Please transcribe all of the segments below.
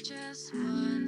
just want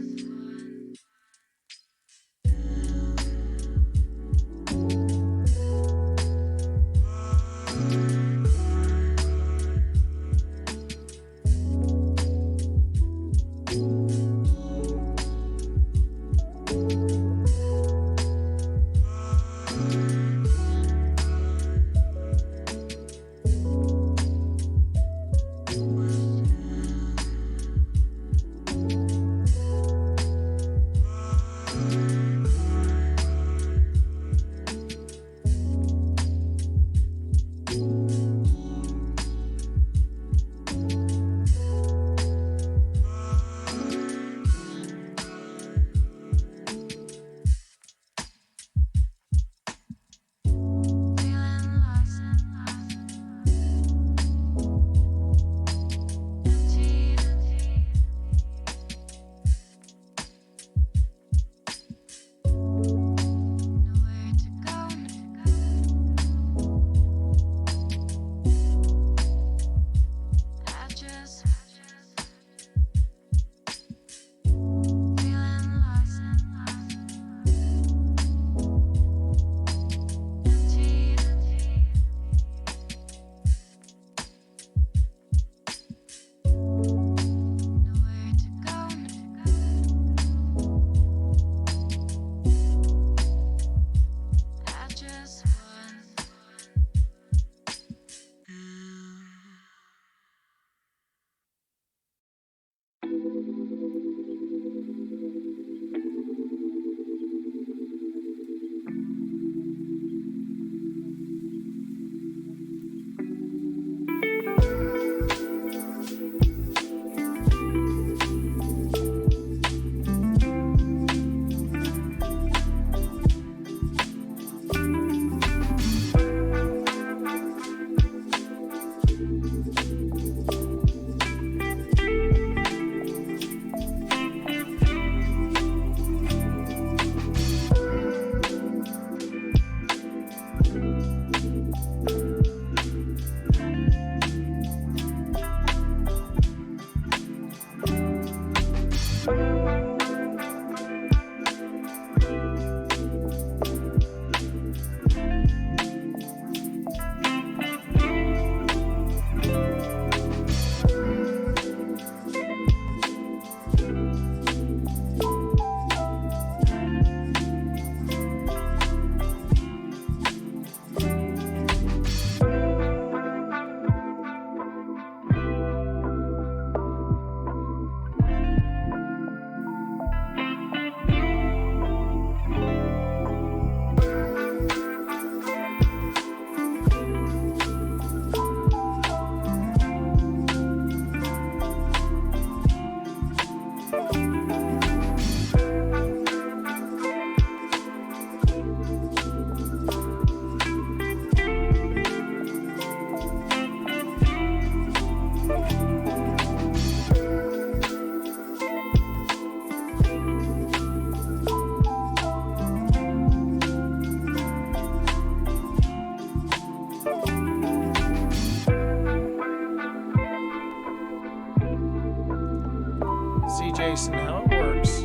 Jason, how it works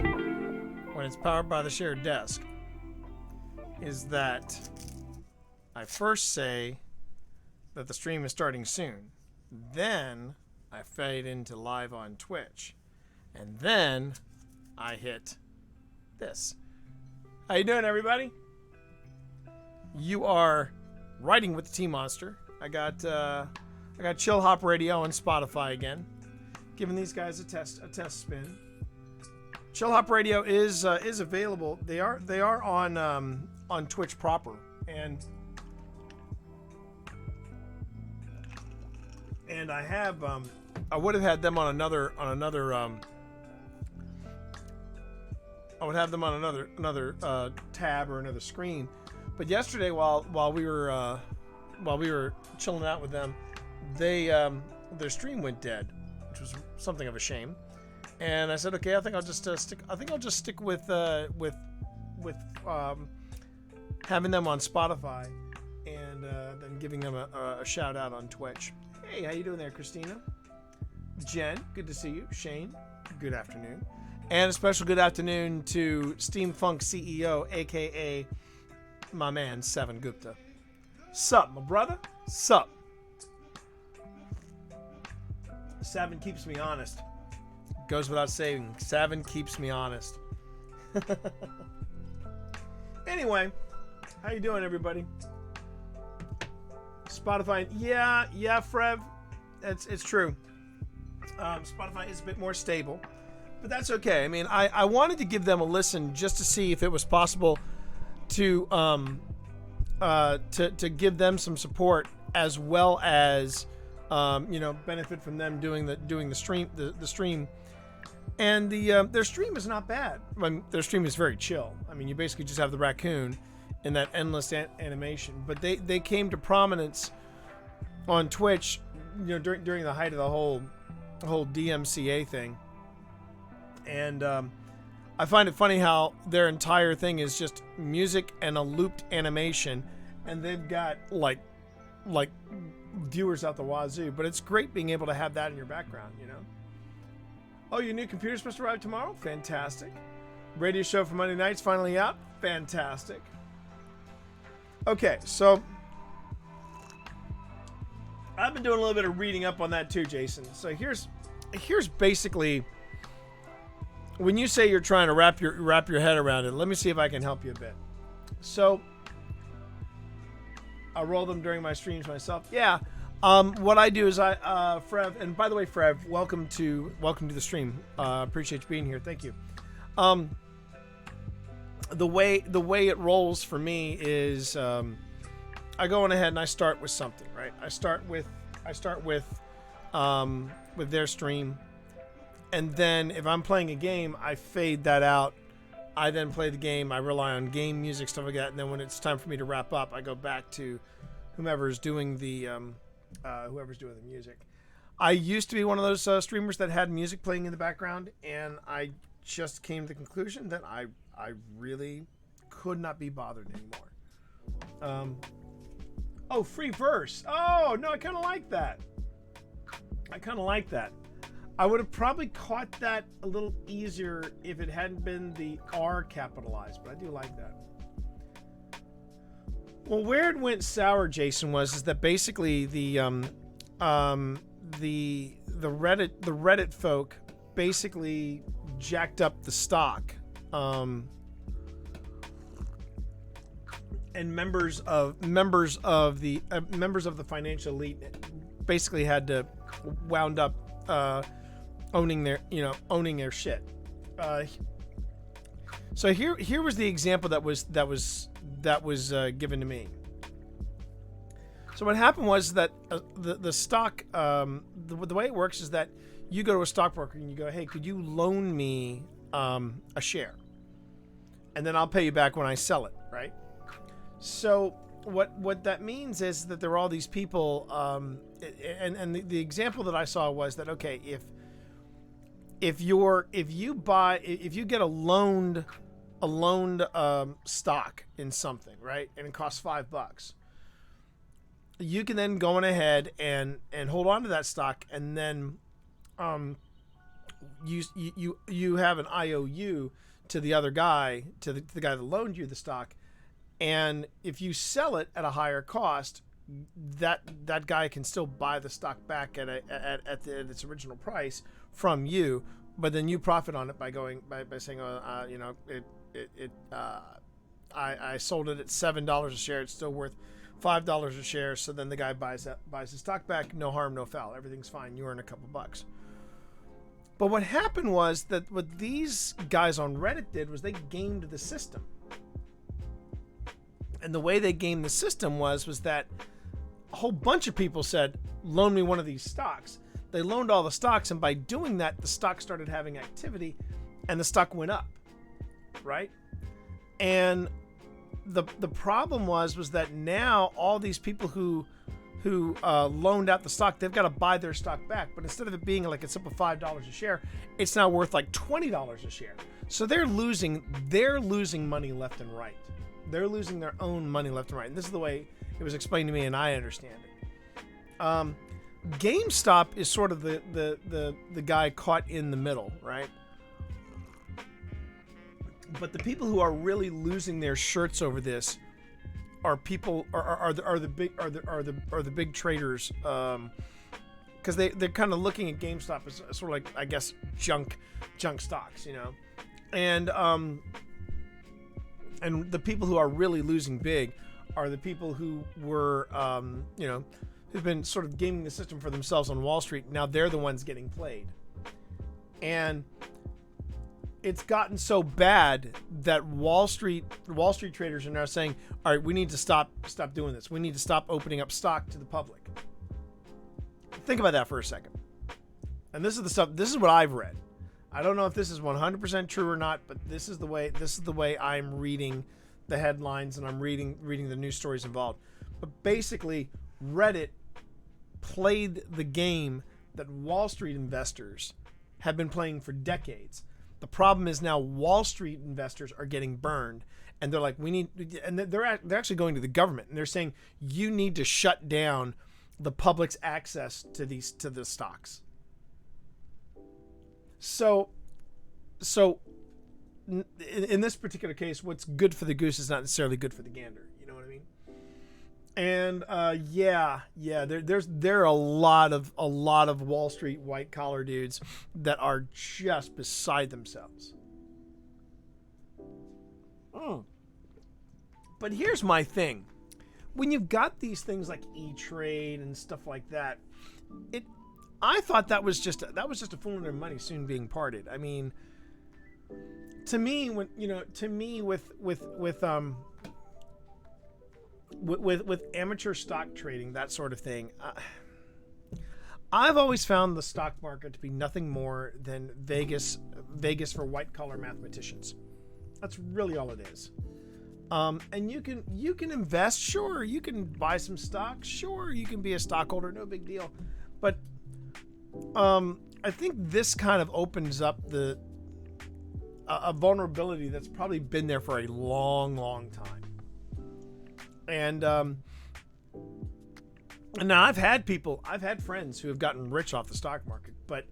when it's powered by the shared desk is that I first say that the stream is starting soon. Then I fade into live on Twitch. And then I hit this. How you doing, everybody? You are riding with the T-Monster. I got Chill Hop Radio on Spotify again. Giving these guys a test spin. Chill Hop Radio is available. They are on Twitch proper, and I have I would have had them on another I would have them on another tab or another screen, but yesterday while we were chilling out with them, their stream went dead, which was something of a shame. And I said, okay, I think I'll just stick with having them on Spotify, and then giving them a shout out on Twitch. Hey, how you doing there, Christina? Jen, good to see you. Shane, good afternoon. And a special good afternoon to Steam Funk CEO, aka my man, Seven Gupta. Sup, my brother? Sup? Seven keeps me honest. Goes without saying, Seven keeps me honest. Anyway, how you doing, everybody? Spotify, yeah, Frev, it's true. Spotify is a bit more stable, but that's okay. I mean, I wanted to give them a listen just to see if it was possible to give them some support, as well as benefit from them doing the stream, the stream. And their stream is not bad. I mean, their stream is very chill. I mean, you basically just have the raccoon in that endless animation. But they came to prominence on Twitch, during the height of the whole DMCA thing. And I find it funny how their entire thing is just music and a looped animation, and they've got like viewers out the wazoo. But it's great being able to have that in your background, Oh, your new computer's supposed to arrive tomorrow? Fantastic. Radio show for Monday nights finally out? Fantastic. Okay, so I've been doing a little bit of reading up on that too, Jason. So here's basically, when you say you're trying to wrap your head around it, let me see if I can help you a bit. So I roll them during my streams myself. Yeah. What I do is Frev, and by the way, Frev, welcome to the stream. Appreciate you being here. Thank you. The way it rolls for me is, I go on ahead and I start with something, right? I start with their stream, and then if I'm playing a game, I fade that out. I then play the game. I rely on game music, stuff like that, and then when it's time for me to wrap up, I go back to whomever's doing the music. I used to be one of those streamers that had music playing in the background, and I just came to the conclusion that I really could not be bothered anymore. Oh, free verse. Oh, no, I kind of like that. I would have probably caught that a little easier if it hadn't been the R capitalized, but I do like that. Well, where it went sour, Jason, is that basically the Reddit folk basically jacked up the stock, and members of the financial elite basically had to wound up owning their shit. So here was the example that was given to me. So what happened was that the stock, the way it works is that you go to a stockbroker and you go, hey, could you loan me a share, and then I'll pay you back when I sell it, right? So what that means is that there are all these people, and the example that I saw was that, okay, if you get a loaned stock in something, right, and it costs $5, you can then go on ahead and hold on to that stock, and then you have an IOU to the other guy, to the guy that loaned you the stock, and if you sell it at a higher cost, that guy can still buy the stock back at its original price from you, but then you profit on it by saying, I sold it at $7 a share. It's still worth $5 a share. So then the guy buys his stock back. No harm, no foul. Everything's fine. You earn a couple bucks. But what happened was that what these guys on Reddit did was they gamed the system. And the way they gamed the system was that a whole bunch of people said, loan me one of these stocks. They loaned all the stocks, and by doing that, the stock started having activity, and the stock went up, right? And the problem was that now all these people who loaned out the stock, they've got to buy their stock back. But instead of it being like a simple $5 a share, it's now worth like $20 a share. So they're losing money left and right. They're losing their own money left and right. And this is the way it was explained to me, and I understand it. GameStop is sort of the guy caught in the middle, right? But the people who are really losing their shirts over this are people are the big traders, because they're kind of looking at GameStop as sort of like, I guess, junk stocks, you know, and the people who are really losing big are the people who were you know, who've been sort of gaming the system for themselves on Wall Street. Now they're the ones getting played, and it's gotten so bad that Wall Street traders are now saying, all right, we need to stop doing this. We need to stop opening up stock to the public. Think about that for a second. And this is what I've read. I don't know if this is 100% true or not, but this is the way I'm reading the headlines, and I'm reading the news stories involved. But basically, Reddit played the game that Wall Street investors have been playing for decades. The problem is now Wall Street investors are getting burned, and they're like, they're actually going to the government, and they're saying, you need to shut down the public's access to the stocks. So in this particular case, what's good for the goose is not necessarily good for the gander. You know what I mean? And there are a lot of Wall Street white collar dudes that are just beside themselves. But here's my thing: when you've got these things like E-Trade and stuff like that, I thought that was just a fool and their money soon being parted. I mean, to me, with amateur stock trading, that sort of thing, I've always found the stock market to be nothing more than Vegas for white collar mathematicians. That's really all it is. And you can invest, sure. You can buy some stocks, sure. You can be a stockholder, no big deal. But I think this kind of opens up a vulnerability that's probably been there for a long, long time. And now I've had friends who have gotten rich off the stock market, but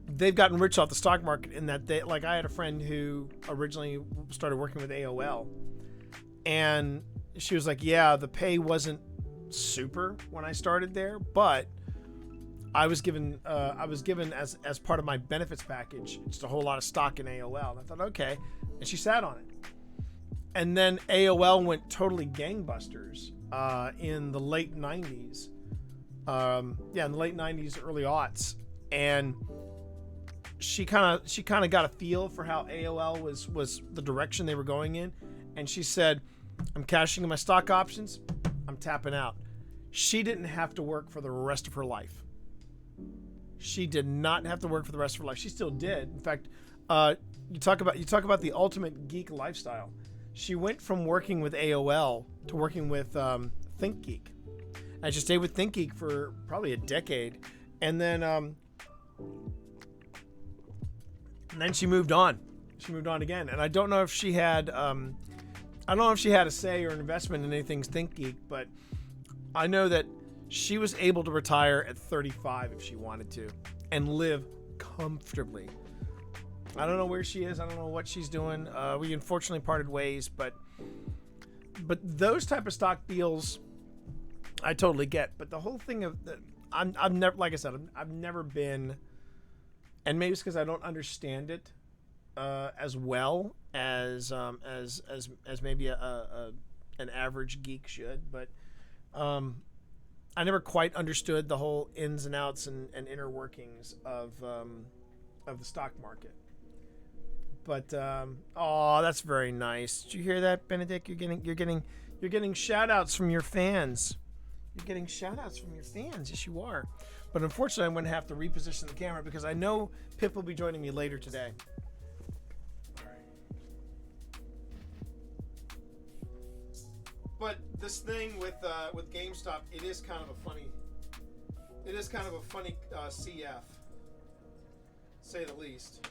they've gotten rich off the stock market in that I had a friend who originally started working with AOL, and she was like, yeah, the pay wasn't super when I started there, but I was given as part of my benefits package just a whole lot of stock in AOL. And I thought, okay, and she sat on it. And then AOL went totally gangbusters in the late 90s. In the late 90s, early aughts. And she kind of got a feel for how AOL was the direction they were going in. And she said, I'm cashing in my stock options. I'm tapping out. She didn't have to work for the rest of her life. She did not have to work for the rest of her life. She still did. In fact, you talk about the ultimate geek lifestyle. She went from working with AOL to working with ThinkGeek. And she stayed with ThinkGeek for probably a decade. And then she moved on. She moved on again. And I don't know if she had a say or an investment in anything ThinkGeek, but I know that she was able to retire at 35 if she wanted to and live comfortably. I don't know where she is. I don't know what she's doing. We unfortunately parted ways, but those type of stock deals, I totally get. But the whole thing of I've never, like I said, I've never been, and maybe it's because I don't understand it as well as maybe an average geek should. But I never quite understood the whole ins and outs and inner workings of the stock market. But that's very nice. Did you hear that, Benedict? You're getting shout outs from your fans. You're getting shout outs from your fans. Yes, you are. But unfortunately, I'm going to have to reposition the camera because I know Pip will be joining me later today. All right. But this thing with GameStop, it is kind of a funny CF, say the least.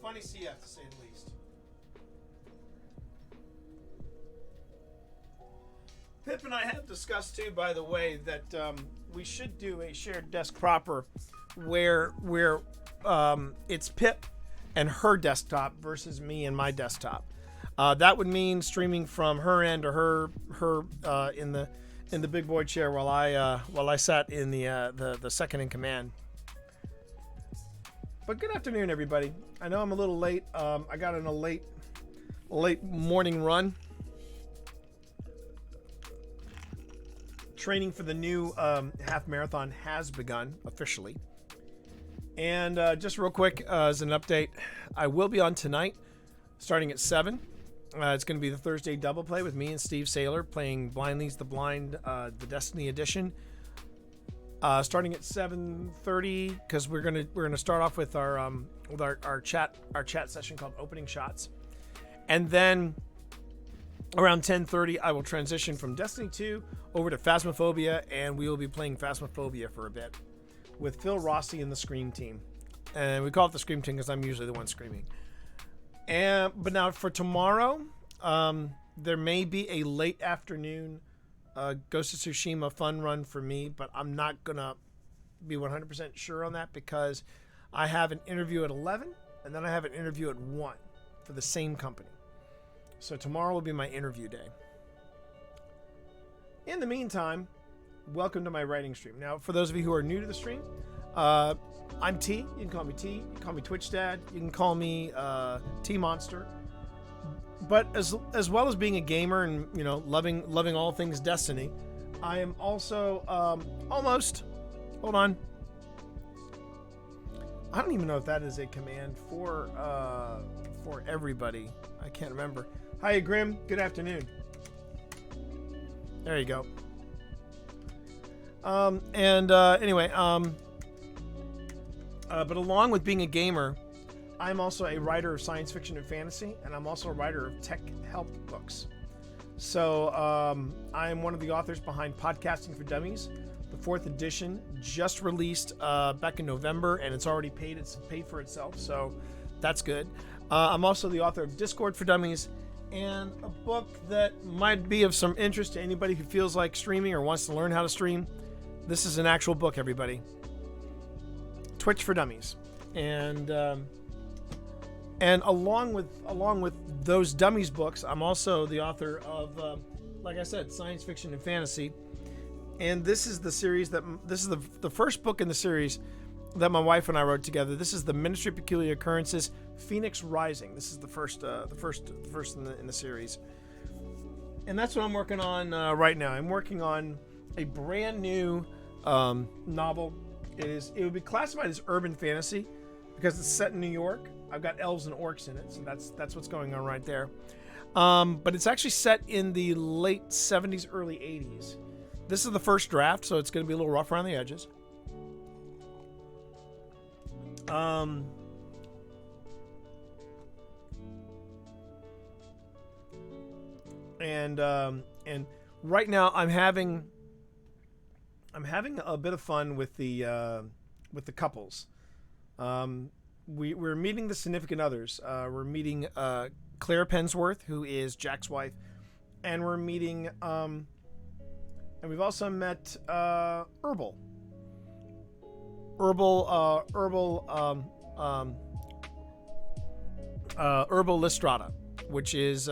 Funny CF, to say the least. Pip and I have discussed too, by the way, that we should do a shared desk proper where it's Pip and her desktop versus me and my desktop. That would mean streaming from her end or her in the big boy chair while I sat in the second in command. But good afternoon, everybody. I know I'm a little late. I got in a late morning run. Training for the new half marathon has begun officially. And just real quick, as an update, I will be on tonight, starting at 7. It's going to be the Thursday double play with me and Steve Saylor playing Blind Leads the Blind, the Destiny Edition. Starting at 7:30, because we're gonna start off with our chat session called Opening Shots, and then around 10:30 I will transition from Destiny 2 over to Phasmophobia, and we will be playing Phasmophobia for a bit with Phil Rossi and the Scream team. And we call it the Scream team because I'm usually the one screaming. But now for tomorrow, there may be a late afternoon Ghost of Tsushima fun run for me, but I'm not gonna be 100% sure on that because I have an interview at 11 and then I have an interview at 1 for the same company. So tomorrow will be my interview day. In the meantime, welcome to my writing stream. Now, for those of you who are new to the stream, I'm T. You can call me T. You can call me Twitch Dad. You can call me T Monster. But as well as being a gamer and loving all things Destiny, I am also almost. Hold on. I don't even know if that is a command for everybody. I can't remember. Hi, Grim. Good afternoon. There you go. Anyway, but along with being a gamer, I'm also a writer of science fiction and fantasy, and I'm also a writer of tech help books. So I'm one of the authors behind Podcasting for Dummies. The 4th edition just released back in November, and it's already paid. It's paid for itself, so that's good. I'm also the author of Discord for Dummies, and a book that might be of some interest to anybody who feels like streaming or wants to learn how to stream. This is an actual book, everybody. Twitch for Dummies, and along with those Dummies books, I'm also the author of, like I said, science fiction and fantasy. And this is the series this is the first book in the series that my wife and I wrote together. This is the Ministry of Peculiar Occurrences, Phoenix Rising. This is the first in the series, and that's what I'm working on right now. I'm working on a brand new novel. It would be classified as urban fantasy because it's set in New York. I've got elves and orcs in it, so that's what's going on right there. But it's actually set in the late 70s, early 80s. This is the first draft, so it's going to be a little rough around the edges. And right now I'm having a bit of fun with the couples. We're meeting the significant others. We're meeting Claire Pensworth, who is Jack's wife, and we're meeting and we've also met Herbal Listrada, which is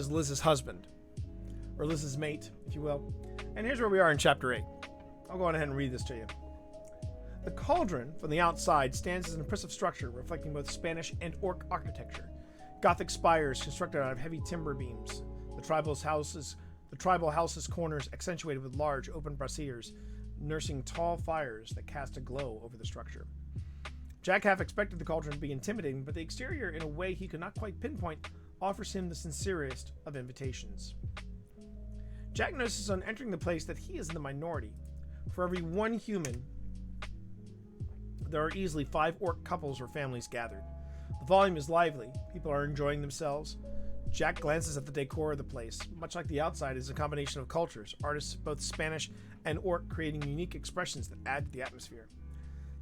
Liz's husband, or Liz's mate, if you will. And here's where we are in chapter 8. I'll go on ahead and read this to you. The cauldron from the outside stands as an impressive structure reflecting both Spanish and Orc architecture. Gothic spires constructed out of heavy timber beams. The tribal house's corners accentuated with large open braziers, nursing tall fires that cast a glow over the structure. Jack half expected the cauldron to be intimidating, but the exterior, in a way he could not quite pinpoint, offers him the sincerest of invitations. Jack notices on entering the place that he is in the minority. For every one human, there are easily 5 orc couples or families gathered. The volume is lively. People are enjoying themselves. Jack glances at the decor of the place. Much like the outside, it is a combination of cultures, artists both Spanish and Orc creating unique expressions that add to the atmosphere.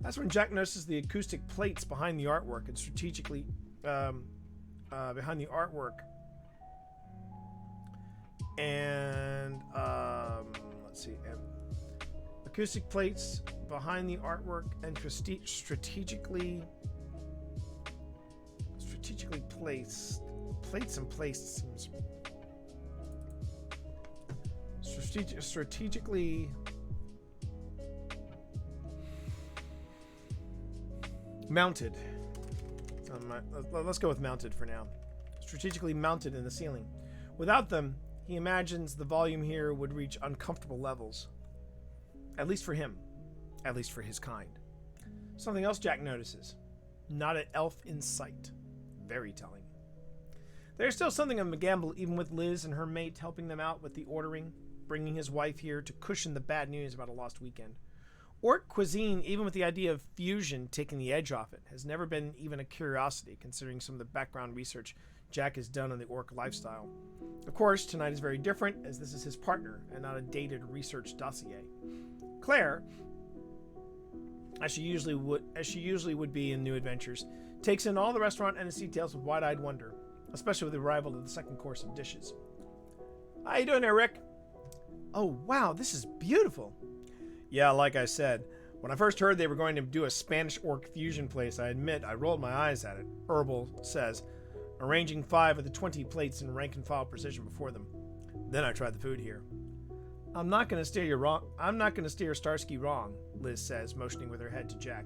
That's when Jack notices the acoustic plates behind the artwork, and strategically behind the artwork. And let's see. Acoustic plates behind the artwork and strategically placed. Plates and placed seems strategically mounted. Let's go with mounted for now. Strategically mounted in the ceiling. Without them, he imagines the volume here would reach uncomfortable levels. At least for him. At least for his kind. Something else Jack notices. Not an elf in sight. Very telling. There's still something of a gamble even with Liz and her mate helping them out with the ordering, bringing his wife here to cushion the bad news about a lost weekend. Orc cuisine, even with the idea of fusion taking the edge off it, has never been even a curiosity considering some of the background research Jack has done on the orc lifestyle. Of course, tonight is very different as this is his partner and not a dated research dossier. Claire, as she usually would be in new adventures, takes in all the restaurant and its details with wide-eyed wonder, especially with the arrival of the second course of dishes. How you doing there, Rick? Oh, wow, this is beautiful. Yeah, like I said, when I first heard they were going to do a Spanish orc fusion place, I admit I rolled my eyes at it, Herbal says, arranging 5 of the 20 plates in rank and file precision before them. Then I tried the food here. I'm not going to steer Starsky wrong, Liz says, motioning with her head to Jack.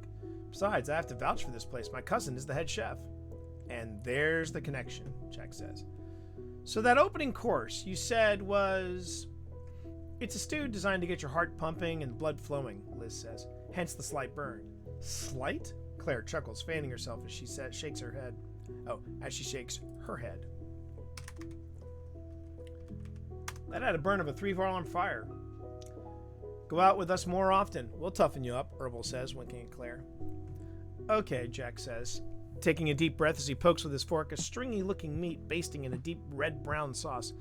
Besides, I have to vouch for this place. My cousin is the head chef. And there's the connection, Jack says. So that opening course you said was... It's a stew designed to get your heart pumping and blood flowing, Liz says. Hence the slight burn. Slight? Claire chuckles, fanning herself as she shakes her head. Oh, as she shakes her head. That had a burn of a 3-alarm fire. Go out with us more often. We'll toughen you up, Herbal says, winking at Claire. Okay, Jack says, taking a deep breath as he pokes with his fork a stringy-looking meat basting in a deep red-brown sauce.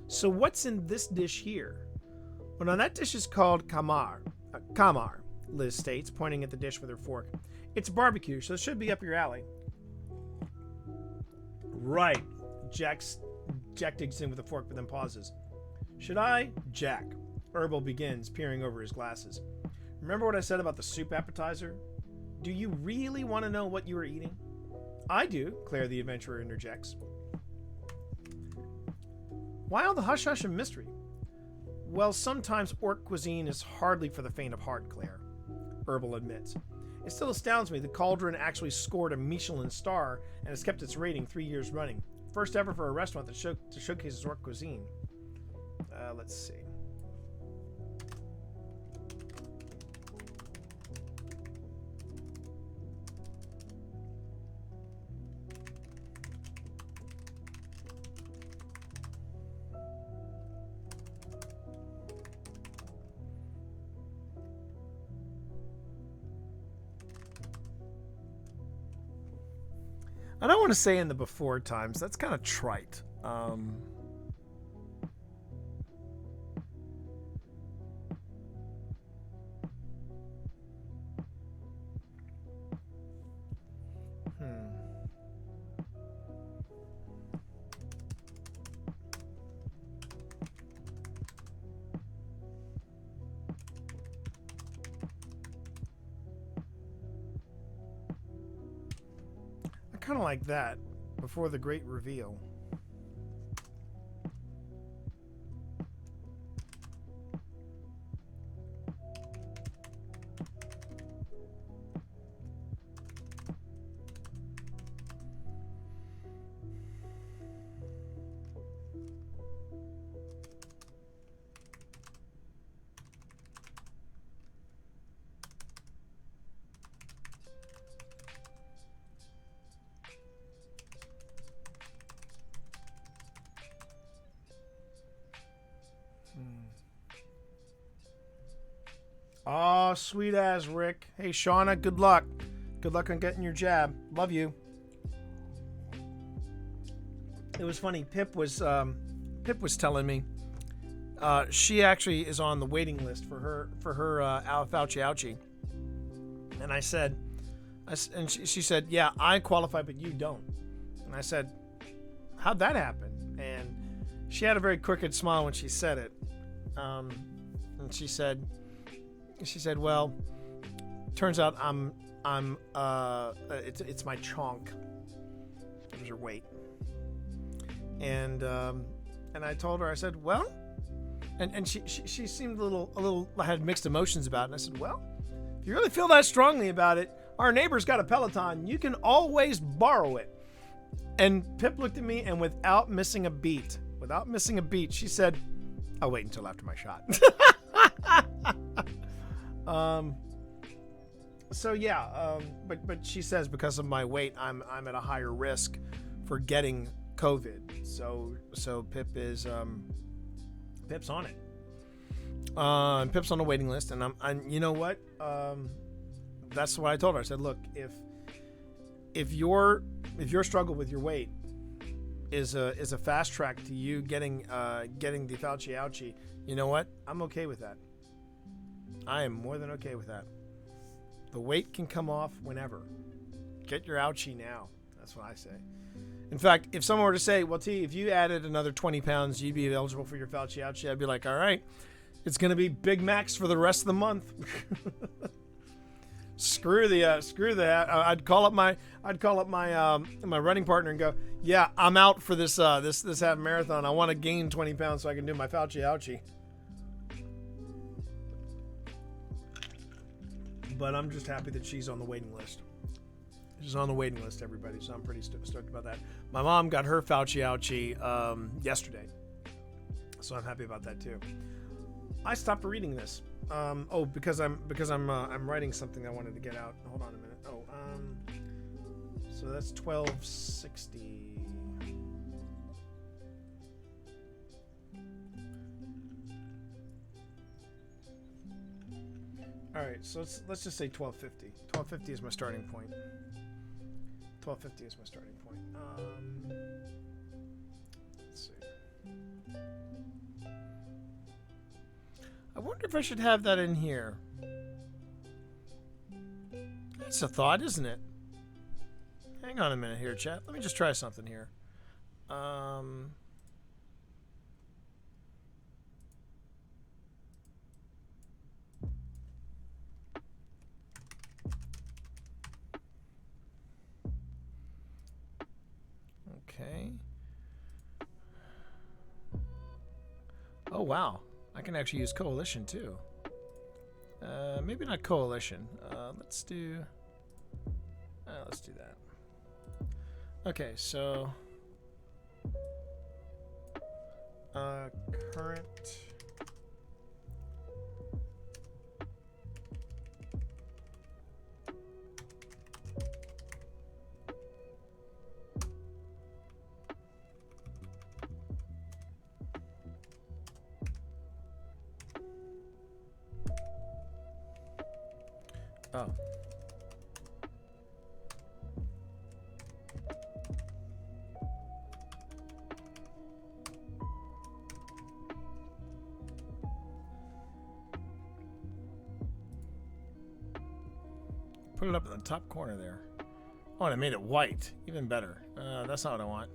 So what's in this dish here? Well, now that dish is called kamar, Liz states, pointing at the dish with her fork. It's barbecue, so it should be up your alley. Right. Jack digs in with a fork, but then pauses. Should I? Jack. Herbal begins, peering over his glasses. Remember what I said about the soup appetizer? Do you really want to know what you were eating? I do, Claire the adventurer interjects. Why all the hush-hush and mystery? Well, sometimes orc cuisine is hardly for the faint of heart, Claire, Herbal admits. It still astounds me the Cauldron actually scored a Michelin star and has kept its rating 3 years running. First ever for a restaurant that showcases orc cuisine. Let's see. I don't want to say in the before times. That's kind of trite. Kind of like that before the great reveal. Oh, sweet ass Rick. Hey, Shauna, good luck. Good luck on getting your jab. Love you. It was funny. Pip was telling me she actually is on the waiting list for her Fauci ouchie. And I said, and she said, yeah, I qualify, but you don't. And I said, how'd that happen? And she had a very crooked smile when she said it. And she said, she said, well, turns out it's my chonk. It was her weight. And I told her, I said, well, and she seemed a little had mixed emotions about it. And I said, well, if you really feel that strongly about it, our neighbor's got a Peloton. You can always borrow it. And Pip looked at me, and without missing a beat, she said, I'll wait until after my shot. So yeah, but she says because of my weight, I'm at a higher risk for getting COVID. So Pip is Pip's on it. And Pip's on the waiting list, and I'm you know what? That's what I told her. I said, look, if your struggle with your weight is a fast track to you getting the Fauci ouchie, you know what? I'm okay with that. I am more than okay with that. The weight can come off whenever. Get your ouchie now. That's what I say. In fact, if someone were to say, well, T, if you added another 20 pounds, you'd be eligible for your Fauci ouchie, I'd be like, all right, it's going to be Big Macs for the rest of the month. Screw that. I'd call up my running partner and go, yeah, I'm out for this half marathon. I want to gain 20 pounds so I can do my Fauci ouchie. But I'm just happy that she's on the waiting list. She's on the waiting list, everybody, so I'm pretty stoked about that. My mom got her Fauci ouchie yesterday, so I'm happy about that too. I stopped reading this. Because I'm writing something I wanted to get out. Hold on a minute. So that's 1260. All right, so let's just say 1250. 1250 is my starting point. 1250 is my starting point. Let's see. I wonder if I should have that in here. That's a thought, isn't it? Hang on a minute here, chat. Let me just try something here. Okay. Oh, wow. I can actually use coalition too. Maybe not coalition. Let's do that. Okay, so current oh. Put it up in the top corner there. Oh, and I made it white. Even better. That's not what I want.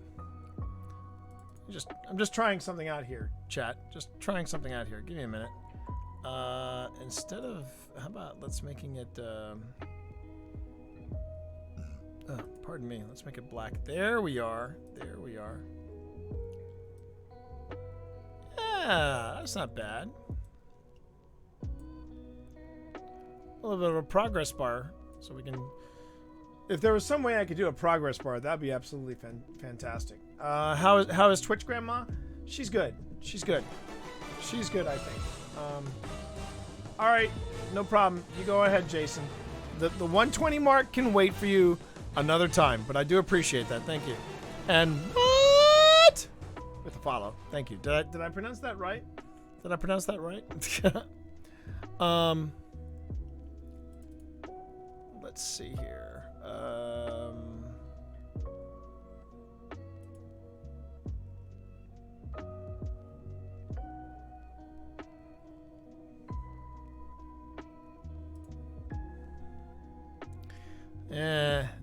I'm just trying something out here, chat. Just trying something out here. Give me a minute. Instead of, how about let's making it, pardon me, let's make it black. There we are. There we are. Yeah, that's not bad. A little bit of a progress bar, so we can, if there was some way I could do a progress bar, that'd be absolutely fantastic. How is Twitch Grandma? She's good. She's good. She's good, I think. All right, no problem. You go ahead, Jason. The 120 mark can wait for you another time, but I do appreciate that. Thank you. And what? With a follow. Thank you. Did I pronounce that right? Did I pronounce that right? Let's see here.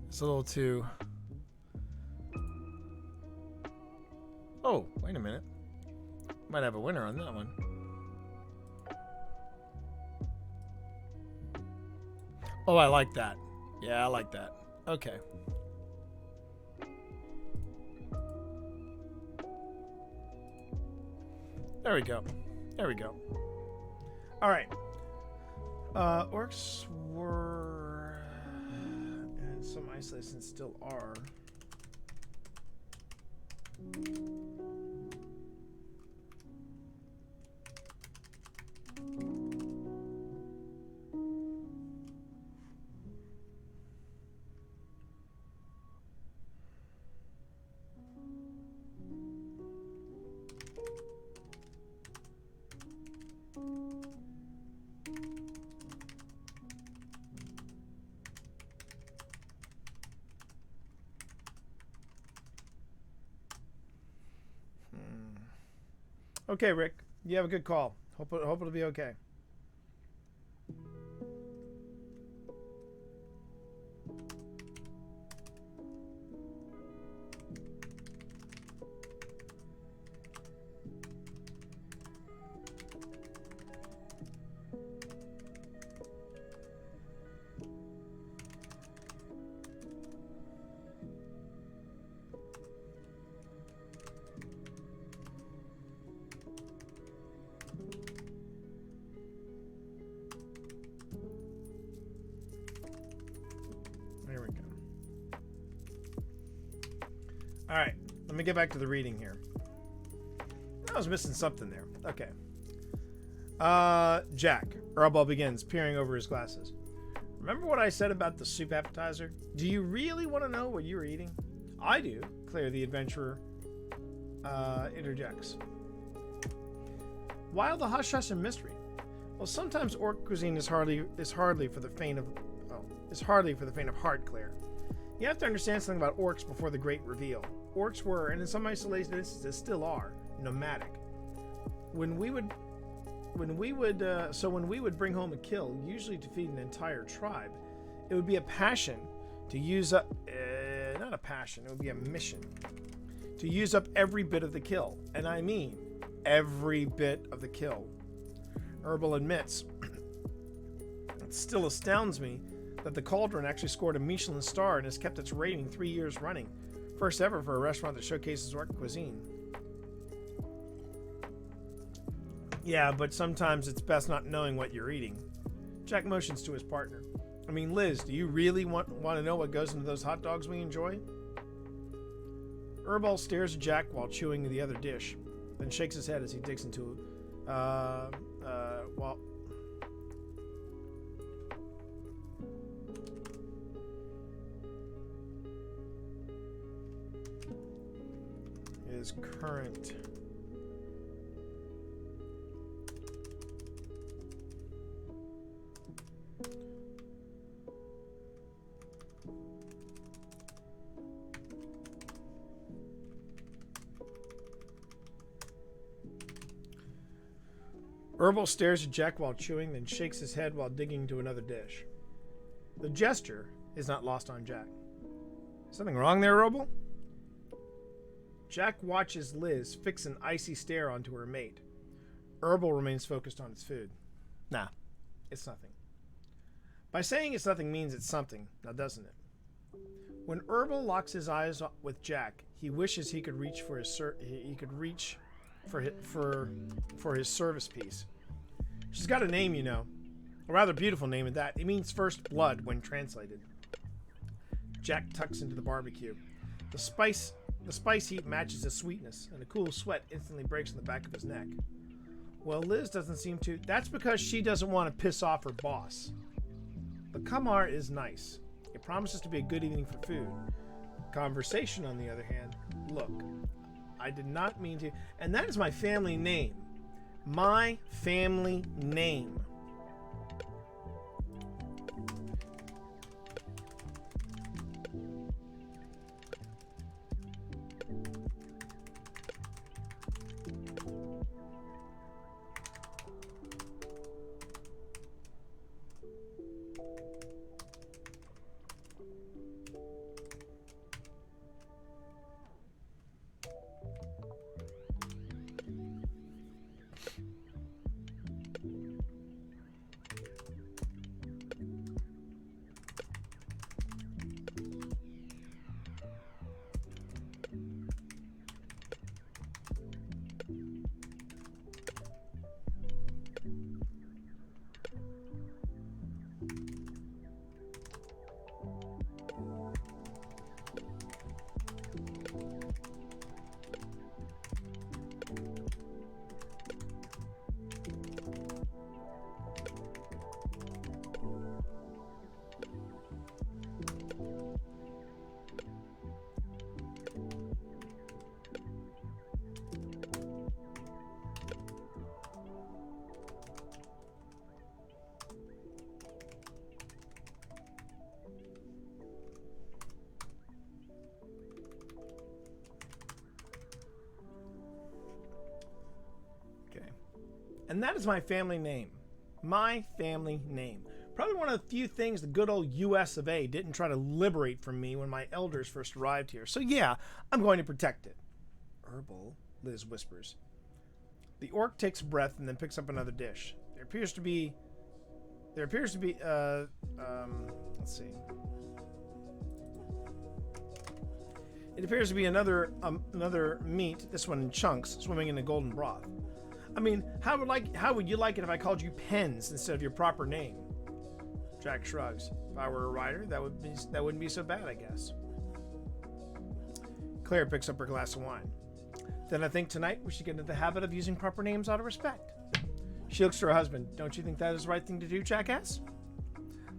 It's a little too. Oh, wait a minute. Might have a winner on that one. Oh, I like that. Yeah, I like that. Okay. There we go. There we go. All right. Orcs were, and some isolations still are. Okay, Rick. You have a good call. Hope it'll be okay. There we go. All right, let me get back to the reading here. I was missing something there. Okay. Jack. Earlball begins, peering over his glasses. Remember what I said about the soup appetizer? Do you really want to know what you were eating? I do, Claire the adventurer interjects. Why all the hush hush and mystery? Well, sometimes orc cuisine is hardly for the faint of heart, Claire. You have to understand something about orcs before the great reveal. Orcs were, and in some isolated instances still are, nomadic. When we would bring home a kill, usually to feed an entire tribe, it would be a passion to use up, not a passion, it would be a mission to use up every bit of the kill. And I mean, every bit of the kill. Herbal admits, it still astounds me that the Cauldron actually scored a Michelin star and has kept its rating 3 years running. First ever for a restaurant that showcases orc cuisine. Yeah, but sometimes it's best not knowing what you're eating. Jack motions to his partner. I mean, Liz, do you really want to know what goes into those hot dogs we enjoy? Erbal stares at Jack while chewing the other dish, then shakes his head as he digs into his current Herbal stares at Jack while chewing, then shakes his head while digging into another dish. The gesture is not lost on Jack. Something wrong there, Herbal? Jack watches Liz fix an icy stare onto her mate. Herbal remains focused on his food. Nah, it's nothing. By saying it's nothing means it's something, now doesn't it? When Herbal locks his eyes with Jack, he wishes he could reach for his service piece. She's got a name, you know. A rather beautiful name at that. It means first blood when translated. Jack tucks into the barbecue. The spice heat matches his sweetness, and a cool sweat instantly breaks on the back of his neck. Well, Liz doesn't seem to. That's because she doesn't want to piss off her boss. But Kamar is nice. It promises to be a good evening for food. Conversation, on the other hand, look, I did not mean to. And that is my family name. My family name. And that is my family name. My family name. Probably one of the few things the good old US of A didn't try to liberate from me when my elders first arrived here. So yeah, I'm going to protect it. Herbal, Liz whispers. The orc takes a breath and then picks up another dish. There appears to be, let's see. It appears to be another meat, this one in chunks, swimming in a golden broth. I mean, how would you like it if I called you Pens instead of your proper name? Jack shrugs. If I were a writer, that wouldn't be so bad, I guess. Claire picks up her glass of wine. Then I think tonight we should get into the habit of using proper names out of respect. She looks to her husband. Don't you think that is the right thing to do, jackass?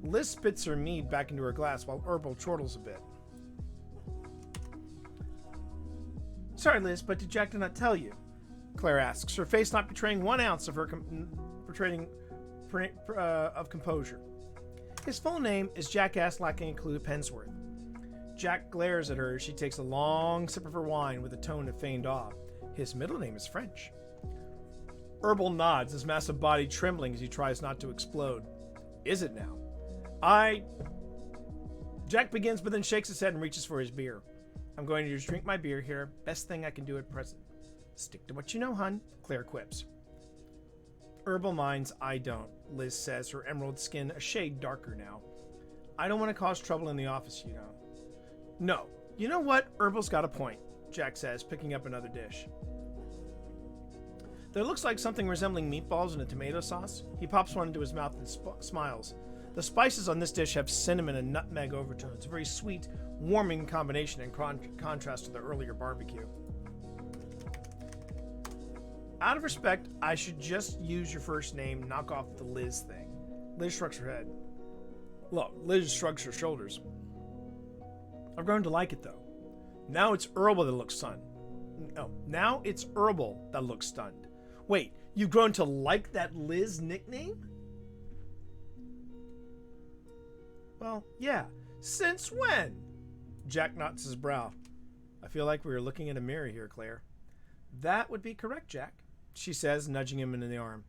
Liz spits her mead back into her glass while Herbal chortles a bit. Sorry, Liz, but did Jack not tell you? Claire asks, her face not betraying 1 ounce of her of composure. His full name is Jackass lacking a clue Pensworth. Jack glares at her as she takes a long sip of her wine with a tone of feigned awe. His middle name is French. Herbal nods, his massive body trembling as he tries not to explode. Is it now? Jack begins but then shakes his head and reaches for his beer. I'm going to just drink my beer here. Best thing I can do at present. Stick to what you know, hun, Claire quips. Herbal minds, I don't, Liz says, her emerald skin a shade darker now. I don't want to cause trouble in the office, you know. No. You know what? Herbal's got a point, Jack says, picking up another dish. There looks like something resembling meatballs in a tomato sauce. He pops one into his mouth and smiles. The spices on this dish have cinnamon and nutmeg overtones, a very sweet, warming combination in contrast to the earlier barbecue. Out of respect, I should just use your first name, knock off the Liz thing. Liz shrugs her head. Look, Liz shrugs her shoulders. I've grown to like it, though. Now it's Herbal that looks stunned. No, now it's Herbal that looks stunned. Wait, you've grown to like that Liz nickname? Well, yeah. Since when? Jack knots his brow. I feel like we are looking in a mirror here, Claire. That would be correct, Jack, she says, nudging him in the arm.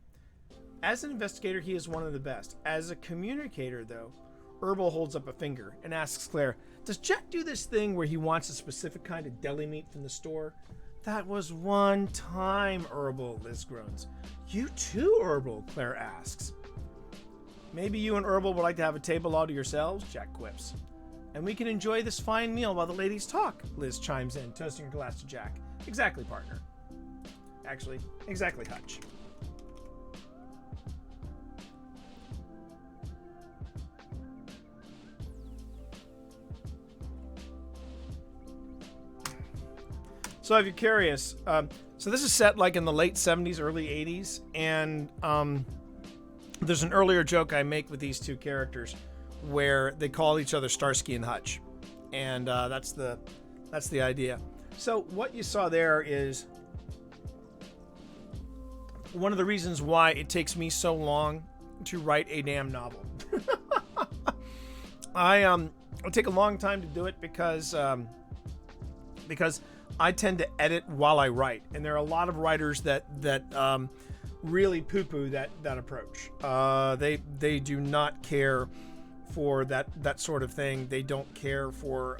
As an investigator, he is one of the best. As a communicator, though, Herbal holds up a finger and asks Claire, does Jack do this thing where he wants a specific kind of deli meat from the store? That was one time, Herbal, Liz groans. You too, Herbal, Claire asks. Maybe you and Herbal would like to have a table all to yourselves, Jack quips. And we can enjoy this fine meal while the ladies talk, Liz chimes in, toasting her glass to Jack. Exactly, partner. Actually, exactly, Hutch. So if you're curious, so this is set like in the late 70s, early 80s, and there's an earlier joke I make with these two characters where they call each other Starsky and Hutch, and that's the idea. So what you saw there is one of the reasons why it takes me so long to write a damn novel. I take a long time to do it because I tend to edit while I write, and there are a lot of writers that really poo-poo that approach. They do not care for that sort of thing. They don't care for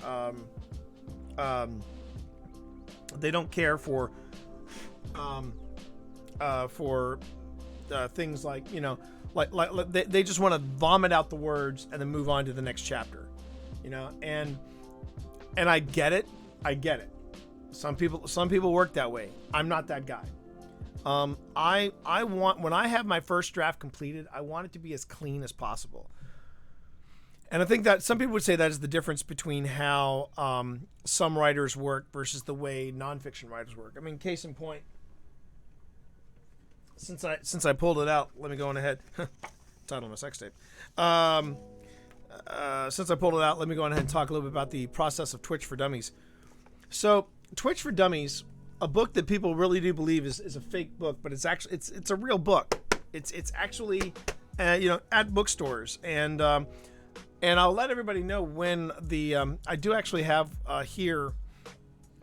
things like, you know, like they just want to vomit out the words and then move on to the next chapter, you know. And I get it. Some people work that way. I'm not that guy. I want, when I have my first draft completed, I want it to be as clean as possible. And I think that some people would say that is the difference between how some writers work versus the way nonfiction writers work. I mean, case in point, since I pulled it out, let me go on ahead. Title of my sex tape. Since I pulled it out, let me go on ahead and talk a little bit about the process of Twitch for Dummies. So, Twitch for Dummies, a book that people really do believe is a fake book, but it's actually it's a real book. It's actually at bookstores, and I'll let everybody know when the I do actually have here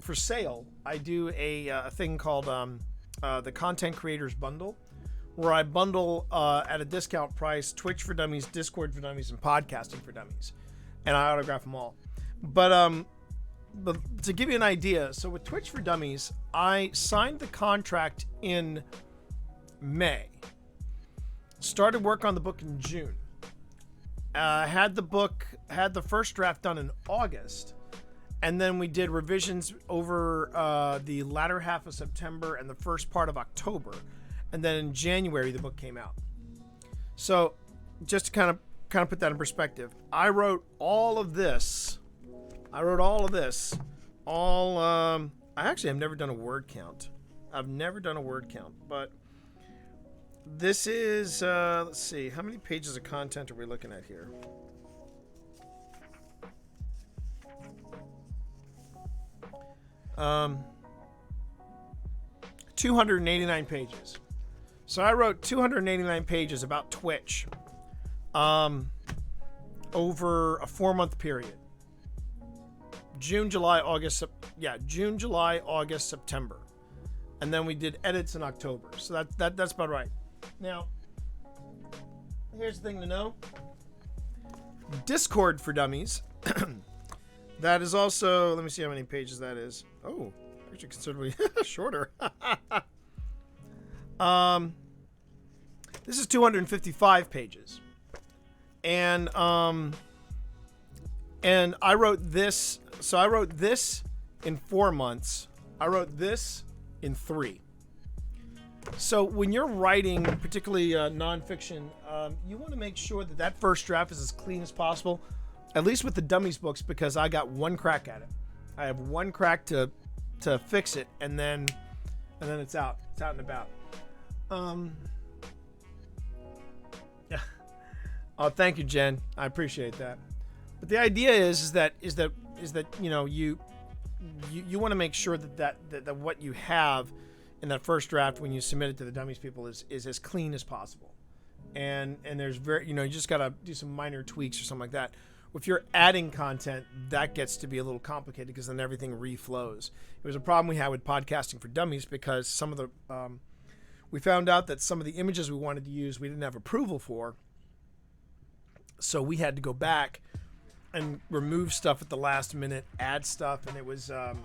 for sale. I do a thing called the Content Creators Bundle, where I bundle at a discount price Twitch for Dummies, Discord for Dummies, and Podcasting for Dummies, and I autograph them all. But to give you an idea, so with Twitch for Dummies, I signed the contract in May, started work on the book in June, had the first draft done in August, and then we did revisions over the latter half of September and the first part of October. And then in January, the book came out. So just to kind of put that in perspective, I wrote all of this. I actually have never done a word count. But this is, let's see, how many pages of content are we looking at here? Um, 289 pages. So I wrote 289 pages about Twitch over a 4-month period. June, July, August, September. And then we did edits in October. So that's about right. Now, here's the thing to know. Discord for Dummies. That is also, let me see how many pages that is. Oh, actually considerably shorter. This is 255 pages. And I wrote this, so I wrote this in 4 months. I wrote this in 3. So when you're writing, particularly nonfiction, you want to make sure that first draft is as clean as possible, at least with the Dummies books, because I got one crack at it. I have one crack to fix it, and then it's out. It's out and about. Yeah. Oh, thank you, Jen. I appreciate that. But the idea is that you know, you want to make sure that what you have in that first draft when you submit it to the Dummies people is as clean as possible. And there's you just got to do some minor tweaks or something like that. If you're adding content, that gets to be a little complicated because then everything reflows. It was a problem we had with Podcasting for Dummies because some of the we found out that some of the images we wanted to use we didn't have approval for, so we had to go back and remove stuff at the last minute, add stuff, and it was a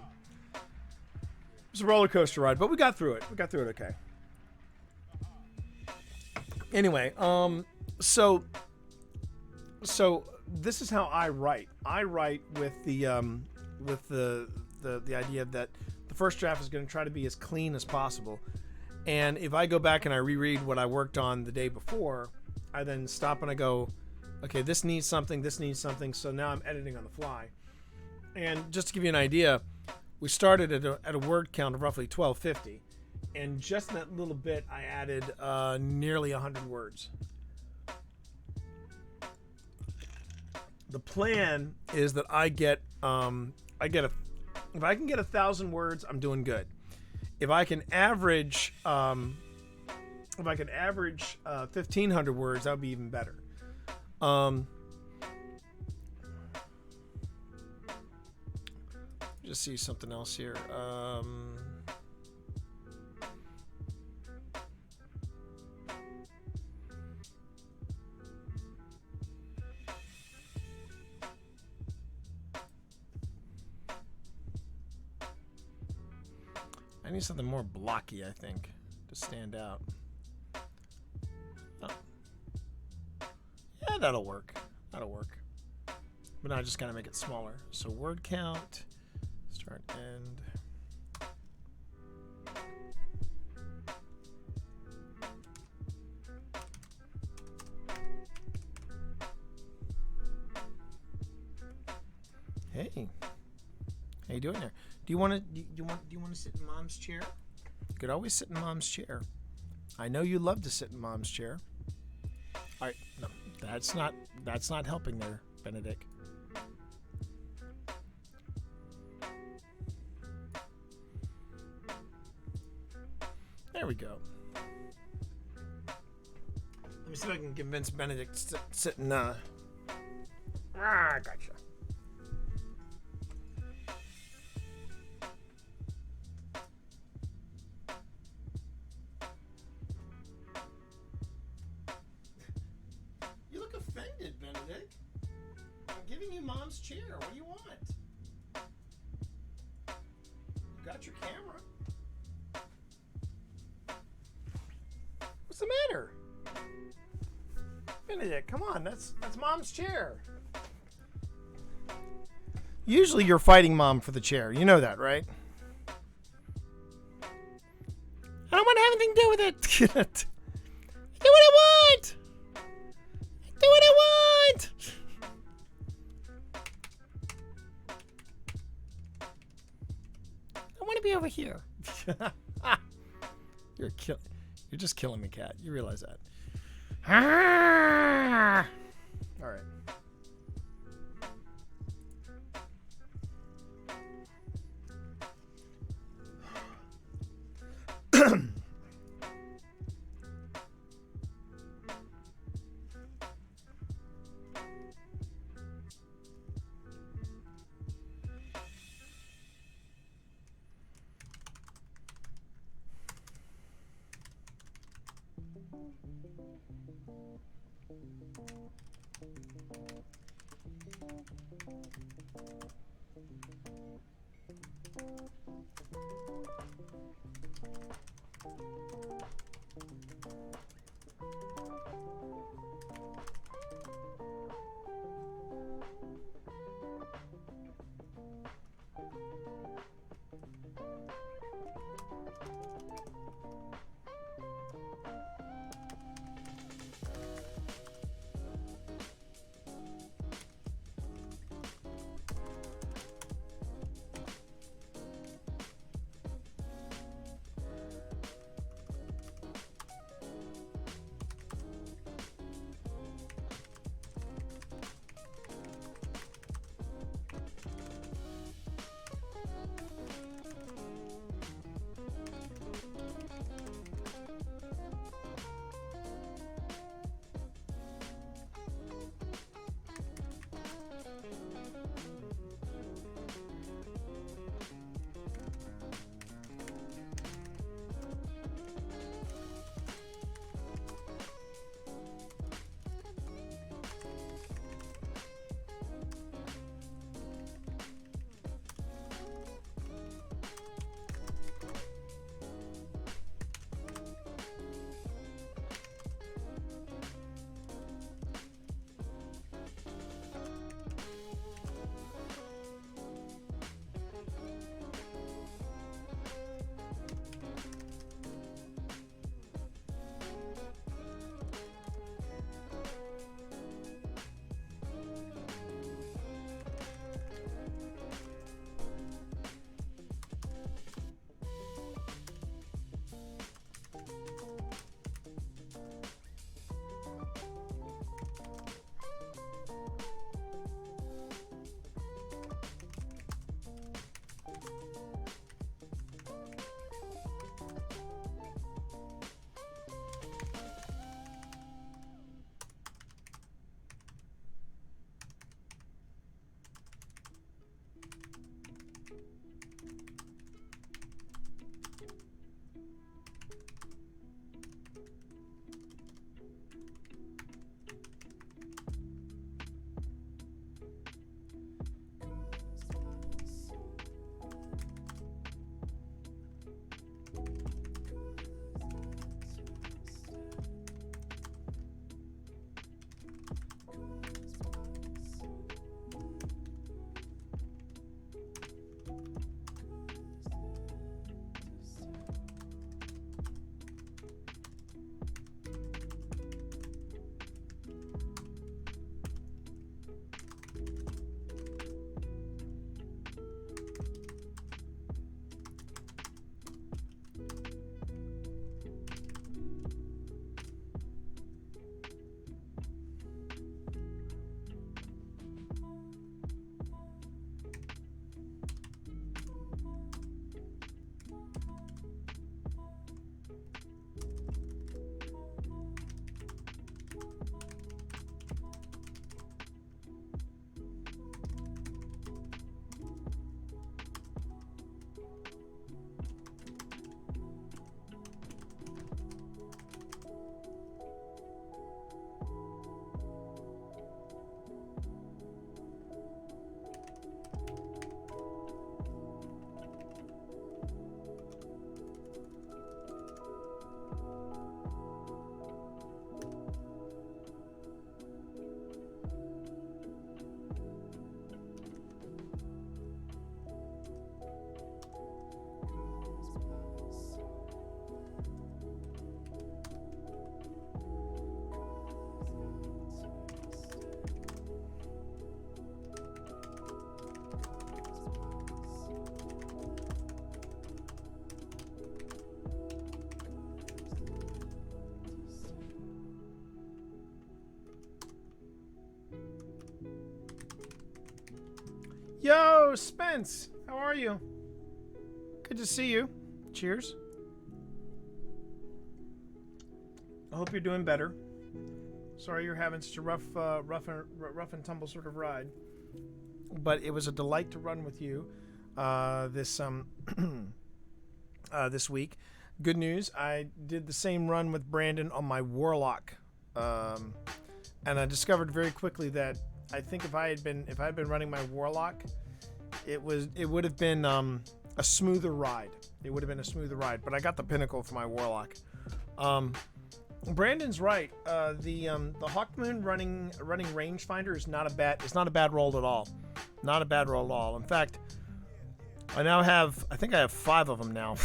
roller coaster ride, but we got through it. Okay. Anyway, so this is how I write. I write with the idea that the first draft is going to try to be as clean as possible. And if I go back and I reread what I worked on the day before, I then stop and I go, okay, this needs something. So now I'm editing on the fly. And just to give you an idea, we started at a word count of roughly 1250. And just in that little bit, I added nearly 100 words. The plan is that if I can get 1,000 words, I'm doing good. If I can average 1,500 words, that would be even better. Just see something else here. I need something more blocky, I think, to stand out. Oh. Yeah, that'll work. But now I just gotta make it smaller. So word count, start, end. Hey, how you doing there? Do you want to sit in Mom's chair? You could always sit in Mom's chair. I know you love to sit in Mom's chair. All right, no, that's not helping there, Benedict. There we go. Let me see if I can convince Benedict to sit in. Gotcha. mom's chair. What do you want? You got your camera. What's the matter? Benedict, come on. That's mom's chair. Usually you're fighting mom for the chair. You know that, right? I don't want to have anything to do with it. Do what I want. Do what I want. I want to be over here. You're just killing me, cat. You realize that? All right. Yo, Spence, how are you? Good to see you. Cheers. I hope you're doing better. Sorry you're having such a rough and tumble sort of ride, but it was a delight to run with you this this week. Good news, I did the same run with Brandon on my Warlock, and I discovered very quickly that I think if I had been running my Warlock, it would have been a smoother ride. It would have been a smoother ride, but I got the pinnacle for my Warlock. Brandon's right. The Hawkmoon running rangefinder is not a bad roll at all. Not a bad roll at all. In fact, I think I have 5 of them now.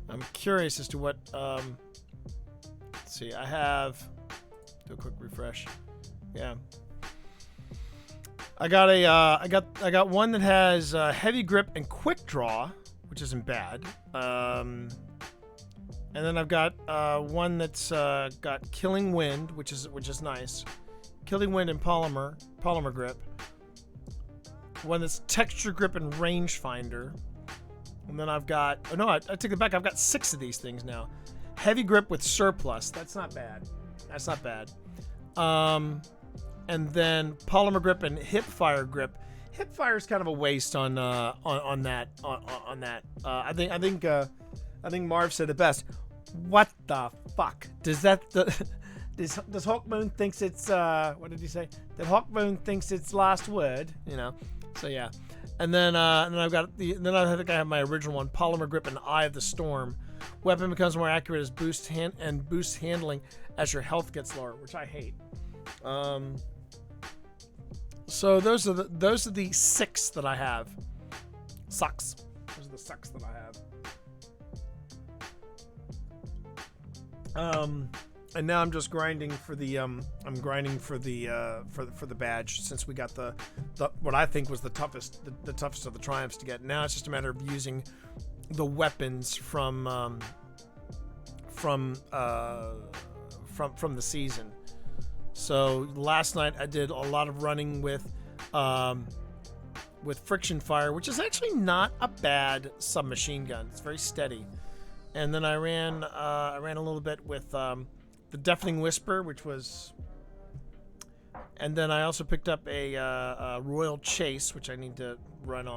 I'm curious as to what. Let's see. I have. Do a quick refresh. Yeah. I got one that has heavy grip and quick draw, which isn't bad. And then I've got one that's got Killing Wind, which is nice. Killing Wind and polymer grip. One that's Texture Grip and Rangefinder. And then I've got... Oh, no, I take it back. I've got 6 of these things now. Heavy Grip with Surplus. That's not bad. That's not bad. And then Polymer Grip and Hipfire Grip. Hipfire is kind of a waste on that. I think Marv said it best. What the fuck? Does Hawkmoon thinks it's what did he say? That Hawkmoon thinks it's last word, you know. So yeah. And then I think I have my original one, Polymer Grip and Eye of the Storm. Weapon becomes more accurate as boosts handling as your health gets lower, which I hate. So those are the 6 that I have. Sucks. Those are the 6 that I have. And now I'm just grinding for the for the badge, since we got the what I think was the toughest of the triumphs to get. Now it's just a matter of using the weapons from the season. So last night I did a lot of running with friction fire, which is actually not a bad submachine gun. It's very steady. And then I ran a little bit with the Deafening Whisper, which was, and then I also picked up a Royal Chase, which I need to run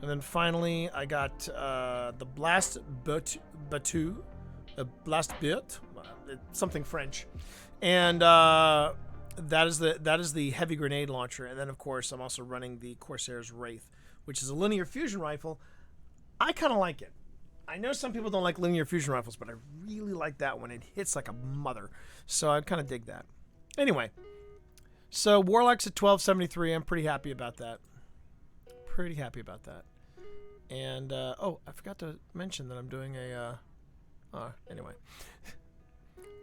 and then finally I got the Blast Batu, Blast Bit, something French, and that is the heavy grenade launcher. And then of course I'm also running the Corsair's Wraith, which is a linear fusion rifle. I kind of like it. I know some people don't like linear fusion rifles, but I really like that one. It hits like a mother, so I kind of dig that. Anyway, so Warlock's at 1273. I'm pretty happy about that. And oh, I forgot to mention that I'm doing a. Anyway,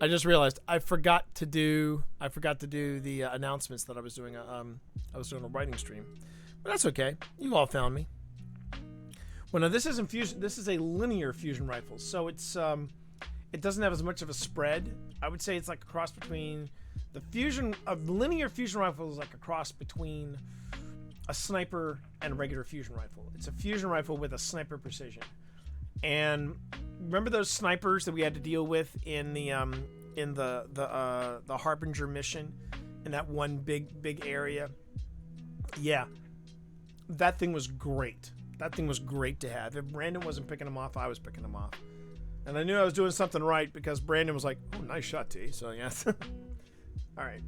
I just realized I forgot to do the announcements that I was doing. I was doing a writing stream, but that's okay. You all found me. Well, no, this isn't fusion. This is a linear fusion rifle, so it's it doesn't have as much of a spread. I would say it's like a cross between the linear fusion rifle is like a cross between a sniper and a regular fusion rifle. It's a fusion rifle with a sniper precision. And remember those snipers that we had to deal with in the Harbinger mission in that one big area? Yeah, that thing was great. That thing was great to have. If Brandon wasn't picking them off, I was picking them off. And I knew I was doing something right because Brandon was like, "Oh, nice shot, T." So, yeah. All right.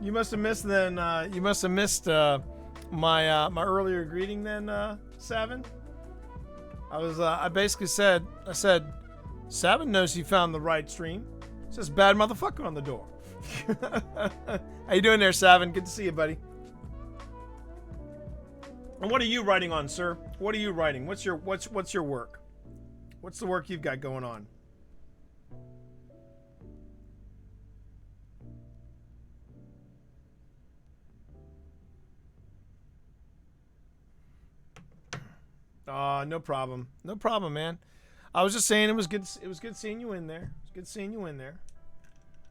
You must have missed then. You must have missed my earlier greeting then, Savin. I basically said, Savin knows he found the right stream. It says bad motherfucker on the door. How you doing there, Savin? Good to see you, buddy. And what are you writing on, sir? What are you writing? What's your work? What's the work you've got going on? No problem. No problem, man. I was just saying it was good seeing you in there. It's good seeing you in there.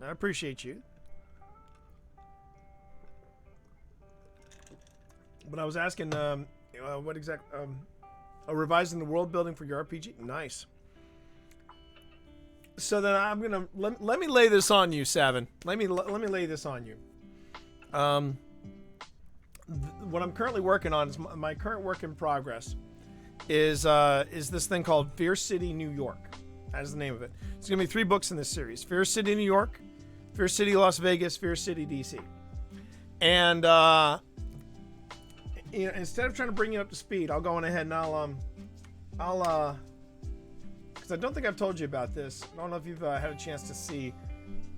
I appreciate you. But I was asking what exact revising the world building for your RPG. Nice. So then I'm gonna let me lay this on you, Savin. Let me lay this on you. What I'm currently working on is my current work in progress is this thing called Fear City, New York. That is the name of it. It's gonna be 3 books in this series: Fear City, New York, Fear City, Las Vegas, Fear City, DC. And you know, instead of trying to bring you up to speed, I'll go on ahead and I'll because I don't think I've told you about this. I don't know if you've had a chance to see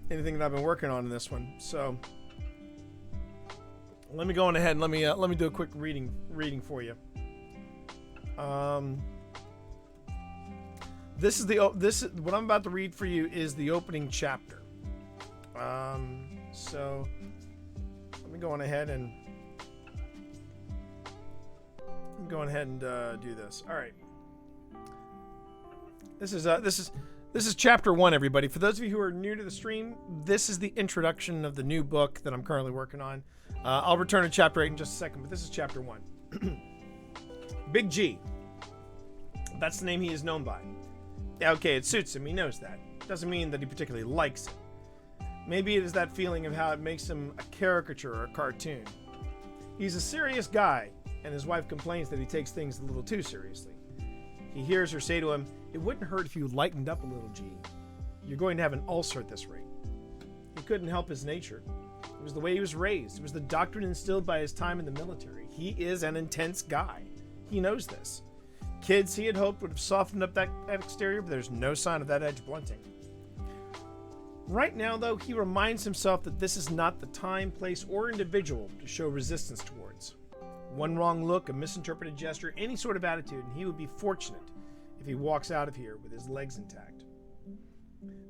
anything that I've been working on in this one. So let me go on ahead and let me do a quick reading for you. This is what I'm about to read for you is the opening chapter. So let me go on ahead and do this. All right. This is chapter 1, everybody. For those of you who are new to the stream, this is the introduction of the new book that I'm currently working on. I'll return to chapter 8 in just a second, but this is chapter 1. Big G. That's the name he is known by. Yeah, okay, it suits him. He knows that. Doesn't mean that he particularly likes it. Maybe it is that feeling of how it makes him a caricature or a cartoon. He's a serious guy, and his wife complains that he takes things a little too seriously. He hears her say to him, "It wouldn't hurt if you lightened up a little, G. You're going to have an ulcer at this rate." He couldn't help his nature. It was the way he was raised. It was the doctrine instilled by his time in the military. He is an intense guy. He knows this. Kids, he had hoped, would have softened up that exterior, but there's no sign of that edge blunting. Right now, though, he reminds himself that this is not the time, place, or individual to show resistance towards. One wrong look, a misinterpreted gesture, any sort of attitude, and he would be fortunate if he walks out of here with his legs intact.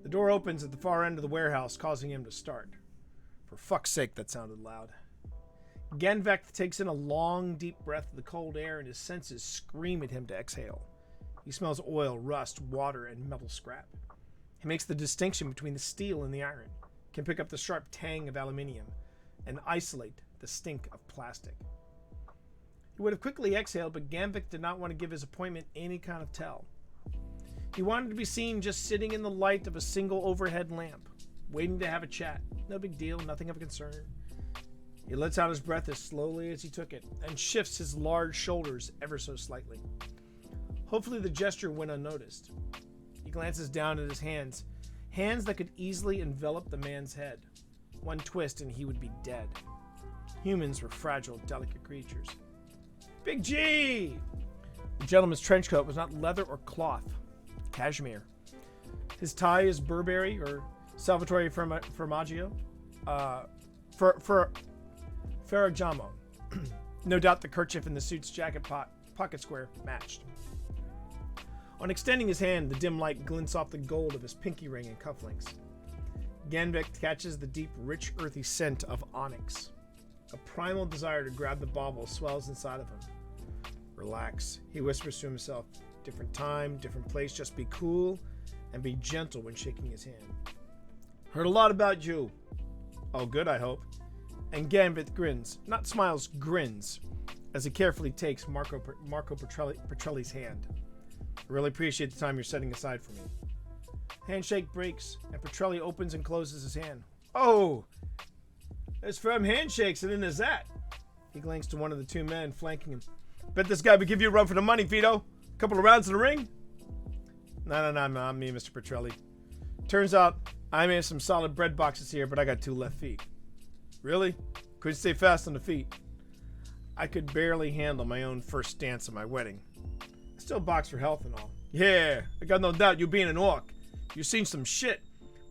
The door opens at the far end of the warehouse, causing him to start. For fuck's sake, that sounded loud. Genvek takes in a long, deep breath of the cold air, and his senses scream at him to exhale. He smells oil, rust, water, and metal scrap. He makes the distinction between the steel and the iron, can pick up the sharp tang of aluminium, and isolate the stink of plastic. He would have quickly exhaled, but Genvek did not want to give his appointment any kind of tell. He wanted to be seen just sitting in the light of a single overhead lamp, waiting to have a chat. No big deal, nothing of concern. He lets out his breath as slowly as he took it, and shifts his large shoulders ever so slightly. Hopefully the gesture went unnoticed. He glances down at his hands that could easily envelop the man's head. One twist and he would be dead. Humans were fragile, delicate creatures. Big G! The gentleman's trench coat was not leather or cloth, cashmere. His tie is Burberry or Salvatore Ferragamo. Ferragamo. No doubt the kerchief and the suit's jacket pocket square matched. On extending his hand, the dim light glints off the gold of his pinky ring and cufflinks. Genvek catches the deep, rich, earthy scent of onyx. A primal desire to grab the bauble swells inside of him. Relax, he whispers to himself. Different time, different place, just be cool and be gentle when shaking his hand. Heard a lot about you. Oh, good, I hope. And Gambit grins, not smiles, grins, as he carefully takes Marco Petrelli's hand. I really appreciate the time you're setting aside for me. Handshake breaks, and Petrelli opens and closes his hand. Oh! There's firm handshakes, and then there's that. He glanced to one of the 2 men flanking him. Bet this guy would give you a run for the money, Vito. A couple of rounds in the ring? No, not me, Mr. Petrelli. Turns out, I may have some solid bread boxes here, but I got 2 left feet. Really? Couldn't stay fast on the feet. I could barely handle my own first dance at my wedding. I still box for health and all. Yeah, I got no doubt you being an orc. You've seen some shit.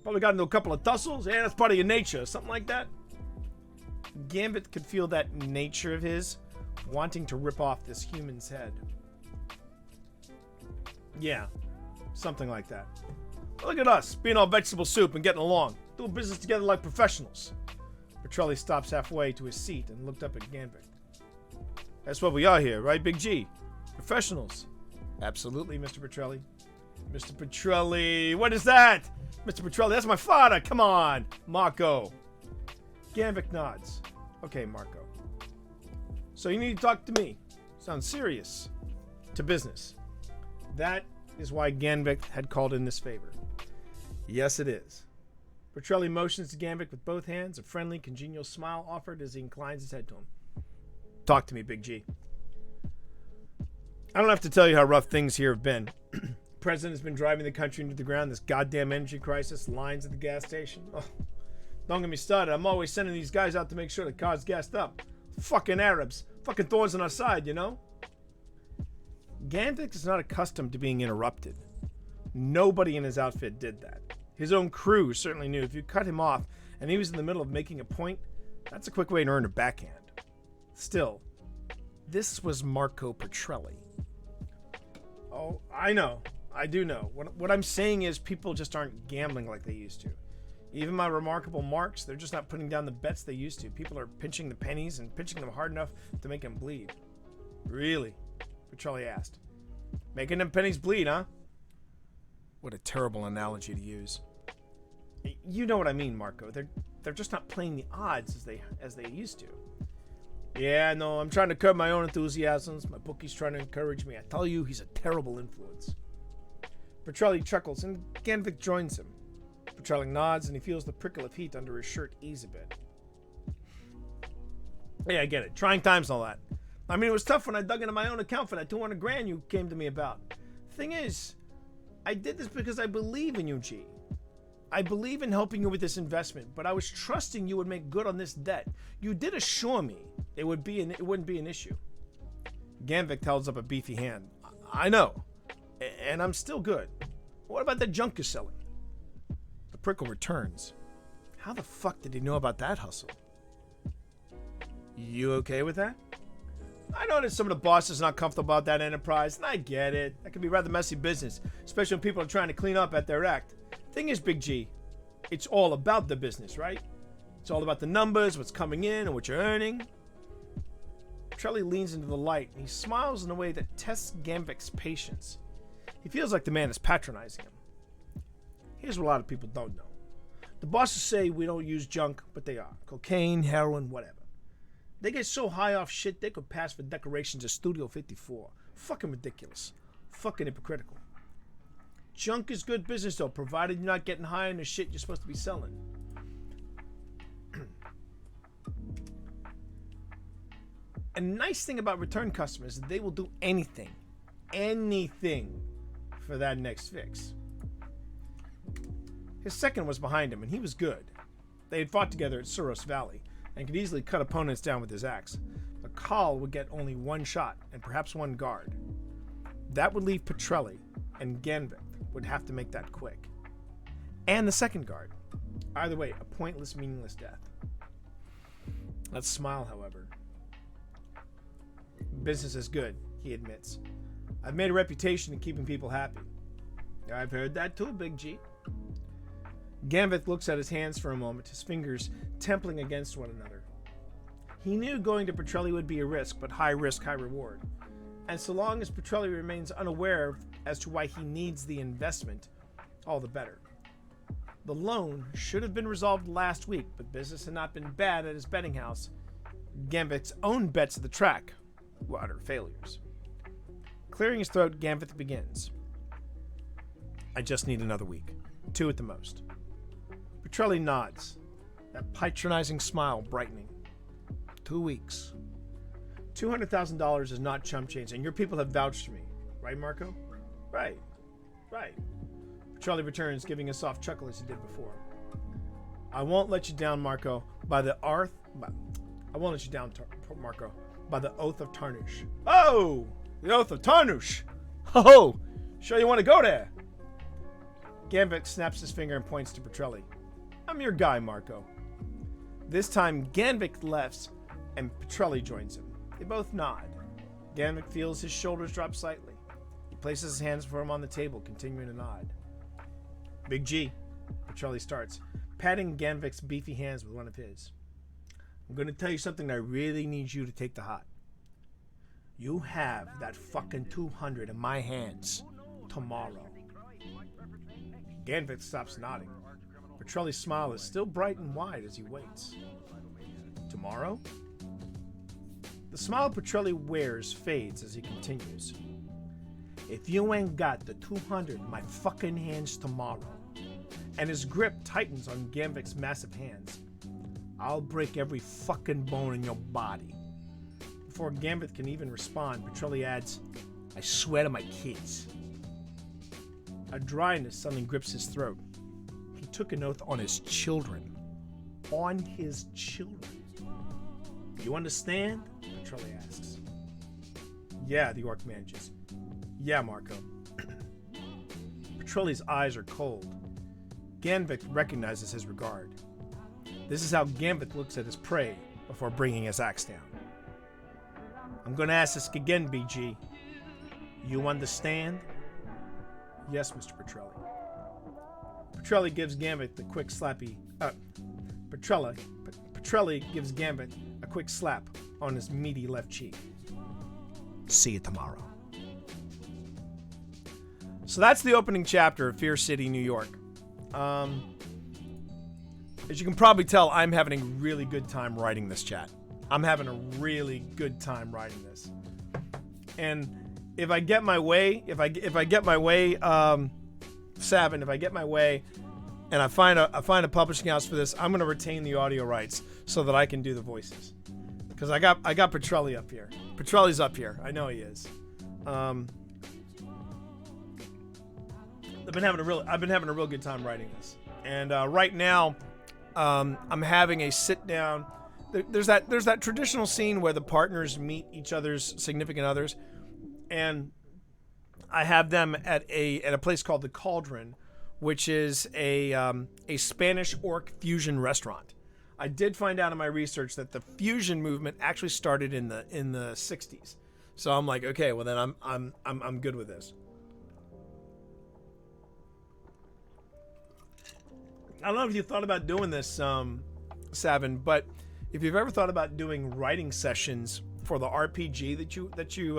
Probably got into a couple of tussles. Yeah, that's part of your nature. Something like that. Gambit could feel that nature of his wanting to rip off this human's head. Yeah, something like that. Look at us, being all vegetable soup and getting along. Doing business together like professionals. Petrelli stops halfway to his seat and looked up at Gambit. That's what we are here, right, Big G? Professionals. Absolutely, Mr. Petrelli. Mr. Petrelli, what is that? Mr. Petrelli, that's my father. Come on, Marco. Gambit nods. Okay, Marco. So you need to talk to me. Sounds serious. To business. That is why Gambit had called in this favor. Yes, it is. Petrelli motions to Gambit with both hands, a friendly, congenial smile offered as he inclines his head to him. Talk to me, Big G. I don't have to tell you how rough things here have been. The president has been driving the country into the ground, this goddamn energy crisis, lines at the gas station. Oh, don't get me started. I'm always sending these guys out to make sure the car's gassed up. Fucking Arabs. Fucking thorns on our side, you know? Gambit is not accustomed to being interrupted. Nobody in his outfit did that. His own crew certainly knew if you cut him off and he was in the middle of making a point, that's a quick way to earn a backhand. Still, this was Marco Petrelli. Oh, I know. I do know. What I'm saying is people just aren't gambling like they used to. Even my remarkable marks, they're just not putting down the bets they used to. People are pinching the pennies and pinching them hard enough to make them bleed. Really? Petrelli asked. Making them pennies bleed, huh? What a terrible analogy to use. You know what I mean, Marco. They're just not playing the odds as they used to. Yeah, no, I'm trying to curb my own enthusiasms. My bookie's trying to encourage me. I tell you, he's a terrible influence. Petrelli chuckles and Gambit joins him. Petrelli nods and he feels the prickle of heat under his shirt ease a bit. Yeah, I get it. Trying times and all that. I mean, it was tough when I dug into my own account for that 200 grand you came to me about. Thing is, I did this because I believe in you, G. I believe in helping you with this investment, but I was trusting you would make good on this debt. You did assure me it wouldn't be an issue. Gambit holds up a beefy hand. I know, and I'm still good. What about that junk you're selling? The prickle returns. How the fuck did he know about that hustle? You okay with that? I know that some of the bosses are not comfortable about that enterprise, and I get it. That can be rather messy business, especially when people are trying to clean up at their act. Thing is, Big G, it's all about the business, right? It's all about the numbers, what's coming in, and what you're earning. Petrelli leans into the light, and he smiles in a way that tests Gambit's patience. He feels like the man is patronizing him. Here's what a lot of people don't know. The bosses say we don't use junk, but they are. Cocaine, heroin, whatever. They get so high off shit they could pass for decorations at Studio 54. Fucking ridiculous. Fucking hypocritical. Junk is good business though, provided you're not getting high on the shit you're supposed to be selling. A nice thing about return customers is they will do anything for that next fix. His second was behind him and he was good. They had fought together at Suros Valley and could easily cut opponents down with his axe. But Khal would get only one shot and perhaps one guard. That would leave Petrelli, and Gambit would have to make that quick. And the second guard. Either way, a pointless, meaningless death. Let's smile, however. Business is good, he admits. I've made a reputation in keeping people happy. I've heard that too, Big G. Gambit looks at his hands for a moment, his fingers templing against one another. He knew going to Petrelli would be a risk, but high risk, high reward. And so long as Petrelli remains unaware as to why he needs the investment, all the better. The loan should have been resolved last week, but business had not been bad at his betting house. Gambit's own bets at the track were utter failures. Clearing his throat, Gambit begins. I just need another week. 2 at the most. Petrelli nods, that patronizing smile brightening. 2 weeks. $200,000 is not chump change, and your people have vouched for me. Right, Marco? Right. Petrelli returns, giving a soft chuckle as he did before. I won't let you down, Marco, by the arth. I won't let you down, Marco, by the oath of Tarnush. Oh! The oath of Tarnush! Oh! Sure you want to go there? Gambit snaps his finger and points to Petrelli. I'm your guy, Marco. This time, Ganvik lefts and Petrelli joins him. They both nod. Ganvik feels his shoulders drop slightly. He places his hands for him on the table, continuing to nod. Big G, Petrelli starts, patting Ganvik's beefy hands with one of his. I'm going to tell you something that I really need you to take to heart. You have that fucking 200 in my hands tomorrow. Ganvik stops nodding. Petrelli's smile is still bright and wide as he waits. Tomorrow? The smile Petrelli wears fades as he continues. If you ain't got the 200 in my fucking hands tomorrow, and his grip tightens on Ganvik's massive hands, I'll break every fucking bone in your body. Before Gambit can even respond, Petrelli adds, I swear to my kids. A dryness suddenly grips his throat. He took an oath on his children. On his children. You understand? Petrelli asks. Yeah, the orc manages. Yeah, Marco. Petrelli's eyes are cold. Ganvik recognizes his regard. This is how Gambit looks at his prey before bringing his axe down. I'm going to ask this again, BG. You understand? Yes, Mr. Petrelli. Petrelli gives Gambit the quick slappy... Petrelli gives Gambit a quick slap on his meaty left cheek. See you tomorrow. So that's the opening chapter of Fear City, New York. As you can probably tell, I'm having a really good time writing this chat. I'm having a really good time writing this. And if I get my way, if I get my way, Savin, if I get my way, and I find a publishing house for this, I'm gonna retain the audio rights so that I can do the voices. Because I got Petrelli up here. Petrelli's up here. I know he is. I've been having a real good time writing this. And right now, I'm having a sit down. There's that traditional scene where the partners meet each other's significant others, and I have them at a place called the Cauldron, which is a Spanish orc fusion restaurant. I did find out in my research that the fusion movement actually started in the 60s. So I'm like, okay, well then I'm good with this. I don't know if you thought about doing this, Savin, but if you've ever thought about doing writing sessions for the RPG that you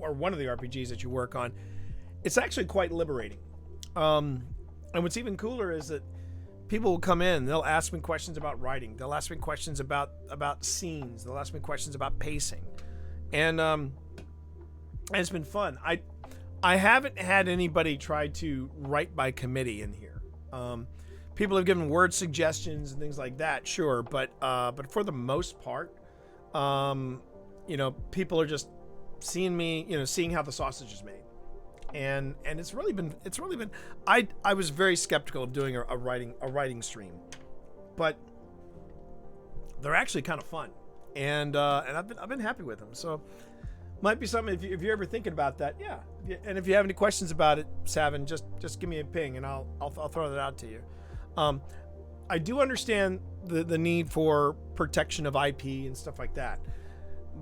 or one of the RPGs that you work on, it's actually quite liberating. And what's even cooler is that people will come in, they'll ask me questions about writing, they'll ask me questions about scenes, they'll ask me questions about pacing, and it's been fun. I haven't had anybody try to write by committee in here. People have given word suggestions and things like that, sure, but for the most part, people are just seeing me, seeing how the sausage is made, and it's really been. I was very skeptical of doing a writing stream, but they're actually kind of fun, and I've been happy with them. So might be something if you're ever thinking about that, yeah. And if you have any questions about it, Savin, just give me a ping and I'll throw that out to you. I do understand the need for protection of IP and stuff like that,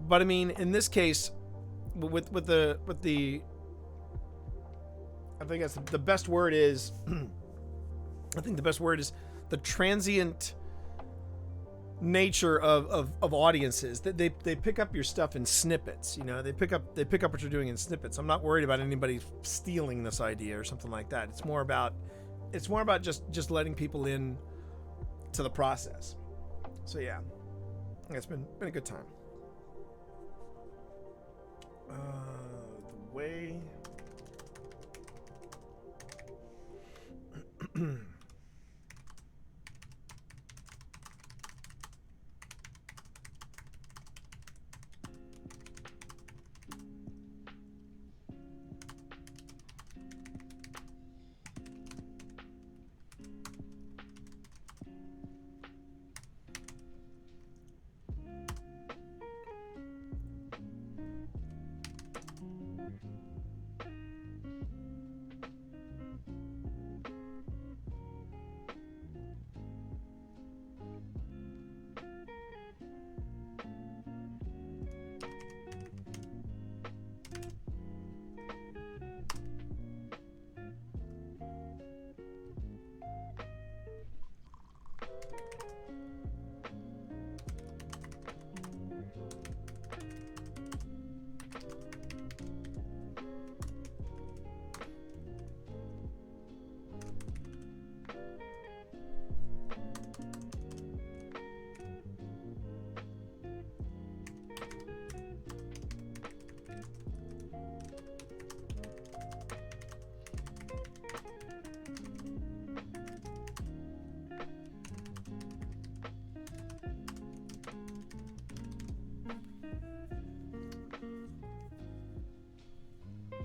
but I mean, in this case, with the I think that's the best word is I think the best word is the transient nature of audiences. That they pick up your stuff in snippets. They pick up what you're doing in snippets. I'm not worried about anybody stealing this idea or something like that. It's more about just letting people in to the process. So yeah, it's been a good time. The way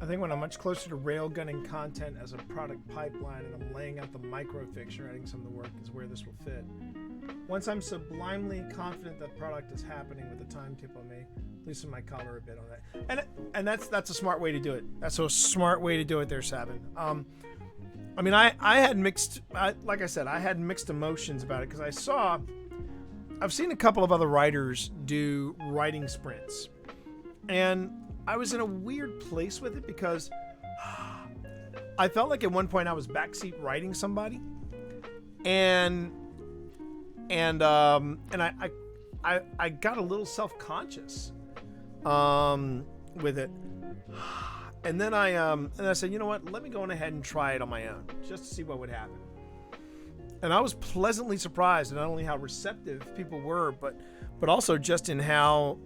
I think when I'm much closer to railgunning content as a product pipeline and I'm laying out the microfics or adding some of the work is where this will fit. Once I'm sublimely confident that product is happening with the time tip, I may loosen my collar a bit on that. And that's a smart way to do it. That's a smart way to do it there, Sabin. I mean, I had mixed, like I said, I had mixed emotions about it because I've seen a couple of other writers do writing sprints. And I was in a weird place with it because I felt like at one point I was backseat writing somebody, and I got a little self-conscious with it, and then I said, you know what, let me go on ahead and try it on my own just to see what would happen. And I was pleasantly surprised at not only how receptive people were, but also just in how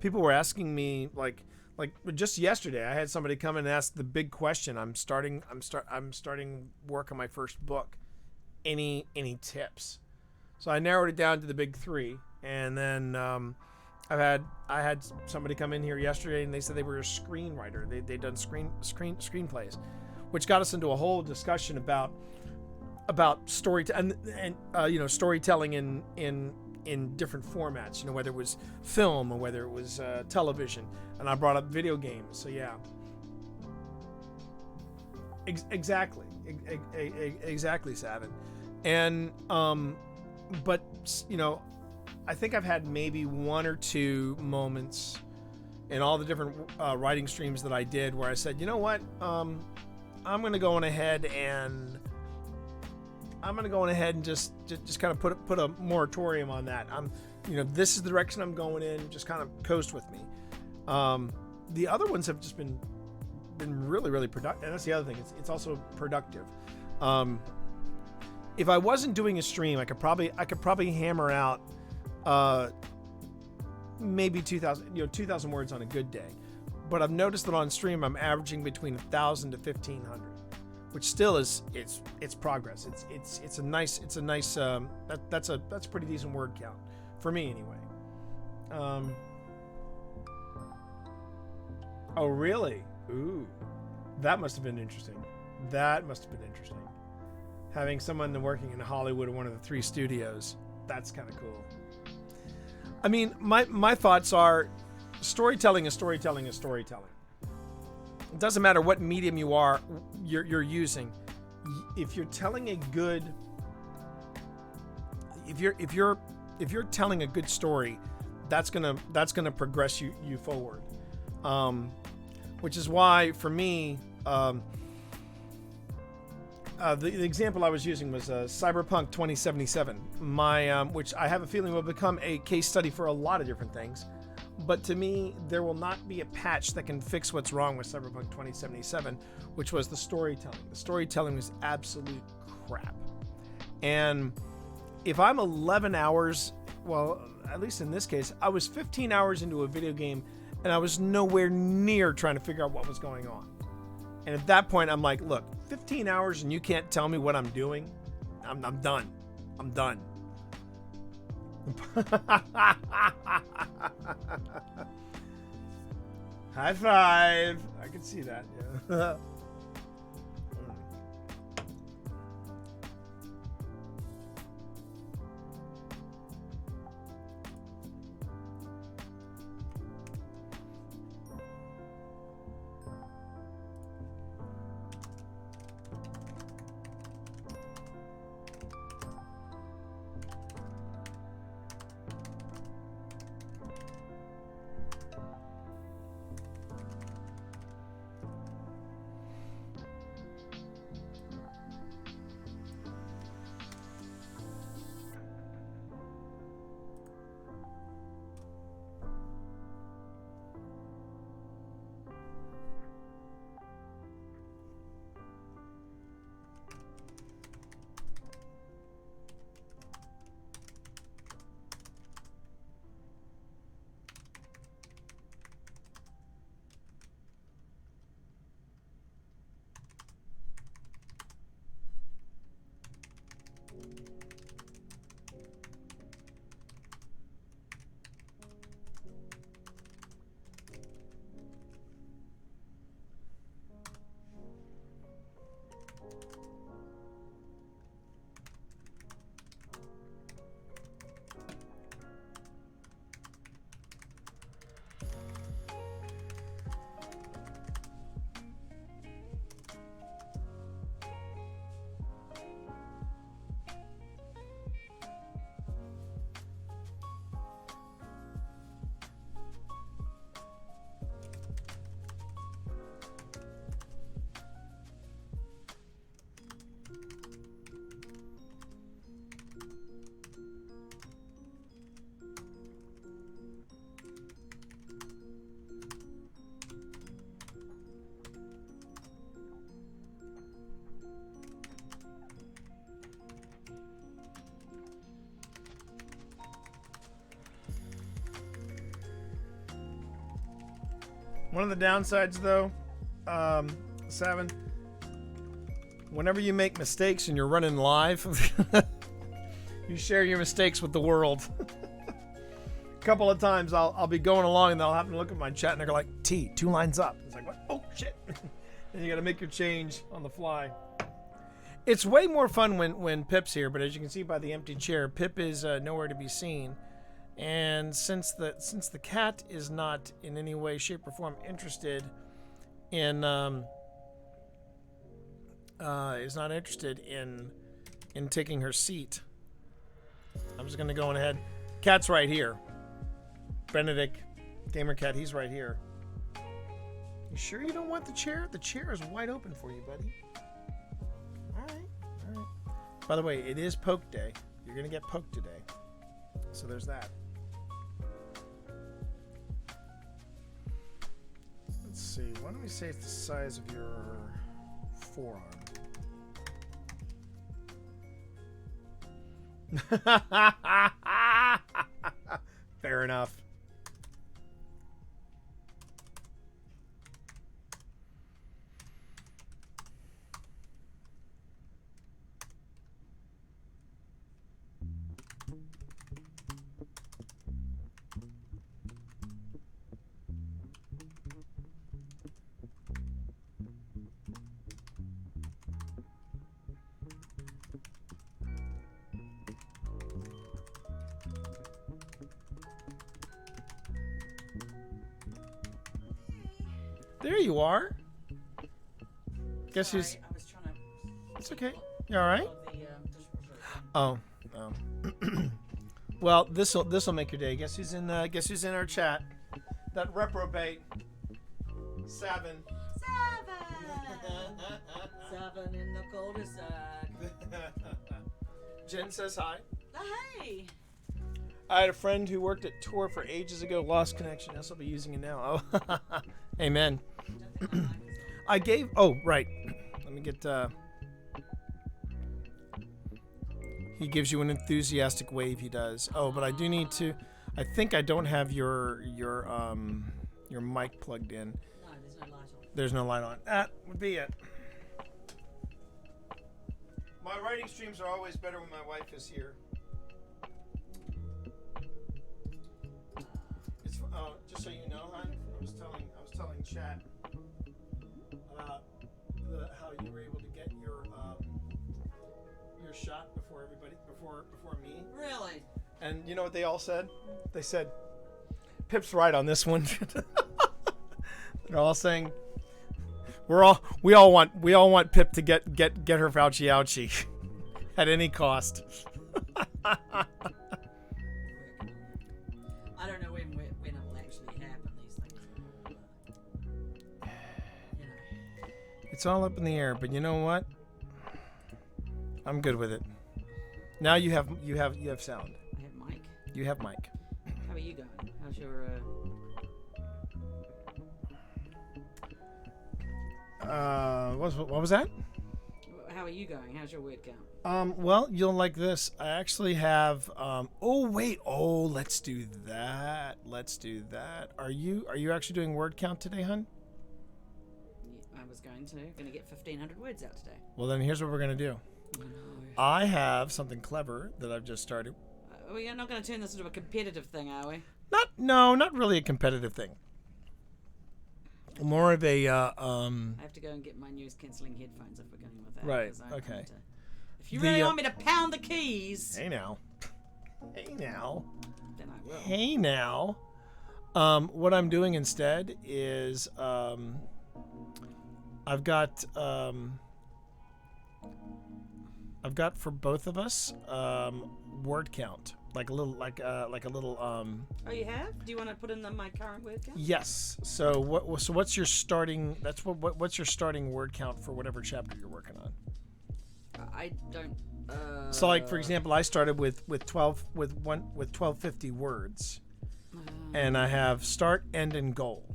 people were asking me, like just yesterday, I had somebody come in and ask the big question. I'm starting work on my first book. Any tips? So I narrowed it down to the big three, and then I had somebody come in here yesterday, and they said they were a screenwriter. They'd done screenplays, which got us into a whole discussion about storytelling and storytelling in different formats, you know, whether it was film or whether it was television, and I brought up video games. So yeah, exactly, Savin. And but you know, I think I've had maybe one or two moments in all the different writing streams that I did where I said, you know what, I'm gonna go on ahead and just kind of put a moratorium on that. This is the direction I'm going in. Just kind of coast with me. The other ones have just been really, really productive. And that's the other thing. It's also productive. If I wasn't doing a stream, I could probably hammer out maybe 2,000 words on a good day. But I've noticed that on stream I'm averaging between 1,000 to 1,500. Which still is it's progress. It's a nice that's a pretty decent word count for me anyway. Oh really? Ooh, that must have been interesting. Having someone working in Hollywood in one of the 3 studios. That's kind of cool. I mean, my thoughts are, storytelling is storytelling is storytelling. It doesn't matter what medium you're using. If you're telling a good, if you're telling a good story, that's gonna progress you forward. Which is why for me, the example I was using was Cyberpunk 2077. Which I have a feeling will become a case study for a lot of different things. But to me, there will not be a patch that can fix what's wrong with Cyberpunk 2077, which was the storytelling. The storytelling was absolute crap. And if I'm 11 hours, well, at least in this case, I was 15 hours into a video game, and I was nowhere near trying to figure out what was going on. And at that point, I'm like, look, 15 hours and you can't tell me what I'm doing? I'm done. I'm done. High five. I can see that. Yeah. One of the downsides, though, 7, whenever you make mistakes and you're running live, you share your mistakes with the world. A couple of times I'll be going along and they'll happen to look at my chat and they're like, T, 2 lines up. It's like, what? Oh, shit. And you got to make your change on the fly. It's way more fun when Pip's here, but as you can see by the empty chair, Pip is nowhere to be seen. And since the cat is not in any way, shape, or form interested in taking her seat, I'm just gonna go on ahead. Cat's right here. Benedict, Gamer Cat, he's right here. You sure you don't want the chair? The chair is wide open for you, buddy. All right. By the way, it is poke day. You're gonna get poked today, so there's that. Let's see. Why don't we say it's the size of your forearm? Fair enough. There you are. Guess who's... I was trying to... It's okay. You all right? The, Oh. Well, this'll make your day. Guess who's in our chat? That reprobate. 7. 7 in the cul-de-sac. Jen says hi. Hey. I had a friend who worked at Tor for ages ago, lost connection. I'll be using it now. Oh, amen. I gave. Oh, right. Let me get. He gives you an enthusiastic wave. He does. Oh, but I do need to. I think I don't have your mic plugged in. No, there's no light on. There's no light on. That would be it. My writing streams are always better when my wife is here. It's just so you know, hon. I was telling chat about how you were able to get your shot before me. Really? And you know what they all said? They said, "Pip's right on this one." They're all saying, we all want Pip to get her Fauci ouchie at any cost. I don't know when it will actually happen, these things. You know. It's all up in the air, but you know what? I'm good with it. Now you have sound. I have Mike. You have mic. How are you going? How's your what was that? How are you going? How's your word count? Well, you'll like this. I actually have let's do that. Are you actually doing word count today, hun? Yeah, I was going to get 1,500 words out today. Well, then here's what we're gonna do. No. I have something clever that I've just started. We're not going to turn this into a competitive thing, are we? Not really a competitive thing. More of a I have to go and get my noise cancelling headphones if we're going with that. Right, 'cause I okay. need to- If you really want me to pound the keys, Hey now. then I will. Hey now. What I'm doing instead is I've got for both of us word count, like a little Oh, you have? Do you want to put in my current word count? Yes. So what's your starting? What's your starting word count for whatever chapter you're working on? I don't. So like for example, I started with 1250 words, and I have start, end, and goal.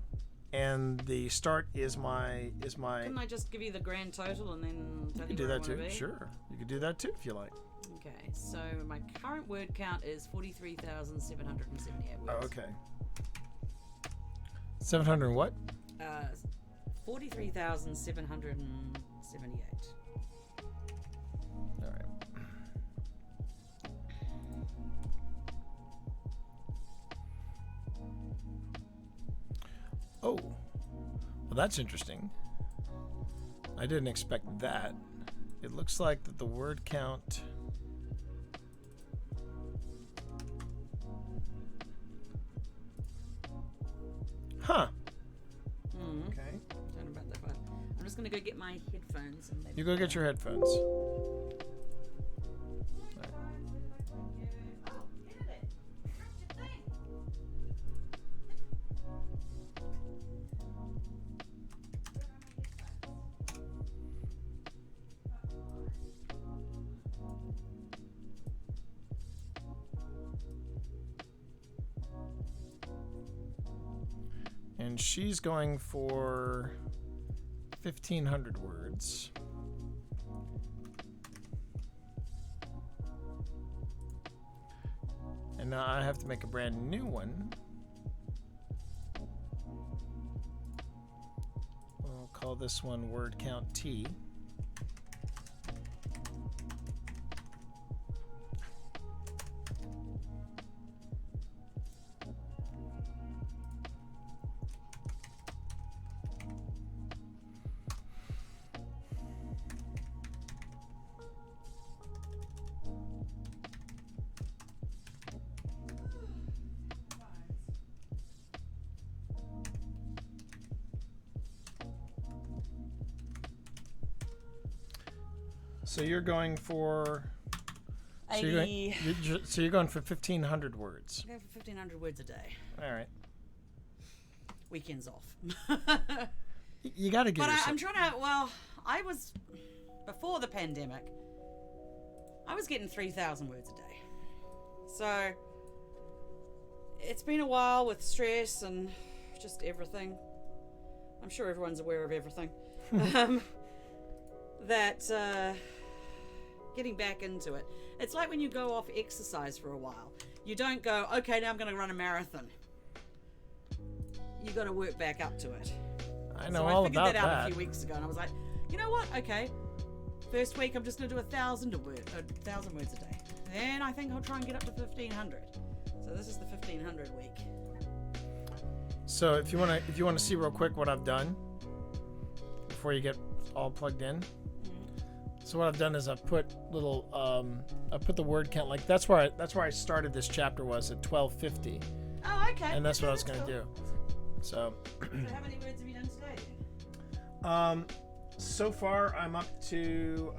And the start is my. Couldn't I just give you the grand total and then tell You can you do where that I wanna too. be? Sure, you can do that too if you like. Okay, so my current word count is 43,778 words. Oh, okay. 700 what? 43,778. All right. Oh, well, that's interesting. I didn't expect that. It looks like that the word count. Huh. Okay. Don't know about that one. I'm just gonna go get my headphones and maybe You go get your headphones. Oh, Kennedy, what's your thing? And she's going for 1,500 words. And now I have to make a brand new one. We'll call this one word count T. So you're going for. So 80. you're going for 1,500 words. I go for 1,500 words a day. All right. Weekends off. You got to get But yourself. I'm trying to. Well, I was before the pandemic. I was getting 3,000 words a day. So it's been a while with stress and just everything. I'm sure everyone's aware of everything. That getting back into it. It's like when you go off exercise for a while. You don't go, okay, now I'm going to run a marathon. You got to work back up to it. I know So all I figured about that out that. a few weeks ago, and I was like, you know what? Okay, first week I'm just going to do 1,000 words a day. Then I think I'll try and get up to 1,500. So this is the 1,500 week. So if you want to see real quick what I've done before you get all plugged in. So what I've done is I've put little I put the word count, like that's where I started this chapter was at 1250. Oh, okay. And that's what I was Okay, going to cool. do. So So how many words have you done today? so far I'm up to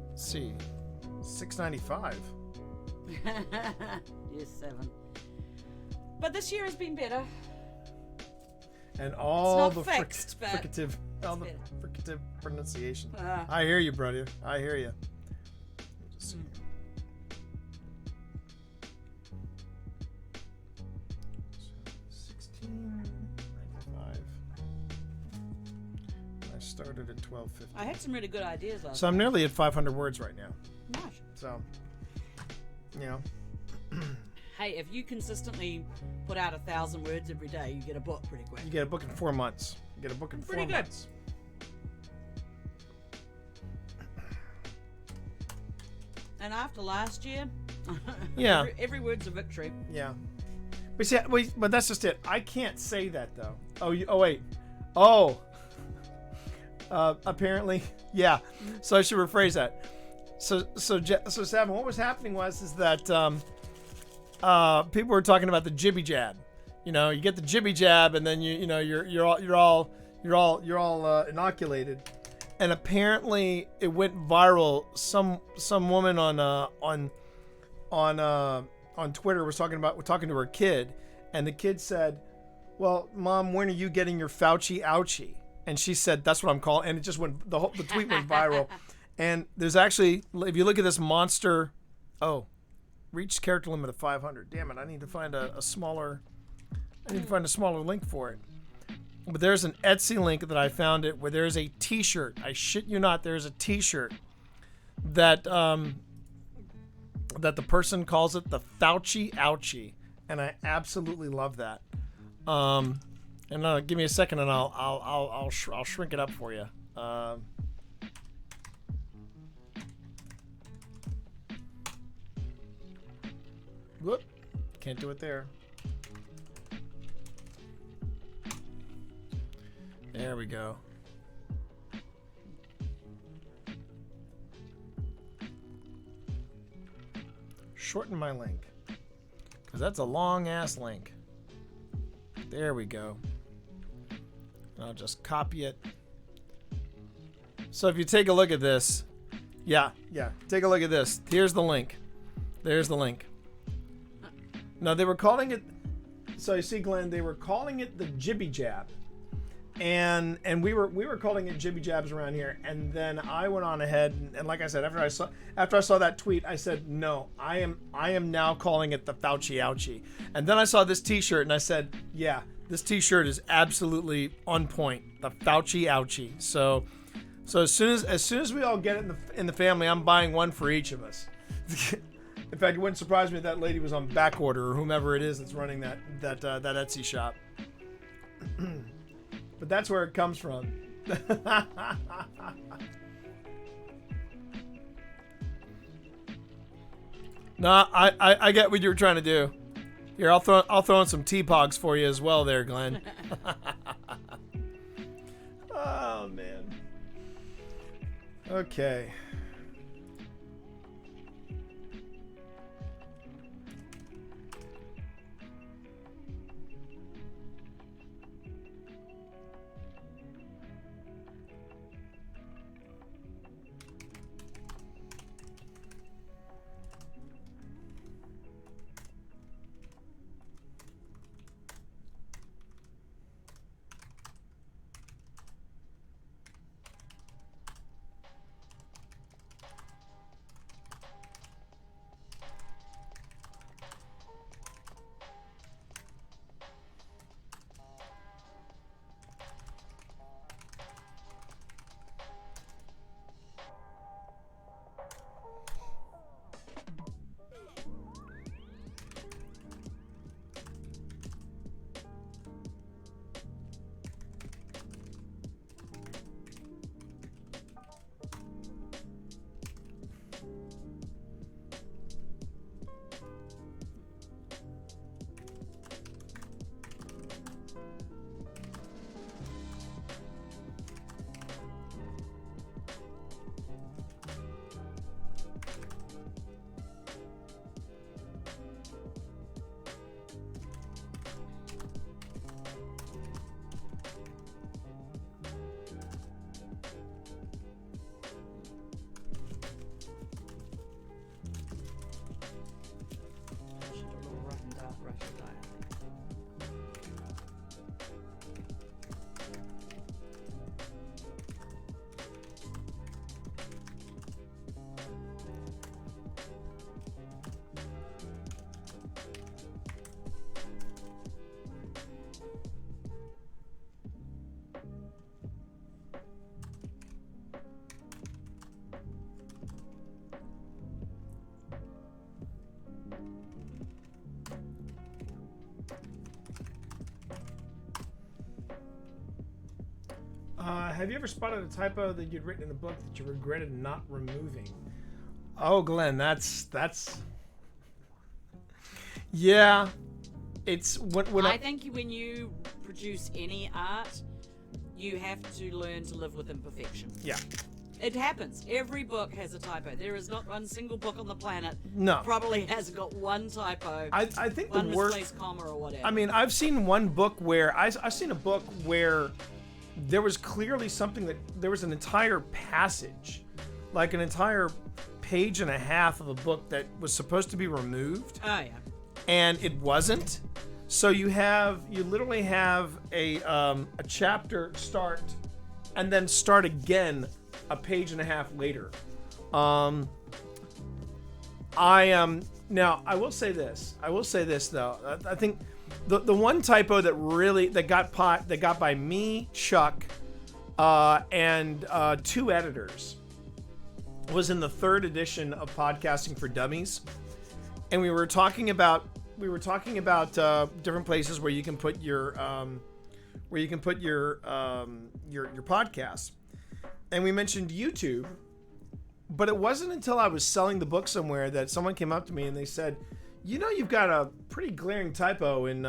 let's see, 695. Yes, 7. But this year has been better. And all It's the not fixed, but fricative better. fricative pronunciation. Ah. I hear you, brother. I hear you. Just see. 1695. I started at 1250. I had some really good ideas last So I'm nearly at 500 words right now. night. So, you know, Hey, if you consistently put out 1,000 words every day, you get a book pretty quick. you get a book in 4 months. You get a book in Pretty 4 good. months. And after last year, Yeah. every word's a victory. Yeah. But see, but that's just it. I can't say that though. Oh, wait. Oh. Apparently, yeah. So I should rephrase that. So Savin, what was happening is that people were talking about the jibby jab. You know, you get the jibby jab, and then you're all inoculated. And apparently, it went viral. Some woman on Twitter was talking to her kid, and the kid said, "Well, Mom, when are you getting your Fauci ouchie?" And she said, "That's what I'm calling." And it just went the tweet went viral. And there's actually, if you look at this monster, reached character limit of 500. Damn it! I need to find a smaller. I need to find a smaller link for it. But there's an Etsy link that I found it where there's a T-shirt. I shit you not. There's a T-shirt that that the person calls it the Fauci ouchie, and I absolutely love that. And give me a second, and I'll shrink it up for you. Whoop! Can't do it there. There we go. Shorten my link, because that's a long ass link. There we go. And I'll just copy it. So if you take a look at this, yeah, take a look at this. Here's the link. There's the link. Now they were calling it. So you see, Glenn, they were calling it the Jibby Jab. And we were calling it Jibby Jabs around here, and then I went on ahead and like I said, after I saw that tweet, I said no, I am now calling it the Fauci Ouchie. And then I saw this T-shirt and I said, yeah, this T-shirt is absolutely on point, the Fauci Ouchie. So as soon as we all get it in the family, I'm buying one for each of us. In fact, it wouldn't surprise me if that lady was on back order or whomever it is that's running that Etsy shop. But that's where it comes from. No, I get what you were trying to do. Here, I'll throw in some T-Pogs for you as well there, Glenn. Oh, man. Okay. Have you ever spotted a typo that you'd written in a book that you regretted not removing? Oh, Glenn, that's yeah. It's when I think when you produce any art, you have to learn to live with imperfection. Yeah. It happens. Every book has a typo. There is not one single book on the planet probably hasn't got one typo. I think one the worst misplaced comma or whatever. I mean, I've seen one book where I've seen a book where there was clearly something that there was an entire passage, like an entire page and a half of a book that was supposed to be removed. Oh yeah. And it wasn't. So you literally have a chapter start and then start again a page and a half later. Now I will say this though. I think the one typo that got by me, Chuck, and two editors was in the 3rd edition of Podcasting for Dummies, and we were talking about different places where you can put your where you can put your podcast. And we mentioned YouTube, but it wasn't until I was selling the book somewhere that someone came up to me and they said, you've got a pretty glaring typo in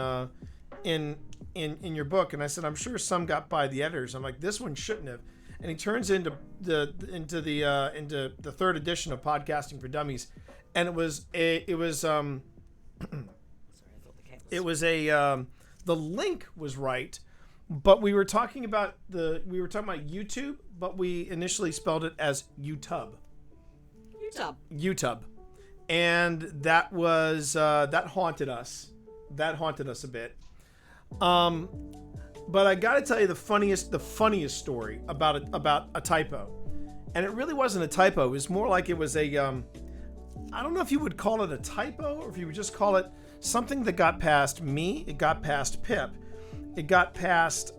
your book. And I said, I'm sure some got by the editors. I'm like, this one shouldn't have. And he turns into the third edition of Podcasting for Dummies, and the link was right, but we were talking about YouTube, but we initially spelled it as YouTube. YouTube. And that was that haunted us. That haunted us a bit. But I got to tell you the funniest story about a typo. And it really wasn't a typo. It was more like it was a I don't know if you would call it a typo or if you would just call it something that got past me, it got past Pip, it got past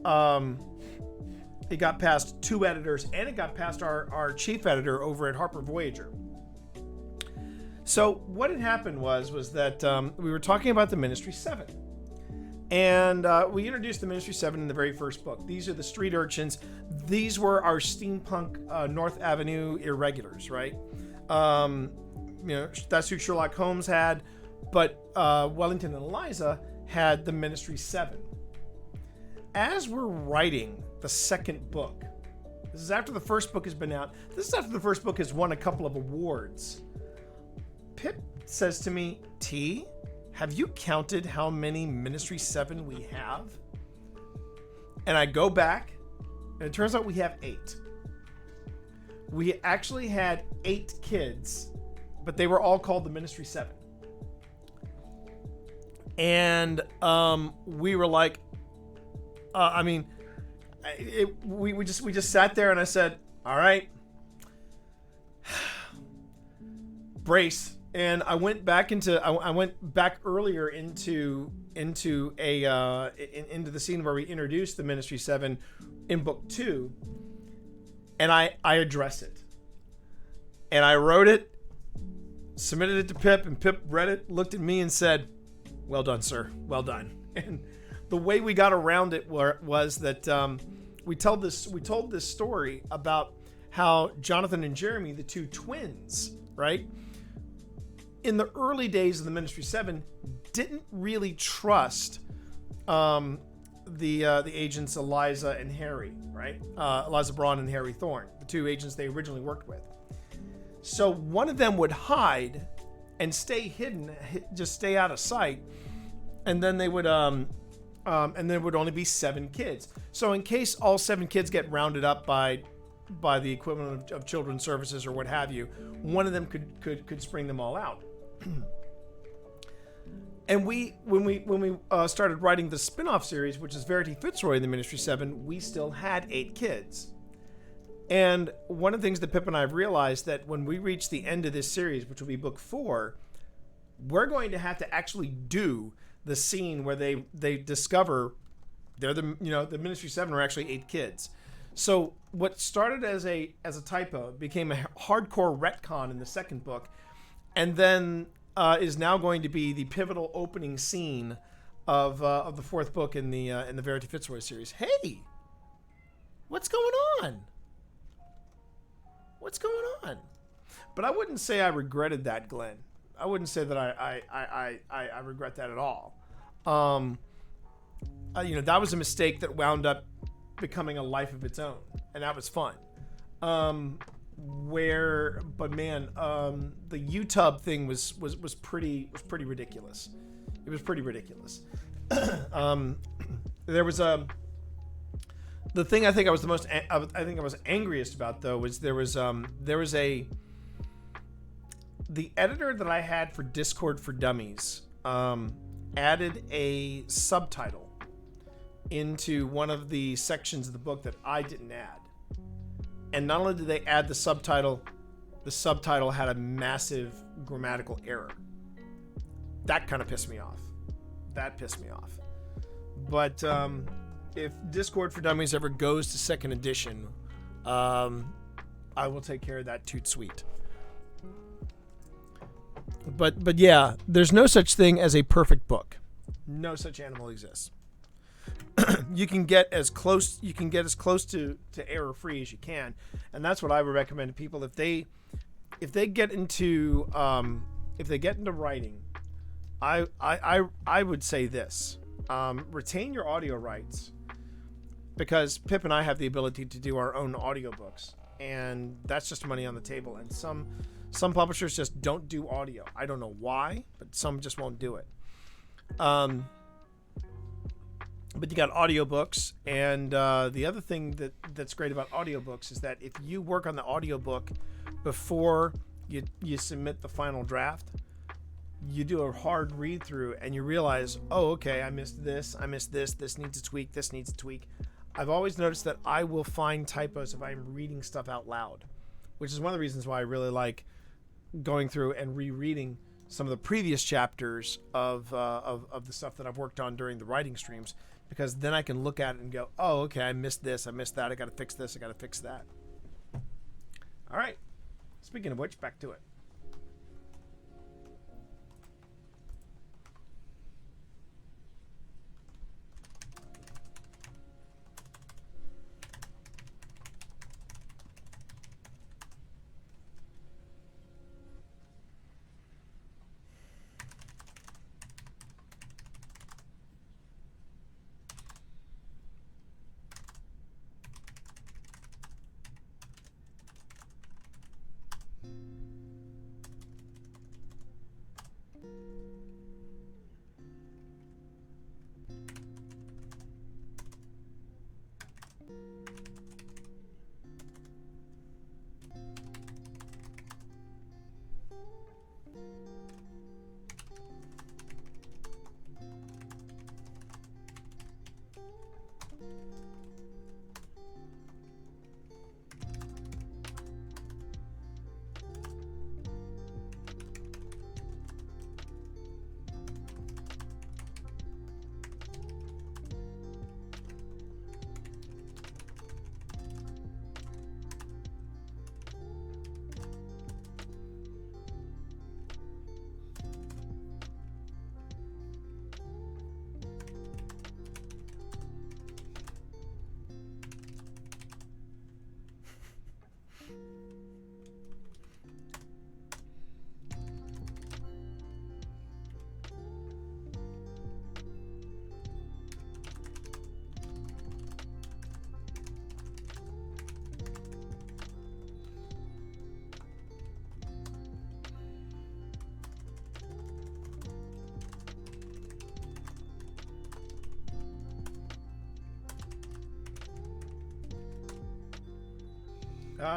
two editors, and it got past our chief editor over at Harper Voyager. So what had happened was that we were talking about the Ministry 7. And we introduced the Ministry 7 in the very first book. These are the street urchins. These were our steampunk North Avenue irregulars, right? That's who Sherlock Holmes had. But Wellington and Eliza had the Ministry 7. As we're writing the second book, this is after the first book has been out. This is after the first book has won a couple of awards. Pip says to me, T, have you counted how many Ministry 7 we have? And I go back, and it turns out we have 8. We actually had 8 kids, but they were all called the Ministry 7. And we were like, we just sat there, and I said, all right, brace. And I went back earlier into the scene where we introduced the Ministry 7 in book 2, and I address it, and I wrote it, submitted it to Pip, and Pip read it, looked at me, and said, "Well done, sir. Well done." And the way we got around it was that we told this story about how Jonathan and Jeremy, the two twins, right, in the early days of the Ministry 7, didn't really trust the agents Eliza and Harry, right? Eliza Braun and Harry Thorne, the two agents they originally worked with. So one of them would hide and stay hidden, just stay out of sight, and then they would and there would only be 7 kids. So in case all 7 kids get rounded up by the equivalent of children's services or what have you, one of them could spring them all out. And when we started writing the spin-off series, which is Verity Fitzroy in the Ministry 7, we still had 8 kids. And one of the things that Pip and I have realized that when we reach the end of this series, which will be book 4, we're going to have to actually do the scene where they discover the Ministry 7 are actually 8 kids. So what started as a typo became a hardcore retcon in the second book, and then is now going to be the pivotal opening scene of the 4th book in the Verity Fitzroy series. Hey, what's going on? What's going on? But I wouldn't say I regretted that, Glenn. I wouldn't say that I regret that at all. That was a mistake that wound up becoming a life of its own, and that was fun. The YouTube thing was pretty ridiculous. It was pretty ridiculous. There was the thing I think I was angriest about, though, was the editor that I had for Discord for Dummies added a subtitle into one of the sections of the book that I didn't add. And not only did they add the subtitle had a massive grammatical error. That kind of pissed me off. But if Discord for Dummies ever goes to 2nd edition, I will take care of that toot sweet. But yeah, there's no such thing as a perfect book. No such animal exists. you can get as close to error free as you can, and that's what I would recommend to people if they get into writing. I would say this: retain your audio rights, because Pip and I have the ability to do our own audiobooks, and that's just money on the table. And some publishers just don't do audio. I don't know why, but some just won't do it. But you got audiobooks, and the other thing that's great about audiobooks is that if you work on the audiobook before you submit the final draft, you do a hard read through and you realize, oh, okay, I missed this, this needs a tweak, this needs a tweak. I've always noticed that I will find typos if I'm reading stuff out loud, which is one of the reasons why I really like going through and rereading some of the previous chapters of the stuff that I've worked on during the writing streams, because then I can look at it and go, oh, okay, I missed this, I missed that, I got to fix this, I got to fix that. All right. Speaking of which, back to it.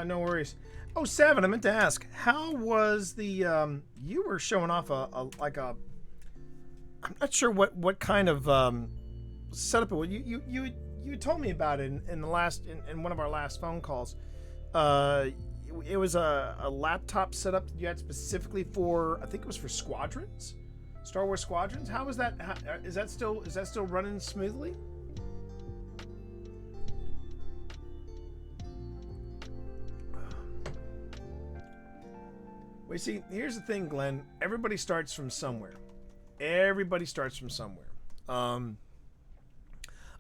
No worries. Oh, Savin, I meant to ask, how was the you were showing off a I'm not sure what kind of setup it was. You told me about it in the last in one of our last phone calls. It was a laptop setup that you had specifically for, I think it was for Squadrons, Star Wars Squadrons. How was that? Is that still running smoothly? Well, you see, here's the thing, Glenn. Everybody starts from somewhere.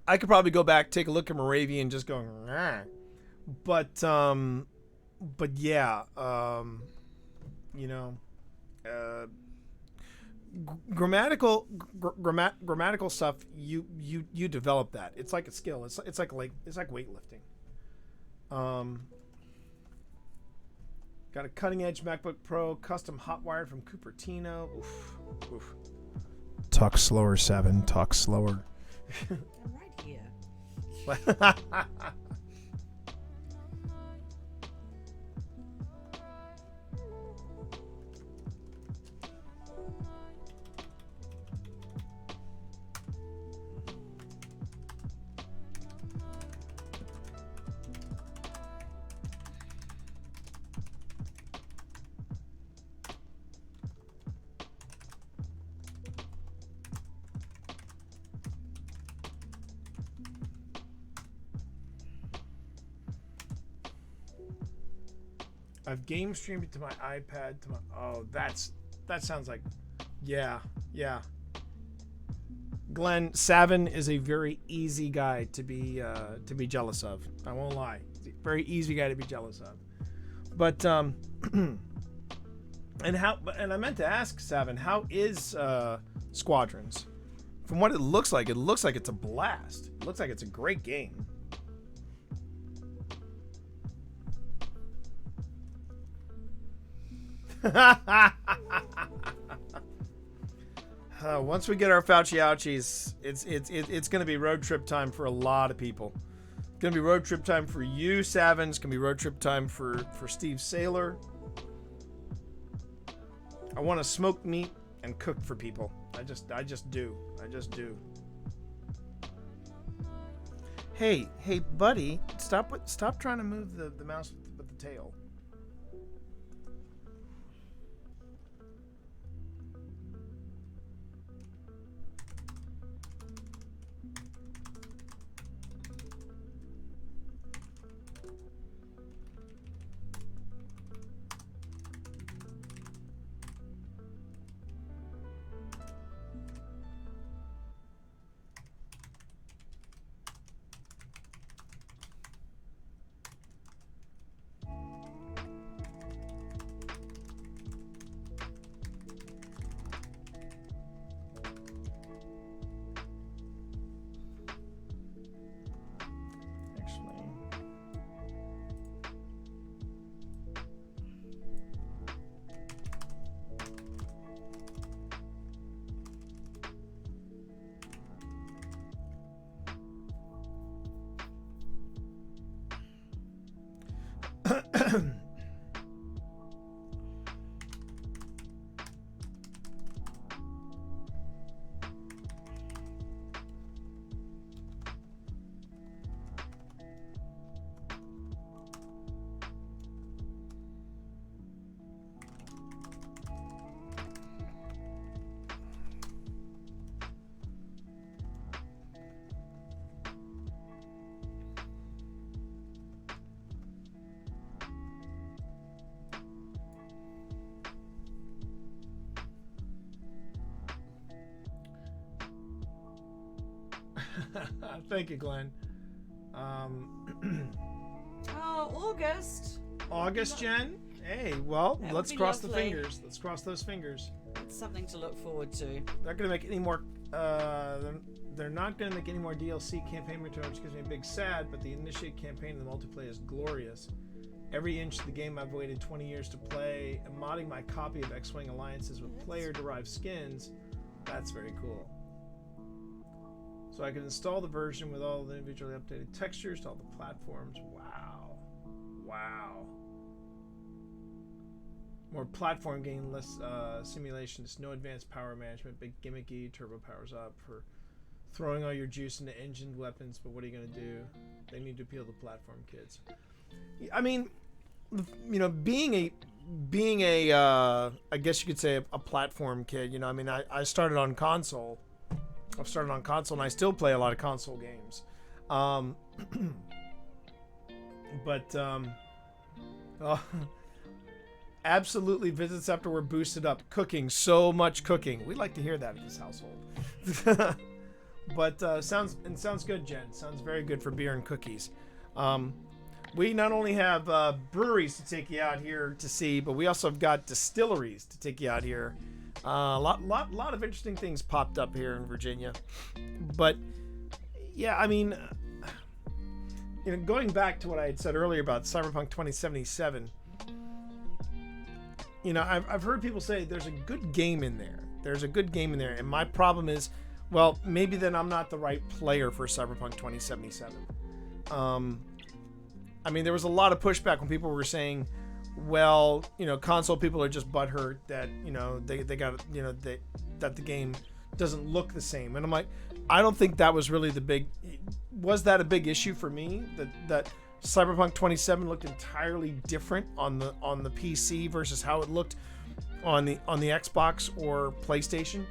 I could probably go back, take a look at Moravia, and just go, nah. But yeah, grammatical stuff. You develop that. It's like a skill. It's like weightlifting. Got a cutting-edge MacBook Pro, custom hot-wired from Cupertino. Oof. Talk slower, Savin. Talk slower. I'm right here. I've game streamed it to my iPad. Glenn, Savin is a very easy guy to be jealous of. I won't lie. He's a very easy guy to be jealous of. But and I meant to ask Savin, how is Squadrons? From what it looks like it's a blast. It looks like it's a great game. Once we get our Fauci ouchies, it's going to be road trip time for a lot of people. It's going to be road trip time for you, Savin. It's going to be road trip time for Steve Saylor. I want to smoke meat and cook for people. I just do. Hey, buddy, stop trying to move the mouse with the tail. Thank you, Glenn. August. August, Jen? Hey, well, That let's would be cross the lovely. fingers. Let's cross those fingers. It's something to look forward to. They're not going to make any more... they're not going to make any more DLC campaign material, which gives me a big sad, but the Initiate campaign and the multiplayer is glorious. Every inch of the game I've waited 20 years to play, and modding my copy of X-Wing Alliances with player-derived skins, that's very cool. So I can install the version with all the individually updated textures to all the platforms. Wow. Wow. More platform game, less simulations, no advanced power management, big gimmicky, turbo powers up for throwing all your juice into engined weapons, but what are you going to do? They need to appeal to platform kids. I mean, you know, being a I guess you could say a platform kid, you know, I mean, I started on console. I've started on console and I still play a lot of console games. Absolutely, visits after we're boosted up. Cooking, so much cooking. We like to hear that in this household. But sounds good, Jen. Sounds very good for beer and cookies. We not only have breweries to take you out here to see, but we also have got distilleries to take you out here. A lot of interesting things popped up here in Virginia. But yeah, I mean, you know, going back to what I had said earlier about Cyberpunk 2077, you know, I've heard people say there's a good game in there. There's a good game in there, and my problem is, well, maybe then I'm not the right player for Cyberpunk 2077. I mean, there was a lot of pushback when people were saying, well, you know, console people are just butthurt that, you know, they got, you know, that the game doesn't look the same. And I'm like, I don't think that was really was that a big issue for me? That Cyberpunk 27 looked entirely different on the PC versus how it looked on the Xbox or PlayStation?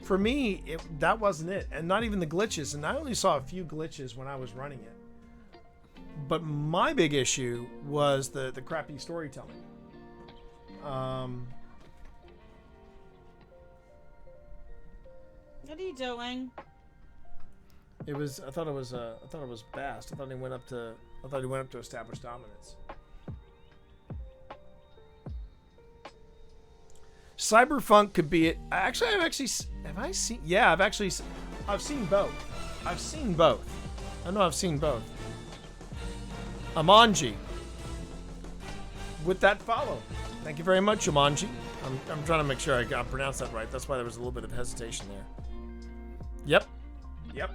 For me, that wasn't it. And not even the glitches. And I only saw a few glitches when I was running it. But my big issue was the crappy storytelling. What are you doing? It was. I thought it was. I thought it was Bast. I thought he went up to. I thought he went up to establish dominance. Cyberfunk could be it. Actually, I've actually. Have I seen? Yeah, I've actually. I've seen both. I've seen both. I know I've seen both. Amanji. With that follow. Thank you very much, Amanji. I'm trying to make sure I got pronounced that right. That's why there was a little bit of hesitation there. Yep. Yep.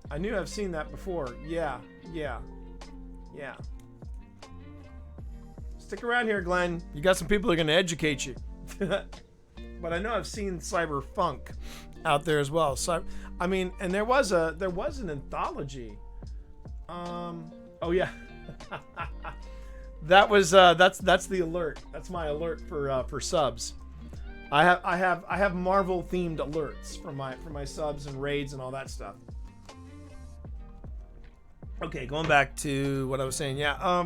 I knew I've seen that before. Yeah. Stick around here, Glenn. You got some people who are going to educate you. But I know I've seen Cyberfunk out there as well. So I mean, and there was an anthology. Oh yeah. That was that's the alert. That's my alert for subs. I have Marvel themed alerts for my subs and raids and all that stuff. Okay, going back to what I was saying. Yeah.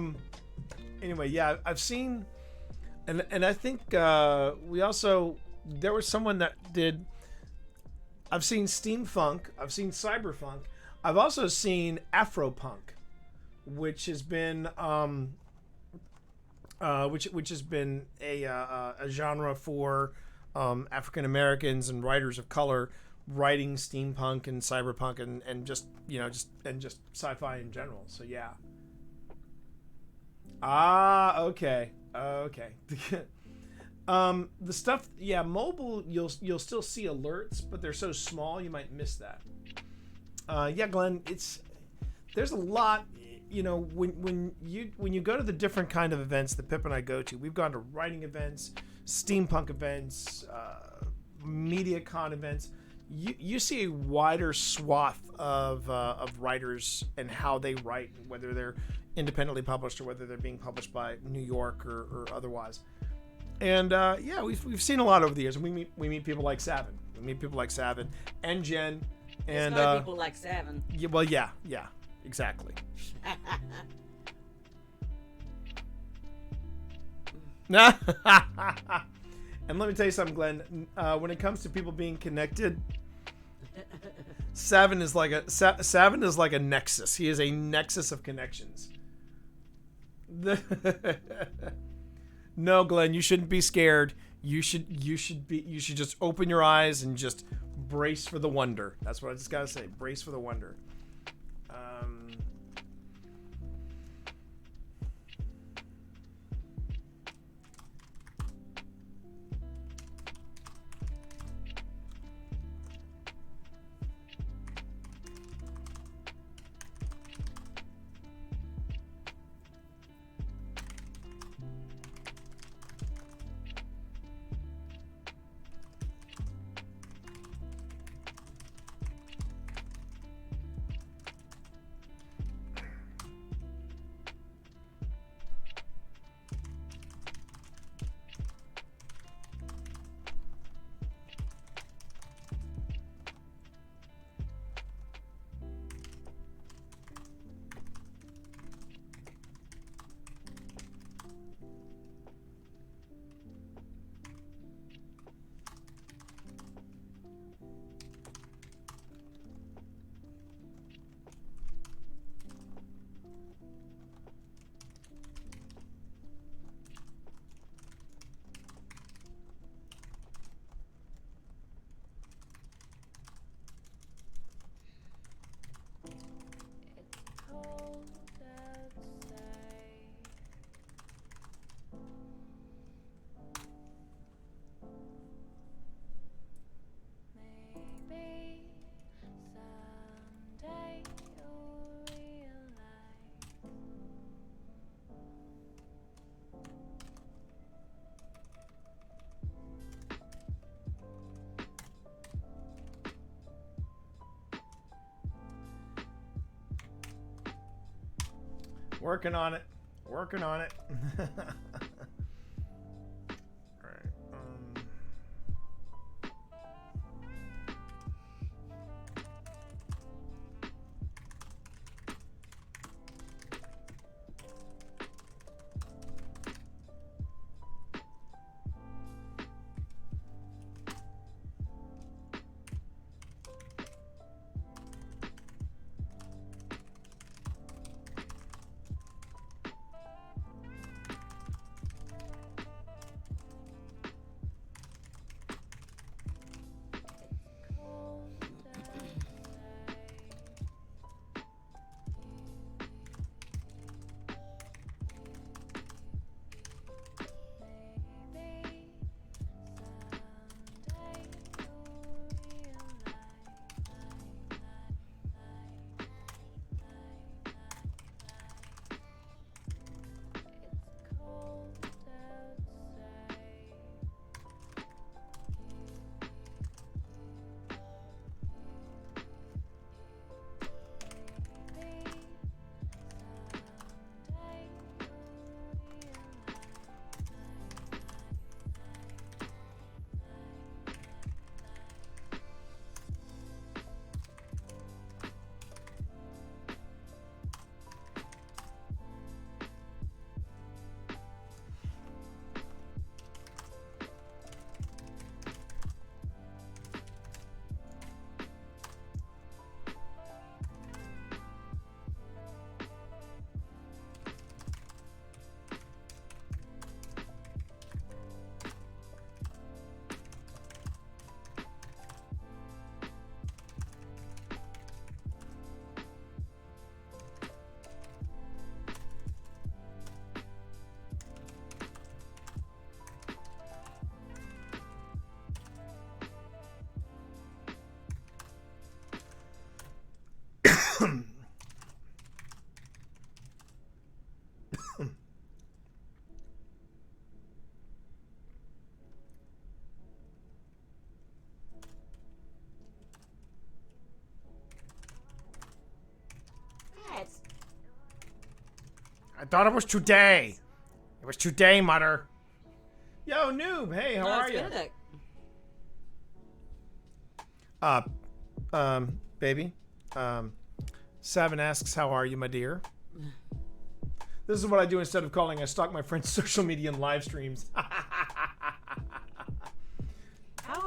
Anyway, yeah, I've seen, and I think we also there was someone that did. I've seen steampunk. I've seen cyberpunk. I've also seen Afropunk, which has been which has been a genre for African Americans and writers of color writing steampunk and cyberpunk and just just sci-fi in general. So yeah. Okay. The stuff, yeah, mobile you'll still see alerts, but they're so small you might miss that. Yeah, Glenn, there's a lot. When you go to the different kind of events that Pip and I go to, we've gone to writing events, steampunk events, MediaCon events. You see a wider swath of writers and how they write, whether they're independently published or whether they're being published by New York or otherwise. And yeah, we've seen a lot over the years. And we meet people like Savin. We meet people like Savin and Jen. And There's no people like Savin. Yeah, well, yeah, exactly. And let me tell you something, Glenn. When it comes to people being connected, Savin is like a nexus. He is a nexus of connections. No, Glenn, you shouldn't be scared. You should just open your eyes and just brace for the wonder. That's what I just gotta say. Brace for the wonder. Working on it. Working on it. Alright. I thought it was today. It was today, Mother. Yo, noob. Hey, how are you? Benedict. Baby. Savin asks, how are you, my dear? This is what I do instead of calling. I stalk my friends' social media and live streams. How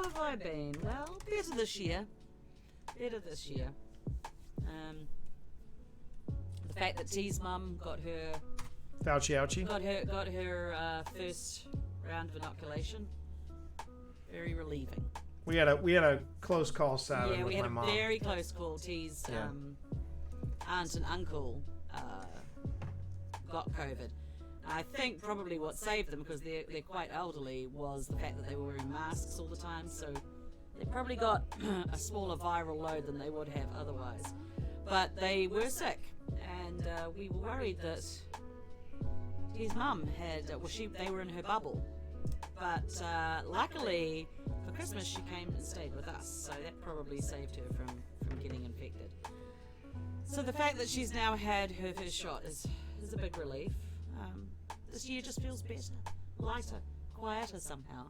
have I been? Well, better this year. The fact that T's mum got her Ouchie. got her first round of inoculation. Very relieving. We had a close call, Savin, Yeah, with we had my a mom. very close call. T's aunt and uncle got COVID. I think probably what saved them, because they're quite elderly, was the fact that they were wearing masks all the time. So they probably got a smaller viral load than they would have otherwise. But they were sick, and we were worried that his mum had. They were in her bubble. But luckily, for Christmas, she came and stayed with us, so that probably saved her from getting infected. So the fact that she's now had her first shot is a big relief. This year just feels better, lighter, quieter somehow.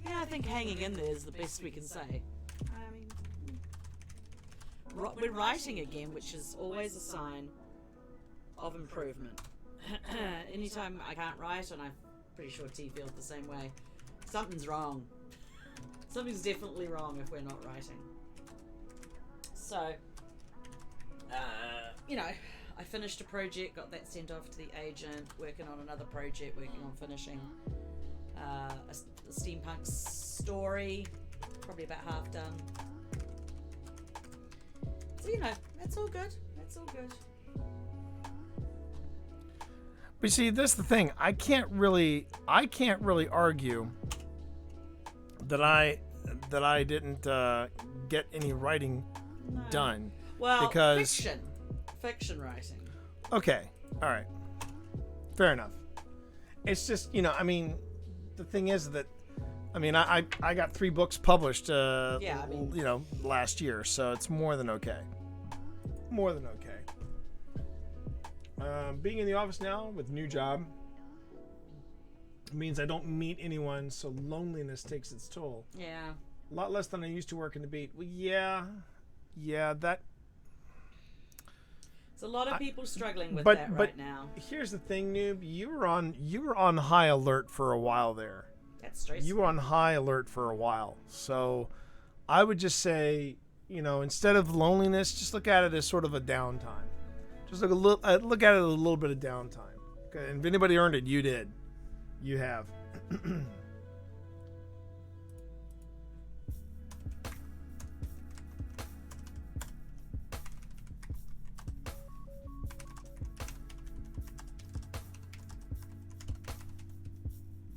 Yeah, I think hanging in there is the best we can say. I mean, we're writing again, which is always a sign of improvement. Anytime I can't write, and I'm pretty sure T feels the same way, something's wrong. Something's definitely wrong if we're not writing. So, I finished a project, got that sent off to the agent, working on another project, working on finishing a steampunk story, probably about half done. So, that's all good. But see, this is the thing. I can't really argue that I didn't get any writing done. Well, because fiction writing. Okay, all right, fair enough. It's just the thing is that I got 3 books published last year, so it's more than okay. Being in the office now with a new job means I don't meet anyone, so loneliness takes its toll. Yeah. A lot less than I used to working the beat. Well, yeah, that. There's a lot of people struggling with that right now. Here's the thing, noob. You were on high alert for a while there. That's stressful. You were on high alert for a while. So I would just say, instead of loneliness, just look at it as sort of a downtime. Just look at it as a little bit of downtime. Okay? And if anybody earned it, you did. You have.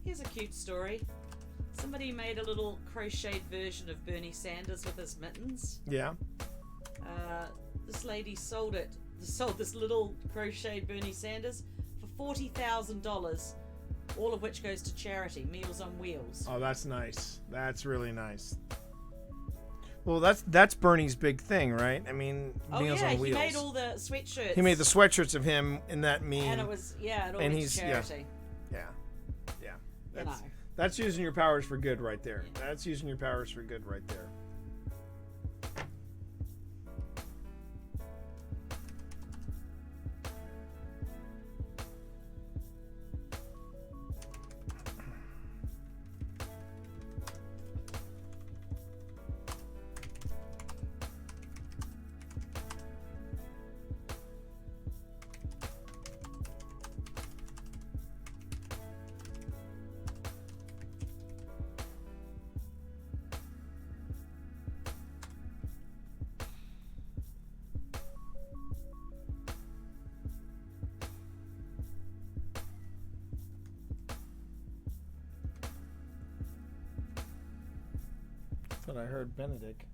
Here's a cute story. Somebody made a little crocheted version of Bernie Sanders with his mittens. Yeah. This lady sold this little crocheted Bernie Sanders for $40,000, all of which goes to charity, Meals on Wheels. Oh, that's nice. That's really nice. Well, that's Bernie's big thing, right? I mean, Meals on Wheels. He made all the sweatshirts. He made the sweatshirts of him in that meme. And it all went to charity. Yeah. That's using your powers for good right there. That's using your powers for good right there. But I heard Benedict.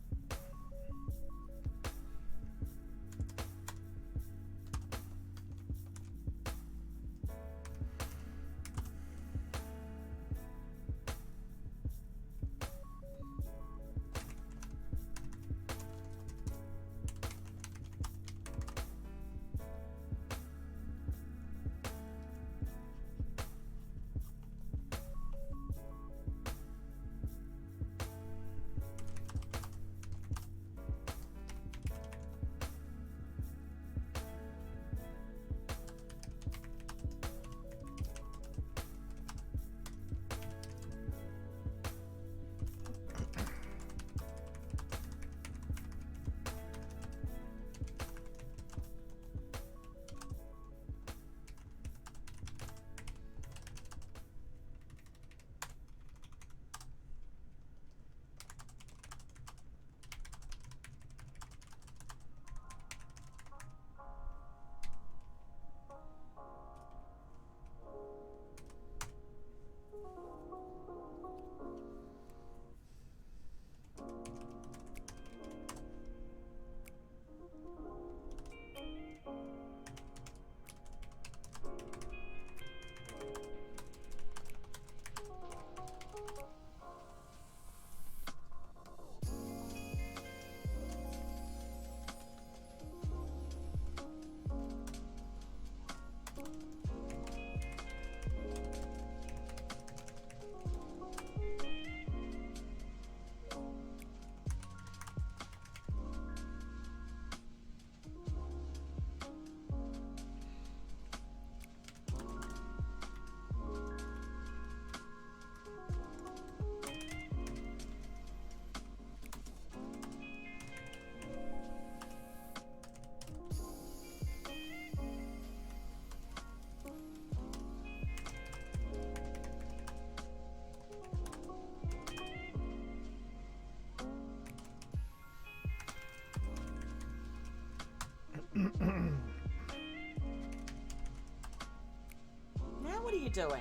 Now what are you doing?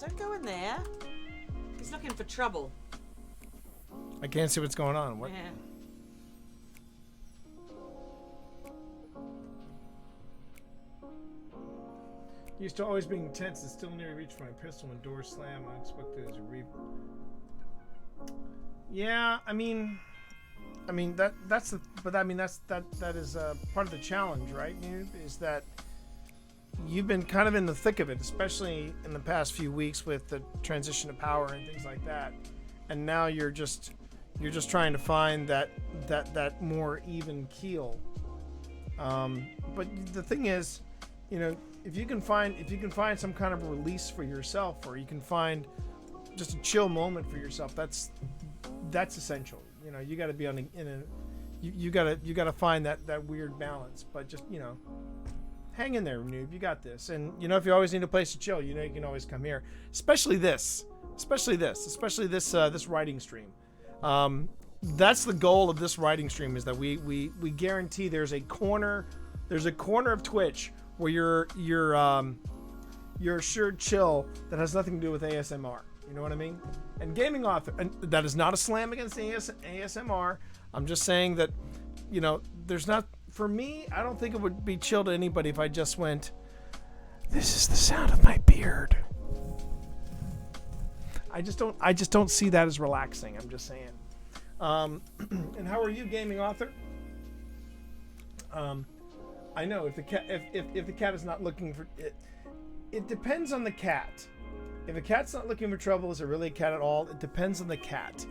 Don't go in there. He's looking for trouble. I can't see what's going on. What? Yeah. Used to always being tense and still near reach for my pistol when doors slam. I expect there's a Yeah, I mean that's the, but I mean that is part of the challenge, right? Is that you've been kind of in the thick of it, especially in the past few weeks with the transition of power and things like that, and now you're just trying to find that more even keel. But the thing is, if you can find some kind of release for yourself, or you can find just a chill moment for yourself, that's essential. You got to be you got to find that weird balance. But just hang in there, noob. You got this. And if you always need a place to chill, you can always come here. Especially this writing stream. That's the goal of this writing stream, is that we guarantee there's a corner of Twitch where you're assured chill that has nothing to do with ASMR. You know what I mean? And gaming author, and that is not a slam against ASMR. I'm just saying that, there's not, for me, I don't think it would be chill to anybody if I just went, this is the sound of my beard. I just don't see that as relaxing. I'm just saying. And how are you, gaming author? I know if the cat is not looking for it, it depends on the cat. If a cat's not looking for trouble, is it really a cat at all? It depends on the cat.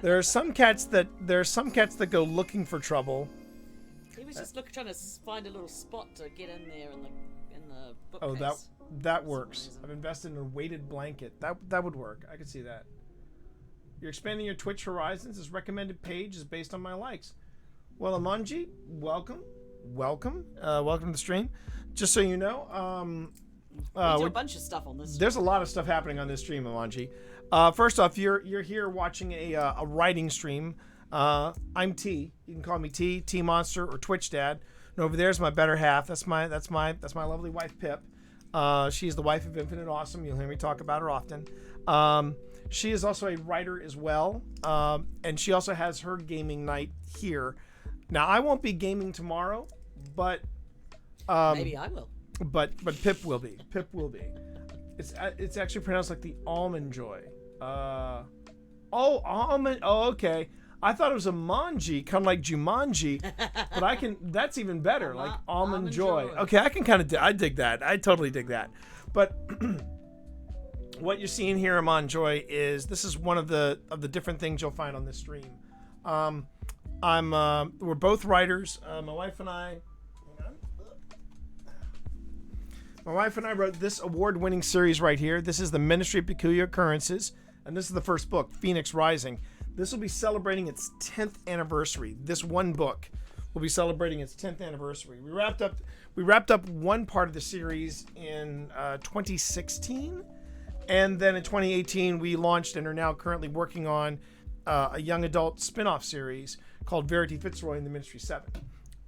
There are some cats that go looking for trouble. He was just trying to find a little spot to get in there in the bookcase. Oh, that works. I've invested in a weighted blanket. That would work. I could see that. You're expanding your Twitch horizons. This recommended page is based on my likes. Well, Amanji, welcome to the stream. Just so you know, we do a bunch of stuff on this. There's a lot of stuff happening on this stream, Amanji. First off, you're here watching a writing stream. I'm T. You can call me T Monster, or Twitch Dad. And over there's my better half. That's my lovely wife Pip. She is the wife of Infinite Awesome. You'll hear me talk about her often. She is also a writer as well, and she also has her gaming night here. Now, I won't be gaming tomorrow, but Maybe I will. But Pip will be. Pip will be. It's actually pronounced like the Almond Joy. Almond. Oh, okay. I thought it was a manji, kind of like Jumanji, but that's even better, like Almond Joy. Okay, I can kind of, I dig that. I totally dig that. But what you're seeing here, Almond Joy, this is one of the different things you'll find on this stream. We're both writers. My wife and I wrote this award-winning series right here. This is the Ministry of Peculiar Occurrences, and this is the first book, Phoenix Rising. This will be celebrating its 10th anniversary. This one book will be celebrating its 10th anniversary. We wrapped up one part of the series in 2016, and then in 2018 we launched and are now currently working on a young adult spin-off series called Verity Fitzroy and the Ministry 7.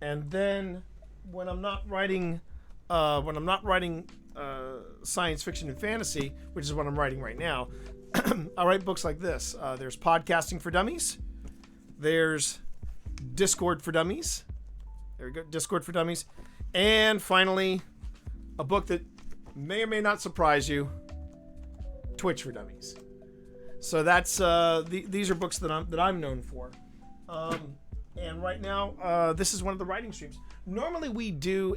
And then when I'm not writing science fiction and fantasy, which is what I'm writing right now, I write books like this. There's Podcasting for Dummies. There's Discord for Dummies. There we go, Discord for Dummies. And finally, a book that may or may not surprise you, Twitch for Dummies. So that's these are books that I'm known for. And right now, this is one of the writing streams. Normally, we do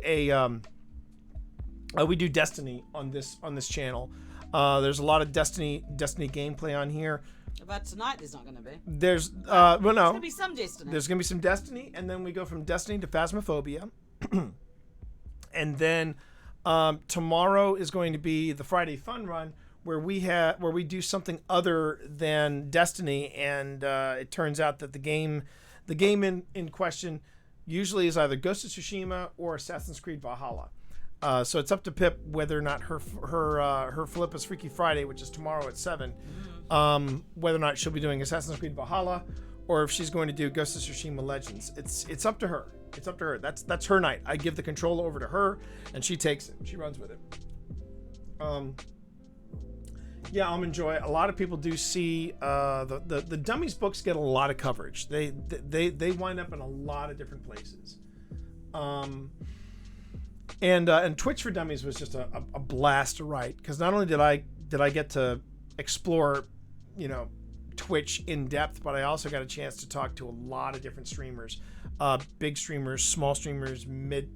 we do Destiny on this channel. There's a lot of Destiny gameplay on here. But tonight there's not going to be. There's There's going to be some Destiny. There's going to be some Destiny, and then we go from Destiny to Phasmophobia. And then tomorrow is going to be the Friday Fun Run, where we do something other than Destiny, and it turns out that the game in question usually is either Ghost of Tsushima or Assassin's Creed Valhalla. So it's up to Pip whether or not her flip is Freaky Friday, which is tomorrow at 7. Whether or not she'll be doing Assassin's Creed Valhalla, or if she's going to do Ghost of Tsushima Legends. It's up to her. It's up to her. That's her night. I give the control over to her, and she takes it. She runs with it. Yeah, Almond Joy. A lot of people do see the Dummies books get a lot of coverage. They wind up in a lot of different places. And Twitch for Dummies was just a blast to write, because not only did I get to explore, Twitch in depth, but I also got a chance to talk to a lot of different streamers, big streamers, small streamers, mid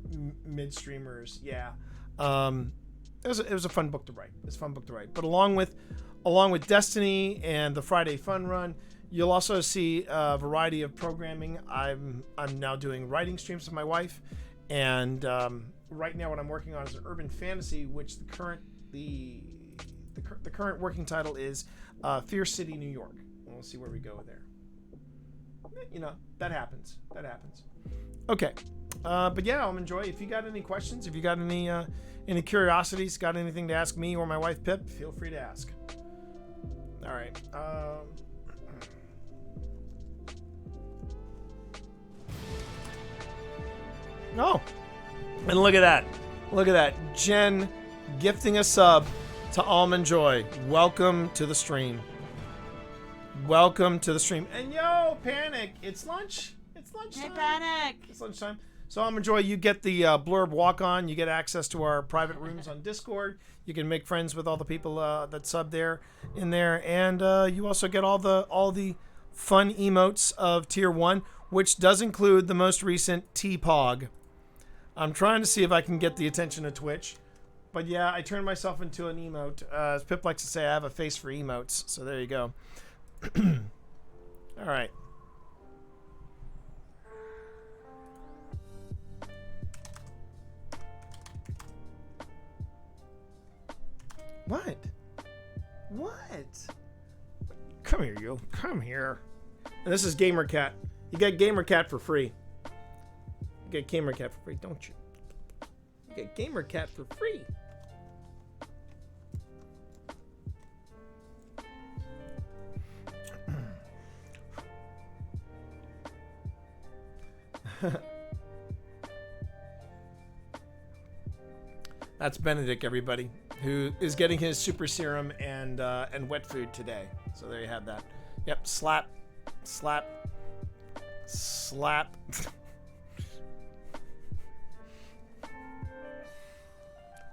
streamers. Yeah, it was a fun book to write. It's a fun book to write. But along with Destiny and the Friday Fun Run, you'll also see a variety of programming. I'm now doing writing streams with my wife, and right now what I'm working on is an urban fantasy, which the current working title is Fear City, New York. We'll see where we go there. That happens. Okay. But yeah, I'll enjoy. If you got any questions, if you got any curiosities, got anything to ask me or my wife Pip, feel free to ask. All right. Oh, and look at that. Jen gifting a sub to Almond Joy. Welcome to the stream. And yo, Panic, it's lunch. It's lunchtime. Hey, Panic. It's lunchtime. So Almond Joy, you get the Blurb walk on. You get access to our private rooms on Discord. You can make friends with all the people that sub there, and you also get all the fun emotes of Tier 1, which does include the most recent T-Pog. I'm trying to see if I can get the attention of Twitch. But yeah, I turned myself into an emote. As Pip likes to say, I have a face for emotes. So there you go. All right. What? Come here, you. Come here. And this is GamerCat. You get GamerCat for free. You get GamerCat for free, don't you? You get GamerCat for free. That's Benedict, everybody, who is getting his super serum and wet food today. So there you have that. Yep, slap.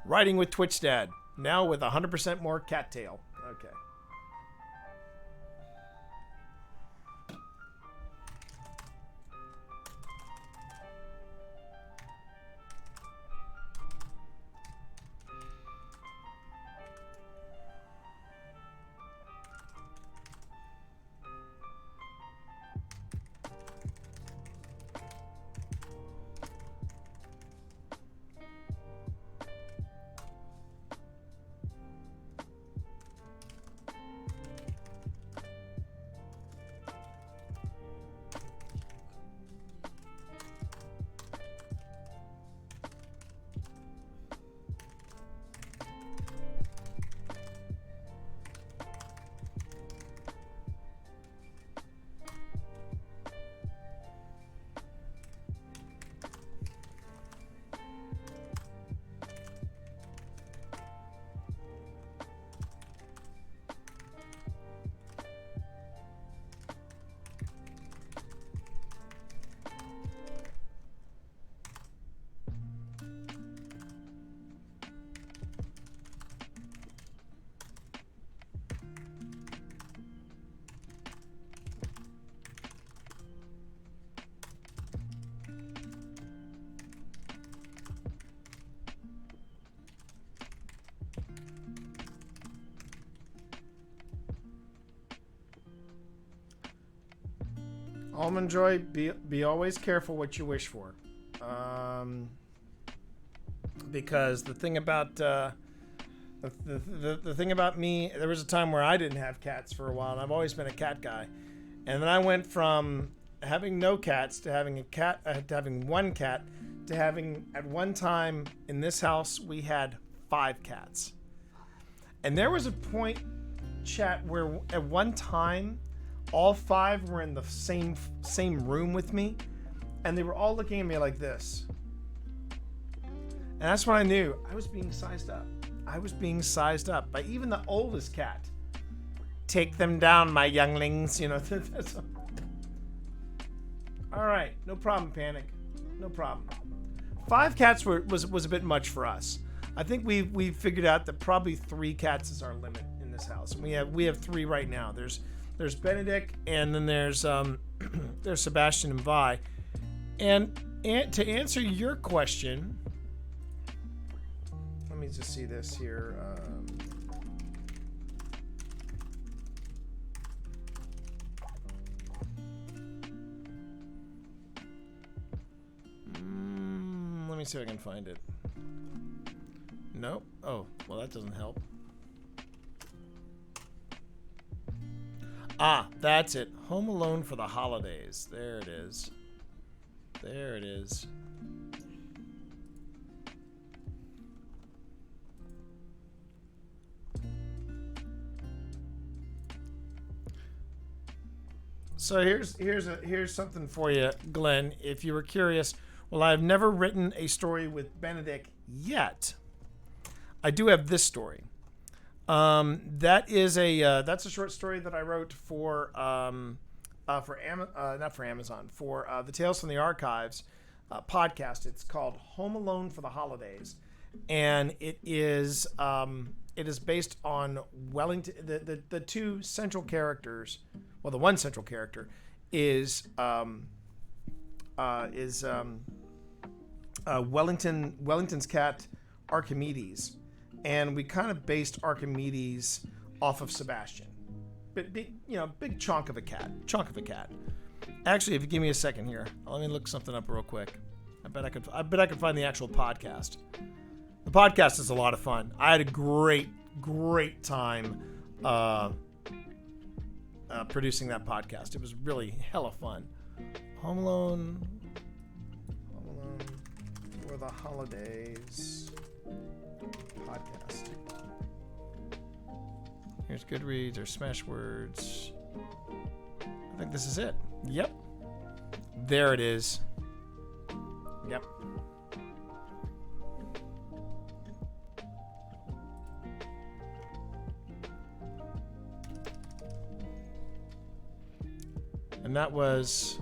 Riding with Twitch Dad, now with 100% more cattail. Okay. Almond Joy, be always careful what you wish for, because the thing about the thing about me, there was a time where I didn't have cats for a while, and I've always been a cat guy, and then I went from having no cats to having a cat, to having one cat, to having, at one time in this house we had 5 cats, and there was a point, chat, where at one time all 5 were in the same room with me, and they were all looking at me like this. And that's when I knew I was being sized up. I was being sized up by even the oldest cat. Take them down, my younglings. You know. All right, no problem, Panic. No problem. 5 cats was a bit much for us. I think we figured out that probably 3 cats is our limit in this house. We have 3 right now. There's Benedict, and then there's Sebastian and Vi. And to answer your question, let me just see this here. Let me see if I can find it. Nope. Oh, well, that doesn't help. Ah, that's it. Home Alone for the Holidays. There it is. There it is. So here's something for you, Glenn. If you were curious, well, I've never written a story with Benedict yet. I do have this story. That's a short story that I wrote for not for Amazon, for the Tales from the Archives podcast. It's called Home Alone for the Holidays, and it is based on Wellington. The 2 central characters, well, the one central character is Wellington's cat Archimedes. And we kind of based Archimedes off of Sebastian. Big chunk of a cat. Actually, if you give me a second here, let me look something up real quick. I bet I could find the actual podcast. The podcast is a lot of fun. I had a great time producing that podcast. It was really hella fun. Home Alone for the Holidays podcast. Here's Goodreads or Smashwords. I think this is it. Yep. There it is. Yep. And that was,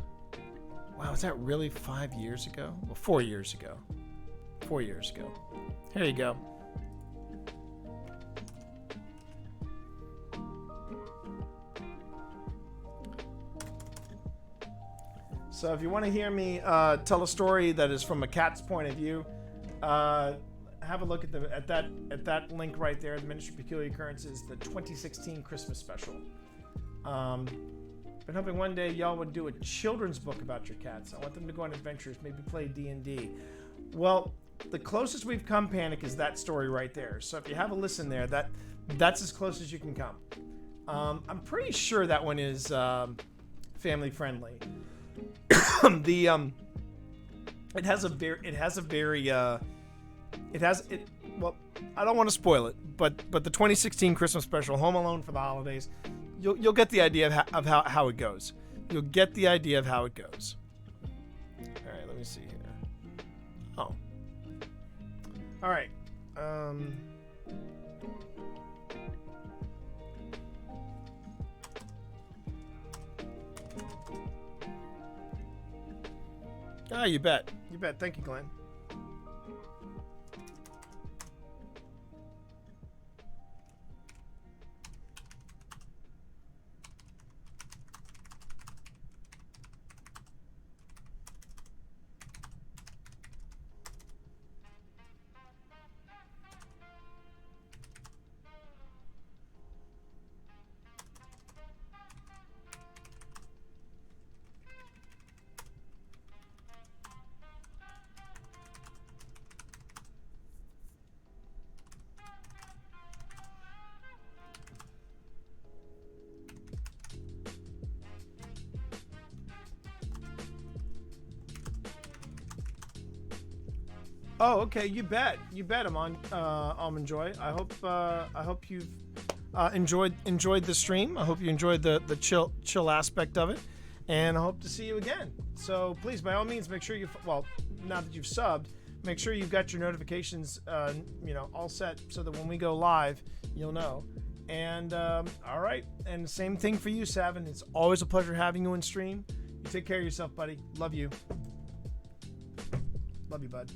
wow, was that really 5 years ago? Well, 4 years ago. 4 years ago. Here you go. So if you want to hear me tell a story that is from a cat's point of view, have a look at that link right there, the Ministry of Peculiar Occurrences, the 2016 Christmas special. Been hoping one day y'all would do a children's book about your cats. I want them to go on adventures, maybe play D&D. Well, the closest we've come, Panic, is that story right there. So if you have a listen there, that's as close as you can come. I'm pretty sure that one is family friendly. Well, I don't want to spoil it, but the 2016 Christmas special, Home Alone for the Holidays, you'll get the idea of how it goes. You'll get the idea of how it goes. All right, let me see here. Oh. All right. Ah, you bet. You bet. Thank you, Glenn. Oh, okay. You bet. You bet. I'm on Almond Joy. I hope you've enjoyed the stream. I hope you enjoyed the chill aspect of it, and I hope to see you again. So please, by all means, make sure now that you've subbed, make sure you've got your notifications all set so that when we go live, you'll know. And all right. And same thing for you, Savin. It's always a pleasure having you on stream. You take care of yourself, buddy. Love you. Love you, bud.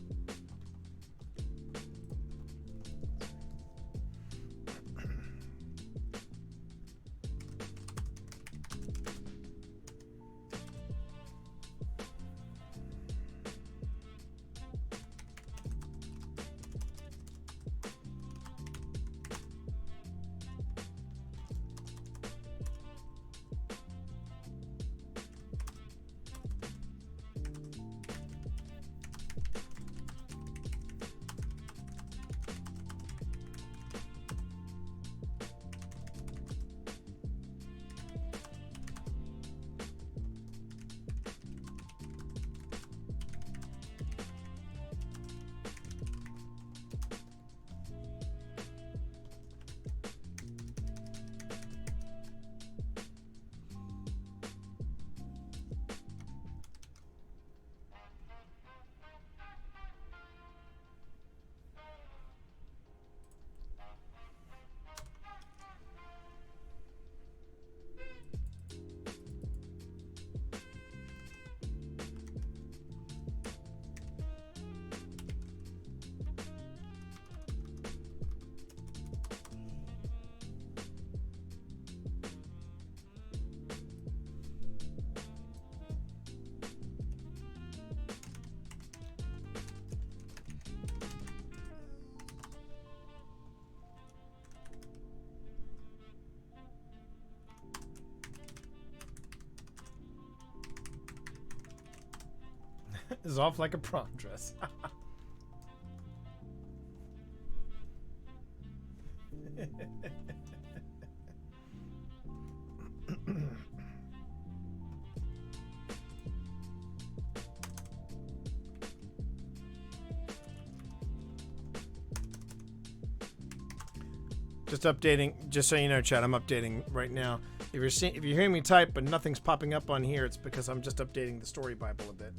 Is off like a prom dress. Just updating, just so you know, chat, I'm updating right now. If you're hearing me type but nothing's popping up on here, it's because I'm just updating the story Bible a bit.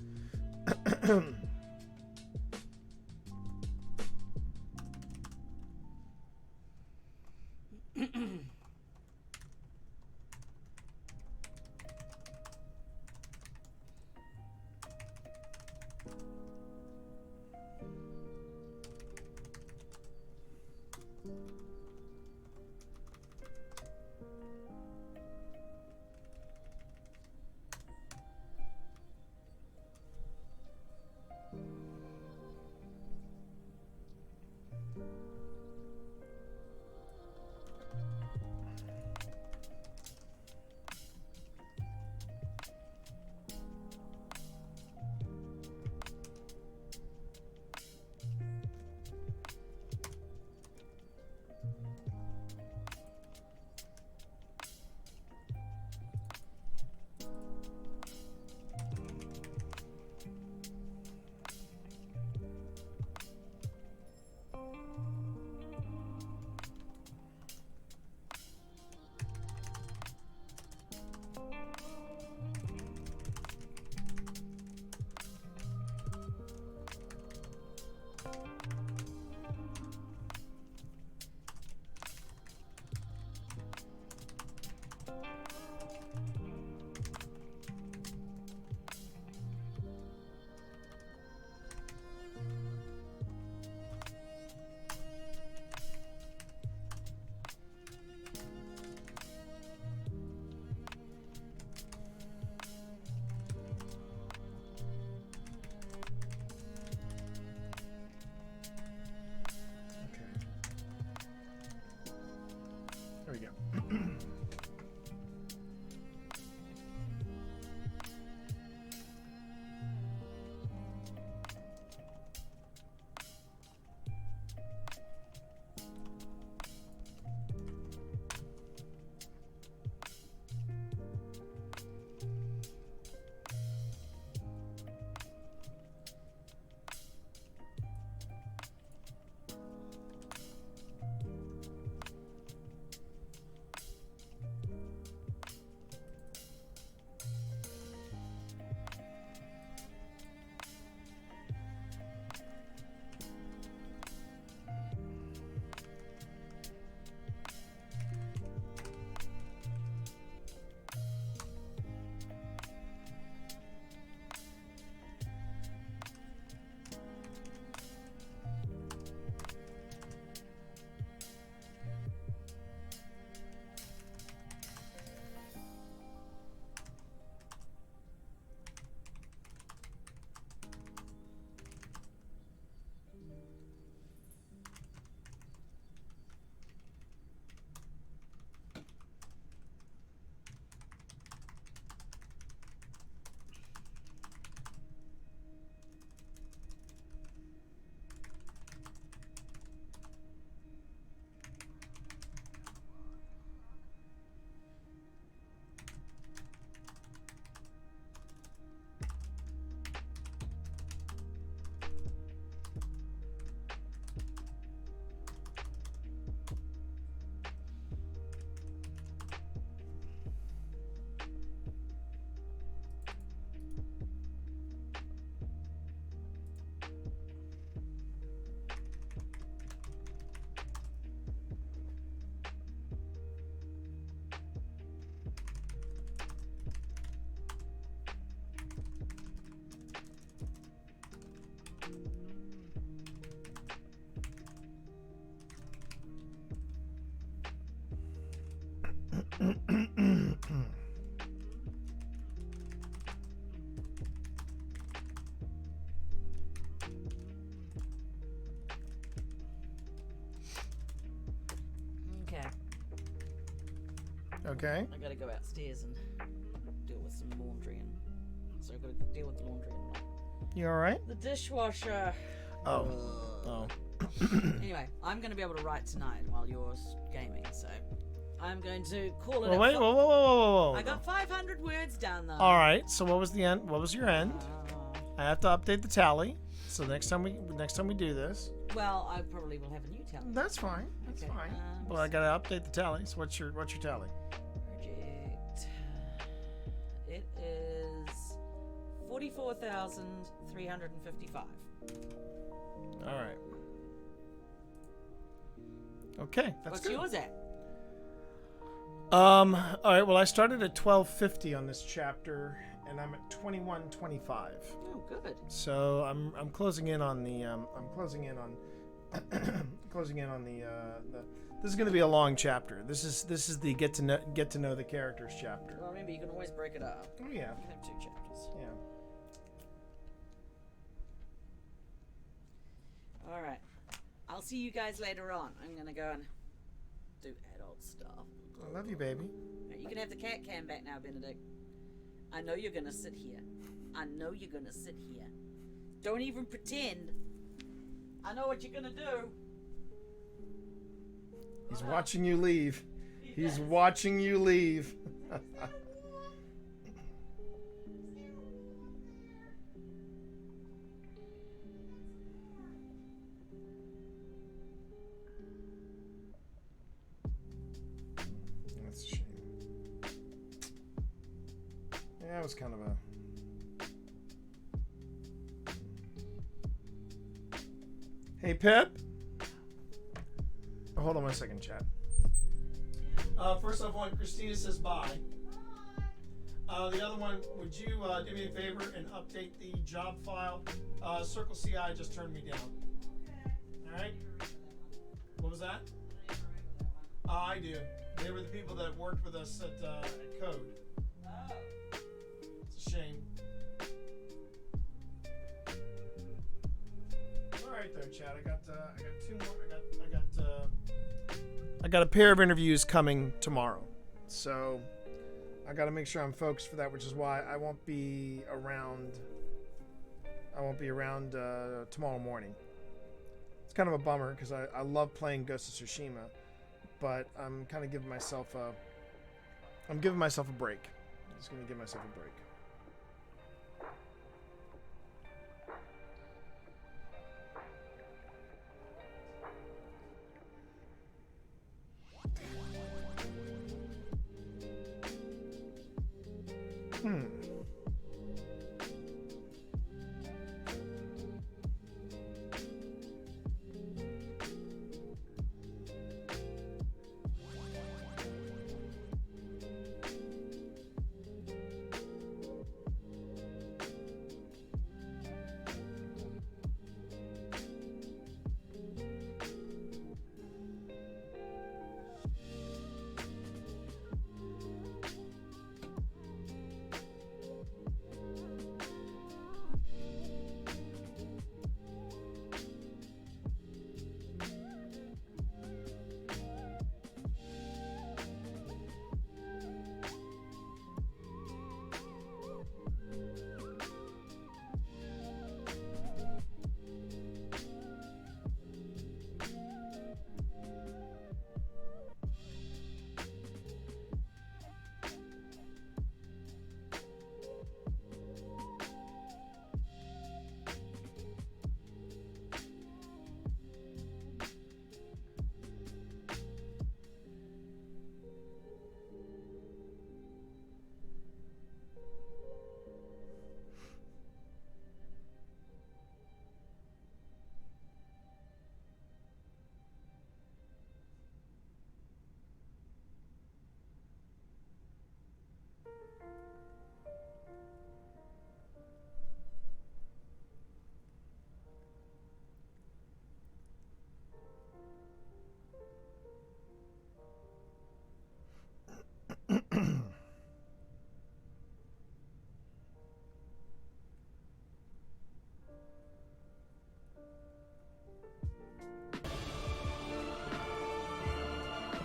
Okay. I gotta go upstairs and deal with some laundry, and so I've got to deal with the laundry and You all right? the dishwasher. Oh. Oh. Anyway, I'm going to be able to write tonight while you're gaming, so I'm going to call it. Well, wait. Whoa. I got 500 words down there. All right. So what was the end? What was your end? I have to update the tally. So next time we do this. Well, I probably will have a new tally. That's fine. That's Okay, fine. Well, I gotta update the tally. So what's your tally? Project. It is 44,355. All right. Okay, that's What's good. yours at? All right. Well, I started at 1250 on this chapter, and I'm at 2125. Oh, good. So I'm closing in on the closing in on the this is going to be a long chapter. This is the get to know the characters chapter. Well, remember, you can always break it up. Oh yeah. You can have 2 chapters. Yeah. All right. I'll see you guys later on. I'm going to go and do adult stuff. I love you, baby. You can have the cat cam back now, Benedict. I know you're going to sit here. Don't even pretend. I know what you're going to do. He's watching you leave. He's watching you leave. That's a shame. Yeah, it was kind of a... Hey, Pip. Hold on 1 second, chat. First off, one, Christina says bye. The other one, would you do me a favor and update the job file? Circle CI just turned me down. All right. What was that? I do. They were the people that worked with us at Code. It's a shame. All right, there, Chad. I got 2 more. I got a pair of interviews coming tomorrow, so I got to make sure I'm focused for that, which is why I won't be around. Tomorrow morning. It's kind of a bummer because I love playing Ghost of Tsushima, but I'm kind of giving myself a break. I'm just going to give myself a break.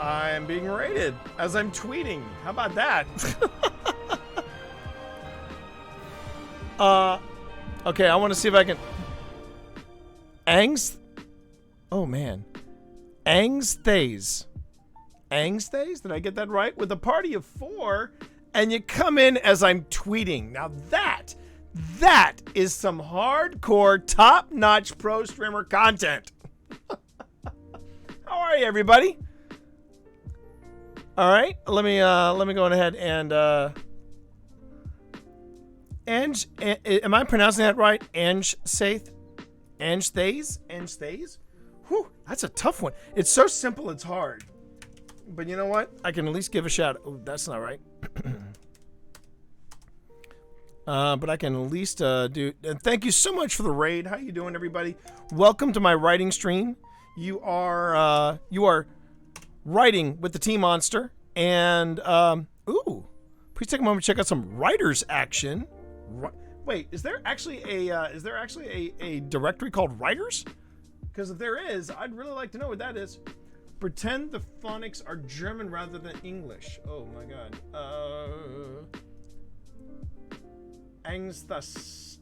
I am being rated as I'm tweeting. How about that? Okay, I want to see if I can. Oh man. Angsthays. Angsthays? Did I get that right? With a party of 4, and you come in as I'm tweeting. Now that is some hardcore, top-notch pro streamer content. How are you, everybody? All right, let me go on ahead and am I pronouncing that right? Angsthays? Whew, that's a tough one. It's so simple, it's hard. But you know what? I can at least give a shout. Oh, that's not right. But I can at least do. And thank you so much for the raid. How you doing, everybody? Welcome to my writing stream. You are writing with the Tea Monster, and please take a moment to check out some writers action. Wait, is there actually a directory called writers? Because if there is, I'd really like to know what that is. Pretend the phonics are German rather than English. Oh my god. Angsthasse.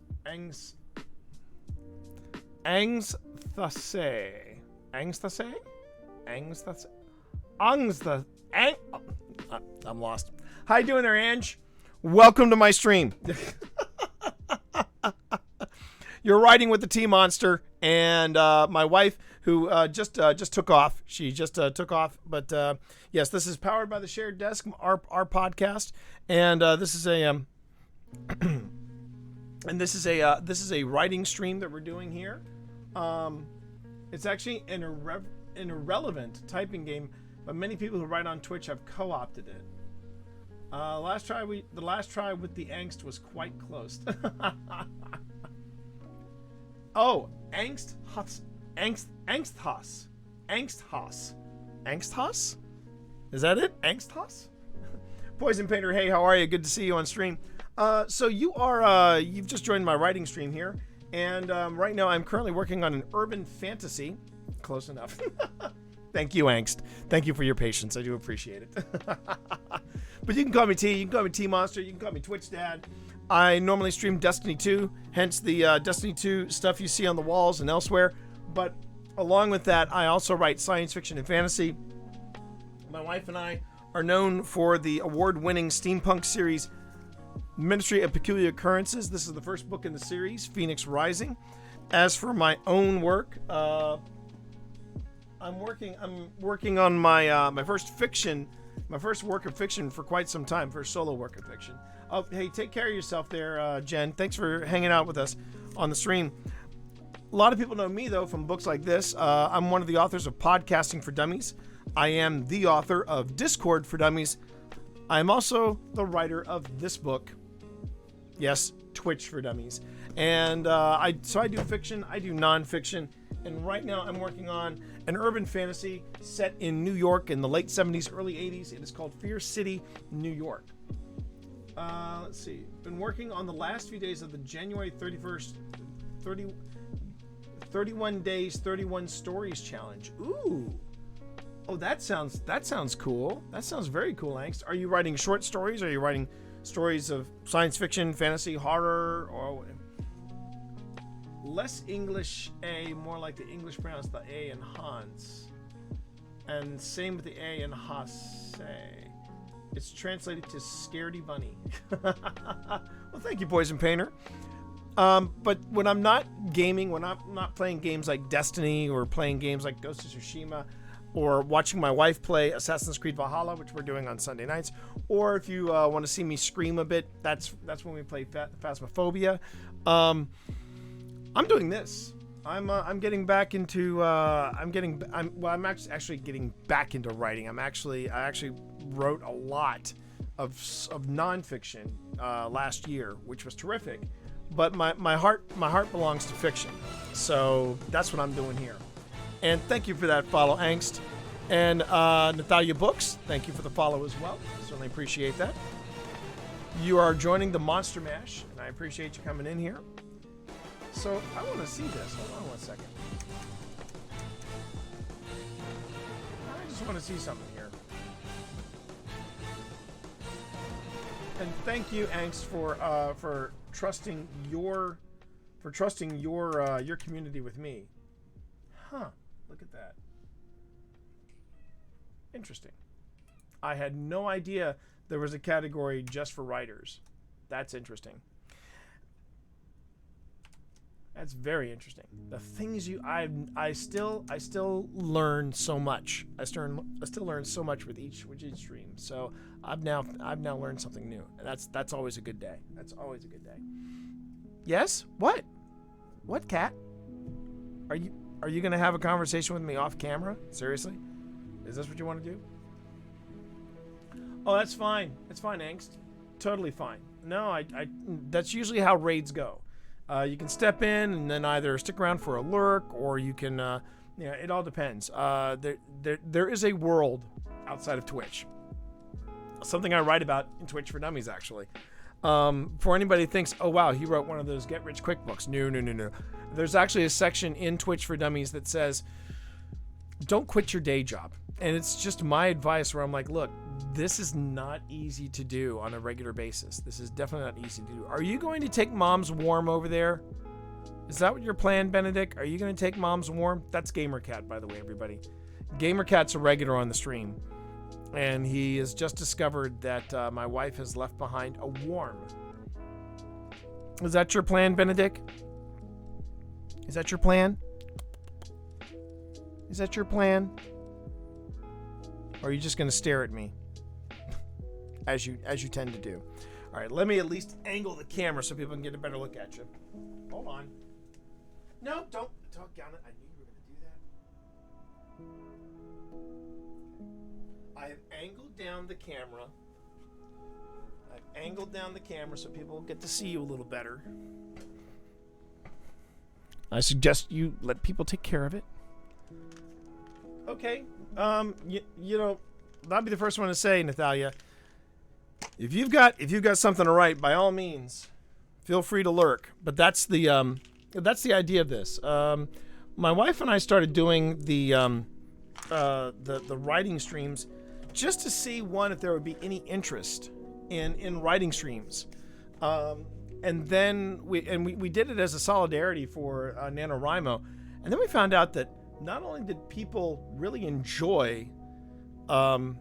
I'm lost. How you doing there, Ange? Welcome to my stream. You're riding with the Tea Monster, and my wife, who just took off. She just took off, but yes, this is powered by the Shared Desk, our podcast, and this is a this is a writing stream that we're doing here. It's actually an irrelevant typing game, but many people who write on Twitch have co-opted it. The last try with the angst was quite close. Oh, Angsthas. Is that it? Angsthas? Poison Painter, hey, how are you? Good to see you on stream. So you've just joined my writing stream here, and right now I'm currently working on an urban fantasy. Close enough. Thank you, Angst. Thank you for your patience. I do appreciate it. But you can call me T. You can call me T Monster. You can call me Twitch Dad. I normally stream Destiny 2, hence the Destiny 2 stuff you see on the walls and elsewhere. But along with that, I also write science fiction and fantasy. My wife and I are known for the award-winning steampunk series Ministry of Peculiar Occurrences. This is the first book in the series, Phoenix Rising. As for my own work, I'm working on my first work of fiction for quite some time, first solo work of fiction. Oh, hey, take care of yourself there, Jen. Thanks for hanging out with us on the stream. A lot of people know me, though, from books like this. I'm one of the authors of Podcasting for Dummies. I am the author of Discord for Dummies. I'm also the writer of this book. Yes, Twitch for Dummies. And I do fiction, I do nonfiction, and right now I'm working on an urban fantasy set in New York in the late 70s, early 80s. It is called Fear City, New York. Let's see. Been working on the last few days of the January 31st, 31 Days, 31 Stories Challenge. Ooh. Oh, that sounds cool. That sounds very cool, Angst. Are you writing short stories? Are you writing stories of science fiction, fantasy, horror, or less English A, more like the English pronounced the A in Hans? And same with the A in Hasse. It's translated to Scaredy Bunny. Well, thank you, Poison Painter. But when I'm not gaming, when I'm not playing games like Destiny or playing games like Ghost of Tsushima, or watching my wife play Assassin's Creed Valhalla, which we're doing on Sunday nights, or if you want to see me scream a bit, that's when we play Phasmophobia. I'm doing this. I'm getting back into. I'm actually getting back into writing. I actually wrote a lot of nonfiction last year, which was terrific. But my heart belongs to fiction, so that's what I'm doing here. And thank you for that follow, Angst. And Natalia Books, thank you for the follow as well. Certainly appreciate that. You are joining the Monster Mash, and I appreciate you coming in here. So I want to see this. Hold on one second. I just want to see something here. And thank you, Angst, for trusting your community with me. Huh? Look at that. Interesting. I had no idea there was a category just for writers. That's interesting. That's very interesting. The things I still learn so much. I still learn so much with each stream. So I've now learned something new, and that's always a good day. That's always a good day. Yes? What? What, Cat? Are you gonna have a conversation with me off camera? Seriously? Is this what you want to do? Oh, that's fine. It's fine, Angst. Totally fine. No, I that's usually how raids go. You can step in and then either stick around for a lurk, or you can, it all depends. There is a world outside of Twitch. Something I write about in Twitch for Dummies, actually. For anybody who thinks, oh wow, he wrote one of those get-rich-quick books. No. There's actually a section in Twitch for Dummies that says, don't quit your day job. And it's just my advice where I'm like, look, this is not easy to do on a regular basis. This is definitely not easy to do. Are you going to take Mom's Warm over there? Is that what your plan, Benedict? Are you going to take Mom's Warm? That's GamerCat, by the way, everybody. GamerCat's a regular on the stream. And he has just discovered that my wife has left behind a Warm. Is that your plan, Benedict? Is that your plan? Is that your plan? Or are you just going to stare at me? As you tend to do. All right, let me at least angle the camera so people can get a better look at you. Hold on. No, don't talk down it. I knew you were going to do that. I have angled down the camera. I've angled down the camera so people will get to see you a little better. I suggest you let people take care of it. Okay. You know, I'll be the first one to say, Natalia, if you've got something to write, by all means, feel free to lurk. But that's the idea of this. My wife and I started doing the writing streams just to see, one, if there would be any interest in writing streams. And then we did it as a solidarity for NaNoWriMo. And then we found out that not only did people really enjoy the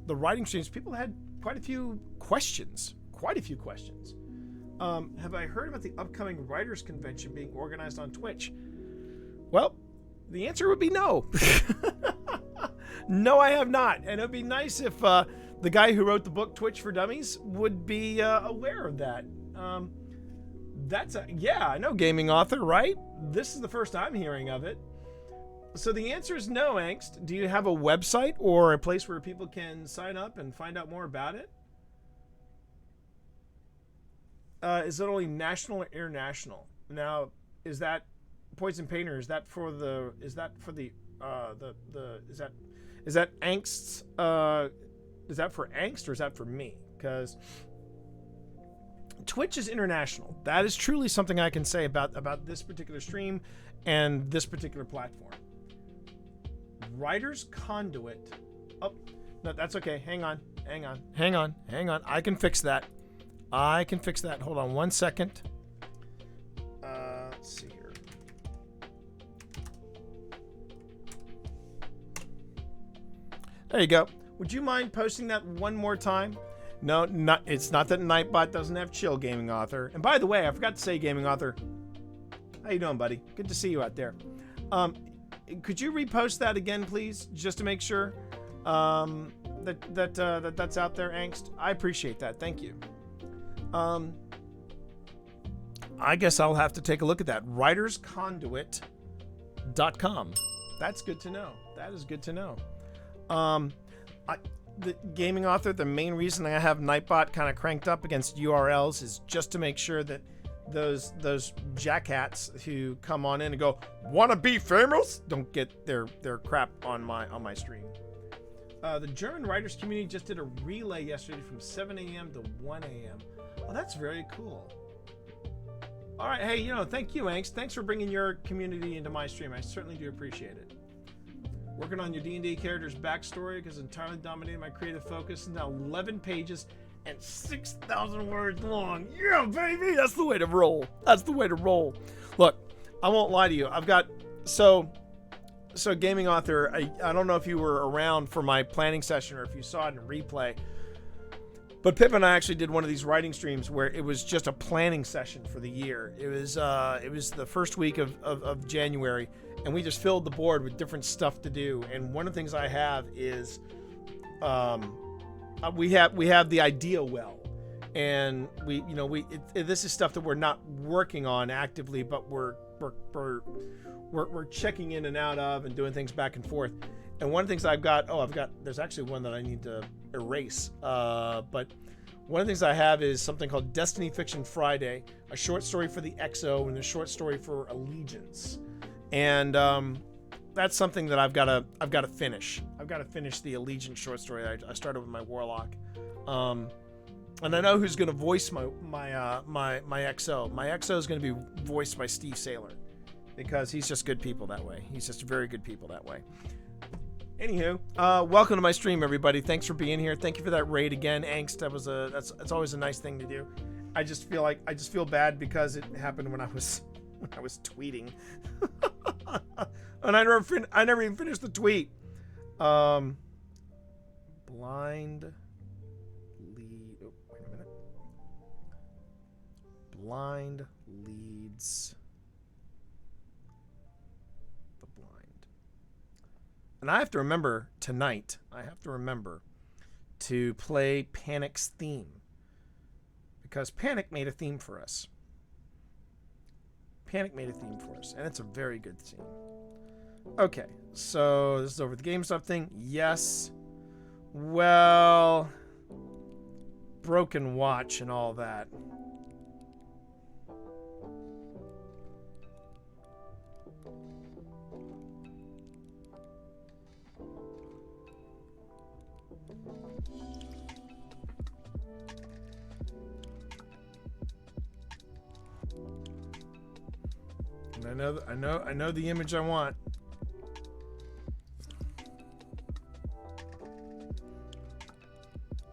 writing streams, people had quite a few questions. Have I heard about the upcoming writers convention being organized on Twitch? Well, the answer would be no. No, I have not. And it would be nice if the guy who wrote the book Twitch for Dummies would be aware of that. I know, gaming author, right? This is the first I'm hearing of it. So the answer is no, Angst. Do you have a website or a place where people can sign up and find out more about it? Is it only national or international? Now, is that Poison Painter? Is that for Angst's? Is that for Angst or is that for me? Because Twitch is international. That is truly something I can say about this particular stream and this particular platform. Writer's Conduit. Oh, no, that's okay. Hang on. I can fix that. Hold on 1 second. Let's see here. There you go. Would you mind posting that one more time? No, it's not that Nightbot doesn't have chill, gaming author. And by the way, I forgot to say, gaming author, how you doing, buddy? Good to see you out there. Could you repost that again, please, just to make sure that's out there, Angst? I appreciate that. Thank you. I guess I'll have to take a look at that. writersconduit.com. That's good to know. That is good to know. The gaming author, the main reason I have Nightbot kind of cranked up against URLs is just to make sure that those jackhats who come on in and go, wanna be famous, don't get their crap on my stream. The German writers community just did a relay yesterday from 7 a.m. to 1 a.m. Oh, that's very cool. All right, hey, thank you, Angst. Thanks for bringing your community into my stream. I certainly do appreciate it. Working on your D&D character's backstory because entirely dominated my creative focus. Now 11 pages and 6,000 words long. Yeah, baby, that's the way to roll. That's the way to roll. Look, I won't lie to you. I've got so gaming author. I don't know if you were around for my planning session or if you saw it in replay. But Pip and I actually did one of these writing streams where it was just a planning session for the year. It was the first week of January, and we just filled the board with different stuff to do. And one of the things I have is we have the idea well, and this is stuff that we're not working on actively, but we're checking in and out of and doing things back and forth. And one of the things there's actually one that I need to erase. But one of the things I have is something called Destiny Fiction Friday, a short story for the XO and a short story for Allegiance. And that's something that I've got to finish. I've got to finish the Allegiance short story. I started with my Warlock. And I know who's going to voice my XO. My XO is going to be voiced by Steve Saylor because he's just good people that way. He's just very good people that way. Anywho, welcome to my stream, everybody. Thanks for being here. Thank you for that raid again, Angst. That's always a nice thing to do. I just feel bad because it happened when I was tweeting, and I never even finished the tweet. Blind lead. Oh, wait a minute. Blind leads. And I have to remember tonight, to play Panic's theme. Because Panic made a theme for us. And it's a very good theme. Okay, so this is over the GameStop thing. Yes. Well, broken watch and all that. And I know the image I want.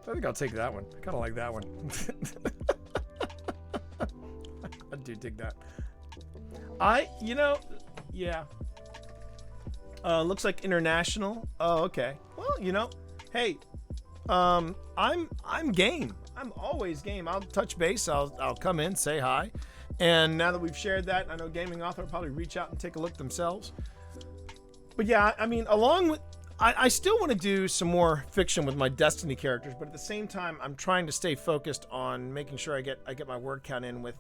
I think I'll take that one. I kind of like that one. I do dig that. Yeah. Looks like international. Oh, okay. Well, hey, I'm game. I'm always game. I'll touch base. I'll come in, say hi. And now that we've shared that, I know Gaming Author will probably reach out and take a look themselves. But yeah, I mean, along with, I still want to do some more fiction with my Destiny characters, but at the same time, I'm trying to stay focused on making sure I get my word count in with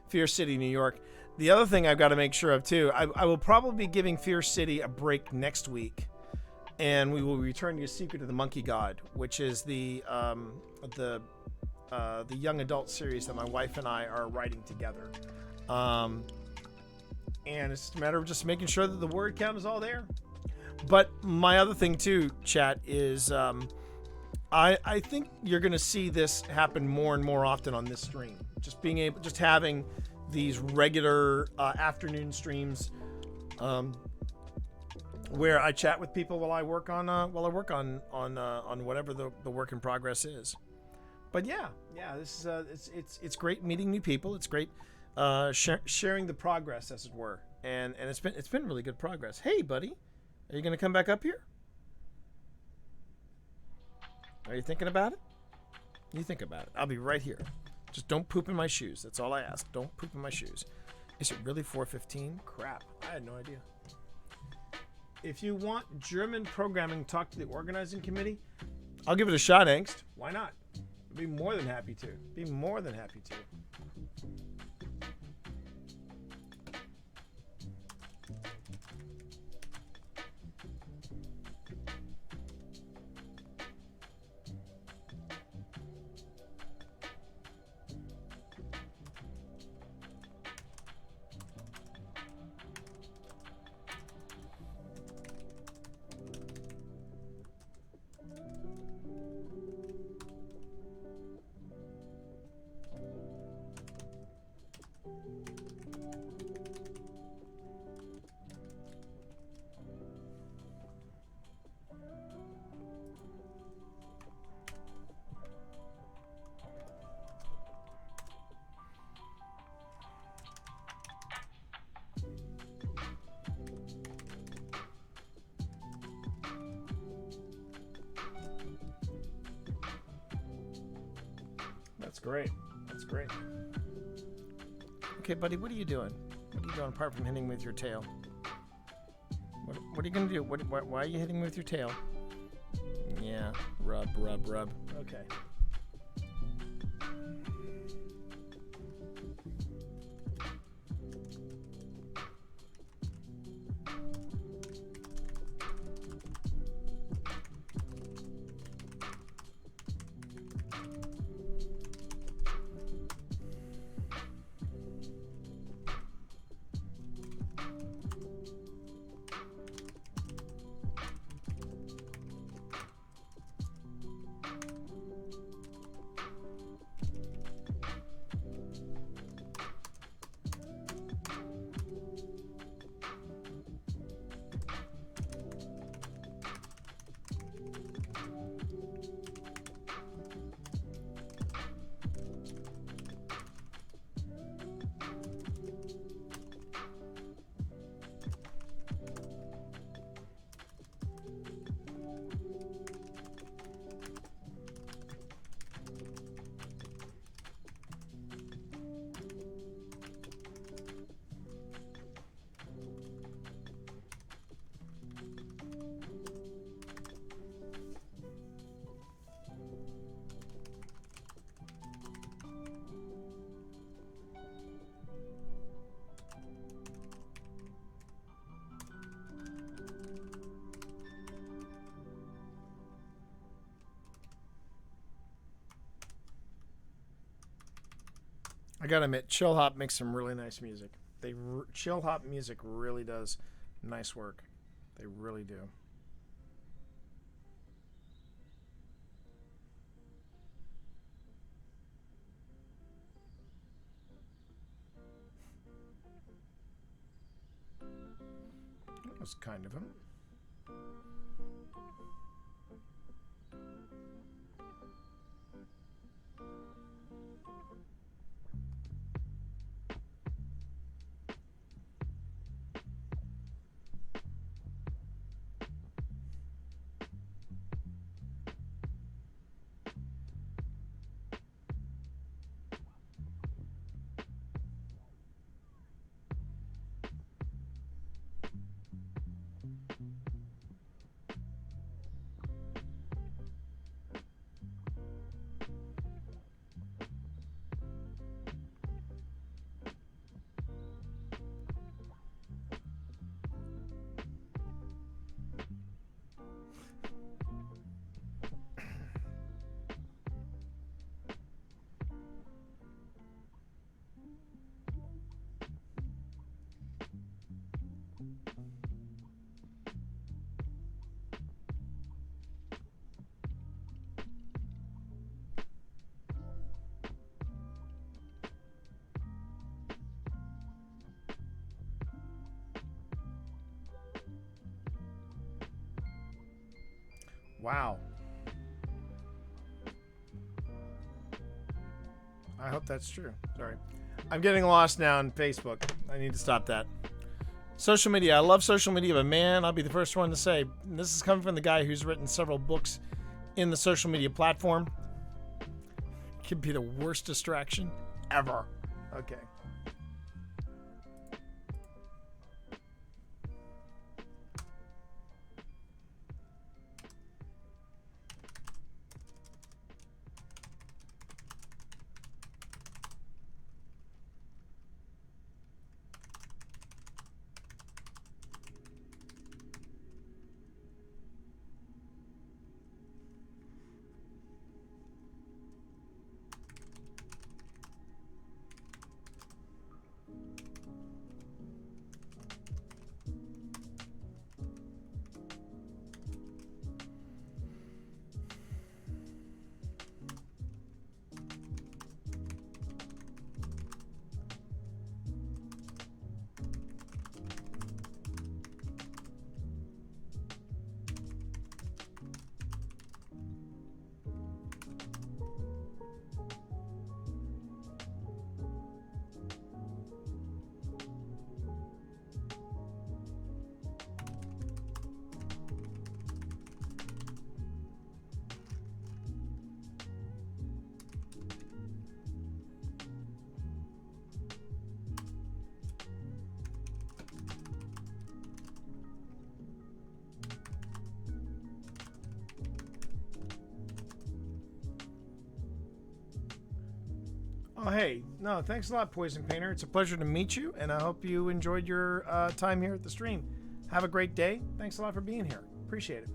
Fierce City, New York. The other thing I've got to make sure of too, I will probably be giving Fierce City a break next week. And we will return to Secret of the Monkey God, which is the young adult series that my wife and I are writing together. And it's just a matter of just making sure that the word count is all there. But my other thing too, chat, is I think you're going to see this happen more and more often on this stream. Just having these regular afternoon streams. Where I chat with people while I work on whatever the work in progress is. But yeah, this is it's great meeting new people. It's great sharing the progress, as it were, and it's been really good progress. Hey, buddy, are you gonna come back up here? Are you thinking about it? You think about it. I'll be right here. Just don't poop in my shoes. That's all I ask. Don't poop in my shoes. Is it really 4:15? Crap, I had no idea. If you want German programming, talk to the organizing committee. I'll give it a shot, Angst. Why not? I'd be more than happy to. That's great. That's great. Okay, buddy, what are you doing? What are you doing apart from hitting with your tail? What are you gonna do? Why are you hitting with your tail? Yeah, rub. Okay. I gotta admit, chill hop makes some really nice music. Chill hop music really does nice work. They really do. That was kind of him. Wow. I hope that's true. Sorry. I'm getting lost now on Facebook. I need to stop that. Social media. I love social media, but man, I'll be the first one to say, this is coming from the guy who's written several books in the social media platform. It can be the worst distraction ever. Okay. Oh, hey. No, thanks a lot, Poison Painter. It's a pleasure to meet you, and I hope you enjoyed your time here at the stream. Have a great day. Thanks a lot for being here. Appreciate it.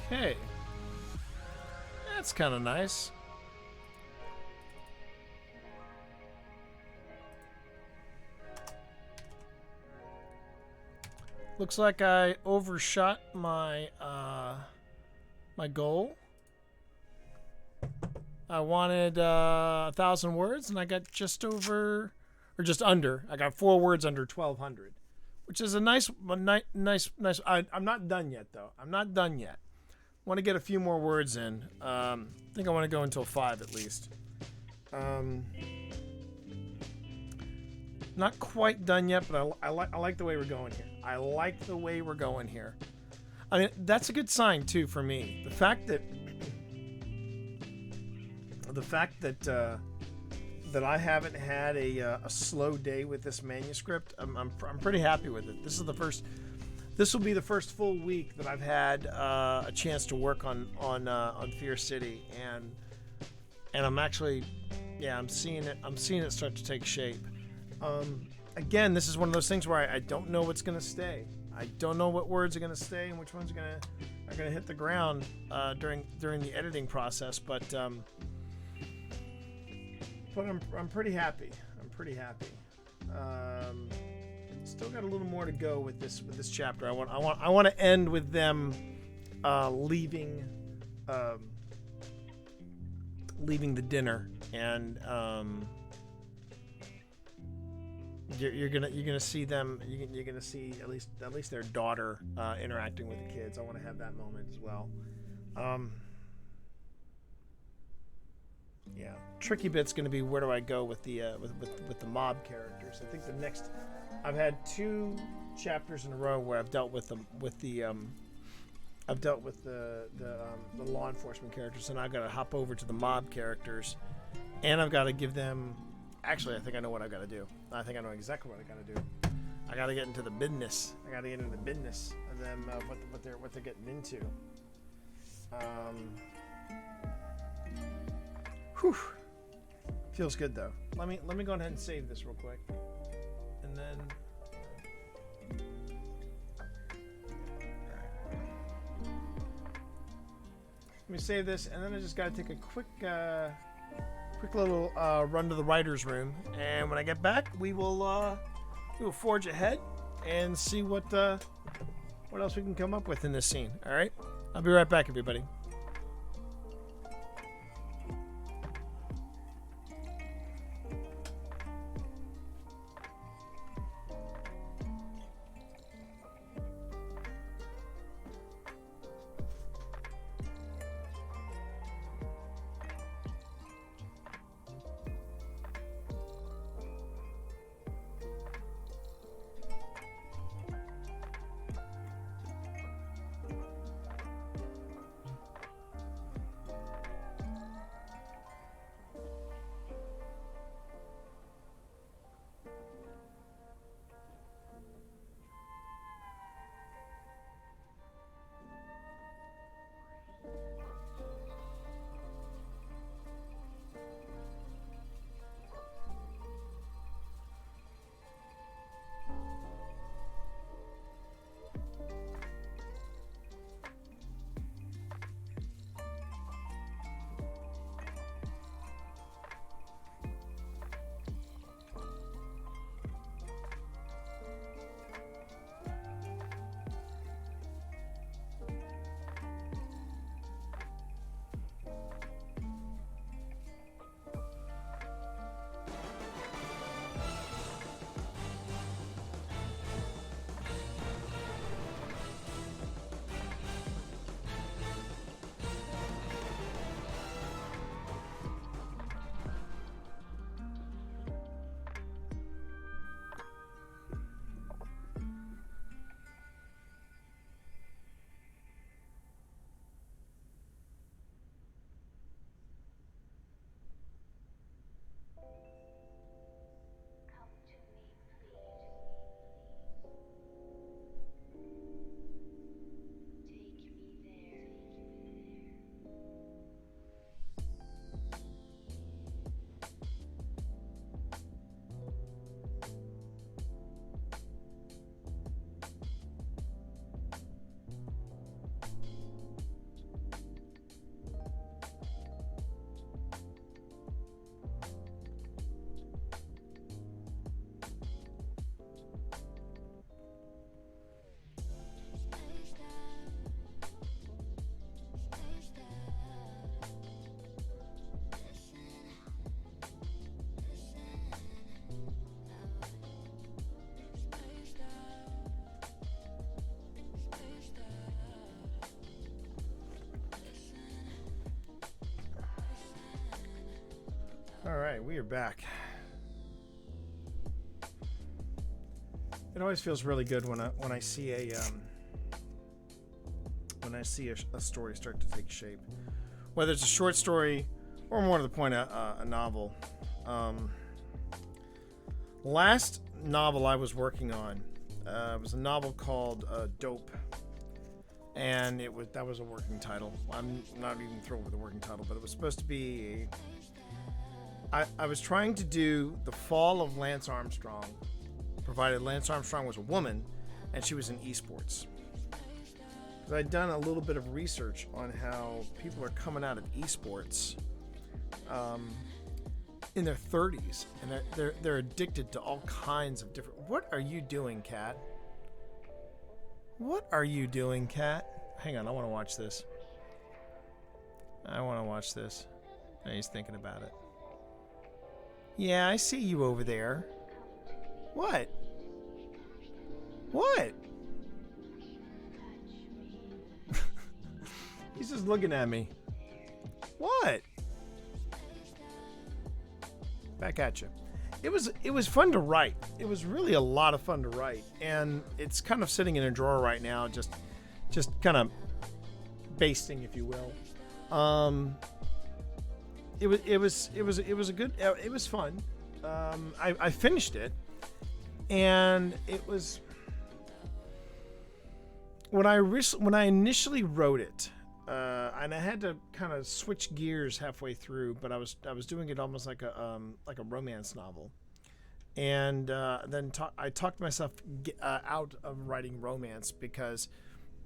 Okay. That's kind of nice. Looks like I overshot my my goal. I wanted 1,000 words, and I got just over, or just under. I got 4 words under 1,200, which is a nice. I'm not done yet, though. I'm not done yet. Want to get a few more words in. I think I want to go until 5 at least. Not quite done yet, but I like the way we're going here. I like the way we're going here. I mean, that's a good sign too for me. The fact that that I haven't had a slow day with this manuscript, I'm pretty happy with it. This will be the first full week that I've had a chance to work on Fear City, and I'm actually, yeah, I'm seeing it start to take shape. Again, this is one of those things where I don't know what's going to stay. I don't know what words are going to stay and which ones are going to hit the ground during the editing process. But I'm pretty happy. I'm pretty happy. Still got a little more to go with this chapter. I want to end with them leaving the dinner, and you're gonna see them. You're gonna see at least their daughter interacting with the kids. I want to have that moment as well. Yeah, tricky bit's gonna be where do I go with the with the mob characters. I think the next, I've had 2 chapters in a row where I've dealt with the law enforcement characters, and I've got to hop over to the mob characters, and I've got to give them. Actually, I think I know what I've got to do. I think I know exactly what I got to do. I got to get into the business. I got to get into the business of them, what they're getting into. Whew. Feels good though. Let me go ahead and save this real quick, and then. Let me save this, and then I just got to take a quick little run to the writer's room, and when I get back, we will forge ahead and see what else we can come up with in this scene. All right, I'll be right back, everybody. All right, we are back. It always feels really good when I see a story start to take shape, whether it's a short story or, more to the point, a novel. Last novel I was working on was a novel called Dope, and that was a working title. I'm not even thrilled with the working title, but it was supposed to be I was trying to do the fall of Lance Armstrong, provided Lance Armstrong was a woman and she was in esports. I'd done a little bit of research on how people are coming out of esports in their 30s, and they're addicted to all kinds of different. What are you doing, Kat? What are you doing, Kat? Hang on, I want to watch this. Now he's thinking about it. Yeah, I see you over there. What? What? He's just looking at me. What? Back at you. It was fun to write. It was really a lot of fun to write, and it's kind of sitting in a drawer right now, just kind of basting, if you will. It was fun. I finished it, and it was when I initially wrote it. And I had to kind of switch gears halfway through, but I was doing it almost like a romance novel, and then I talked myself out of writing romance, because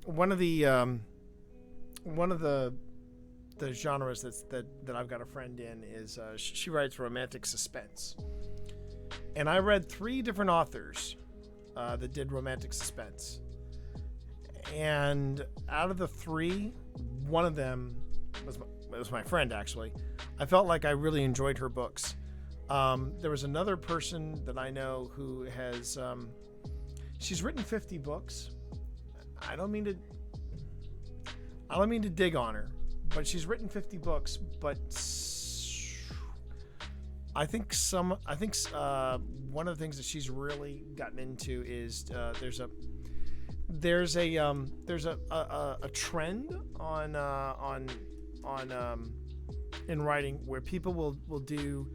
one of the genres that I've got a friend in is she writes romantic suspense, and I read 3 different authors that did romantic suspense, and out of the 3. One of them was my friend, actually. I felt like I really enjoyed her books. There was another person that I know who has she's written 50 books. I don't mean to dig on her, but she's written 50 books. But I think one of the things that she's really gotten into is there's a trend on in writing where people will do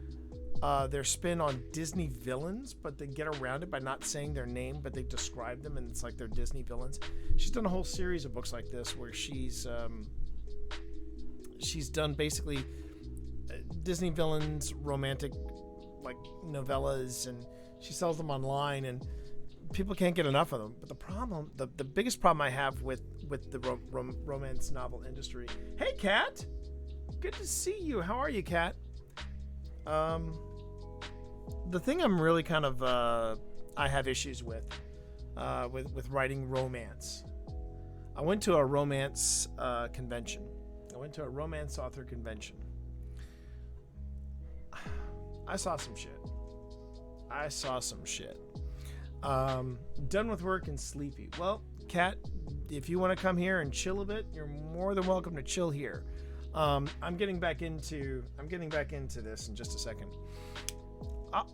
their spin on Disney villains, but they get around it by not saying their name, but they describe them, and it's like they're Disney villains. She's done a whole series of books like this where she's done basically Disney villains, romantic like novellas, and she sells them online, and people can't get enough of them. But the biggest problem I have with the romance novel industry. Hey, Kat, good to see you. How are you, Kat? The thing I'm really kind of I have issues with writing romance. I went to a romance convention. I went to a romance author convention. I saw some shit. Done with work and sleepy. Well, Kat, if you want to come here and chill a bit, you're more than welcome to chill here. I'm getting back into this in just a second.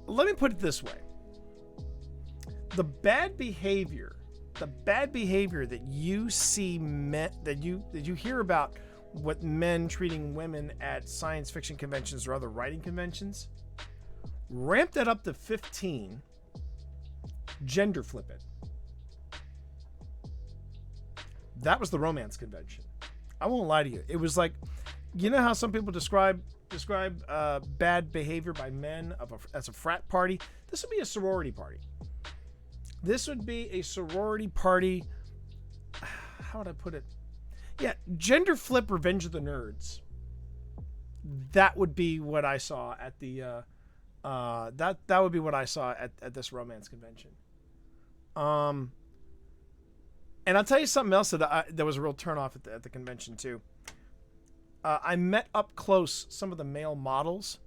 Let me put it this way: the bad behavior that you see that you hear about, what men treating women at science fiction conventions or other writing conventions, ramp that up to 15. Gender flip it. That was the romance convention. I won't lie to you. It was like, you know how some people describe bad behavior by men as a frat party? This would be a sorority party. How would I put it? Yeah, gender flip Revenge of the Nerds. That would be what I saw at the that would be what I saw at this romance convention. And I'll tell you something else that was a real turnoff at the convention too. I met up close some of the male models,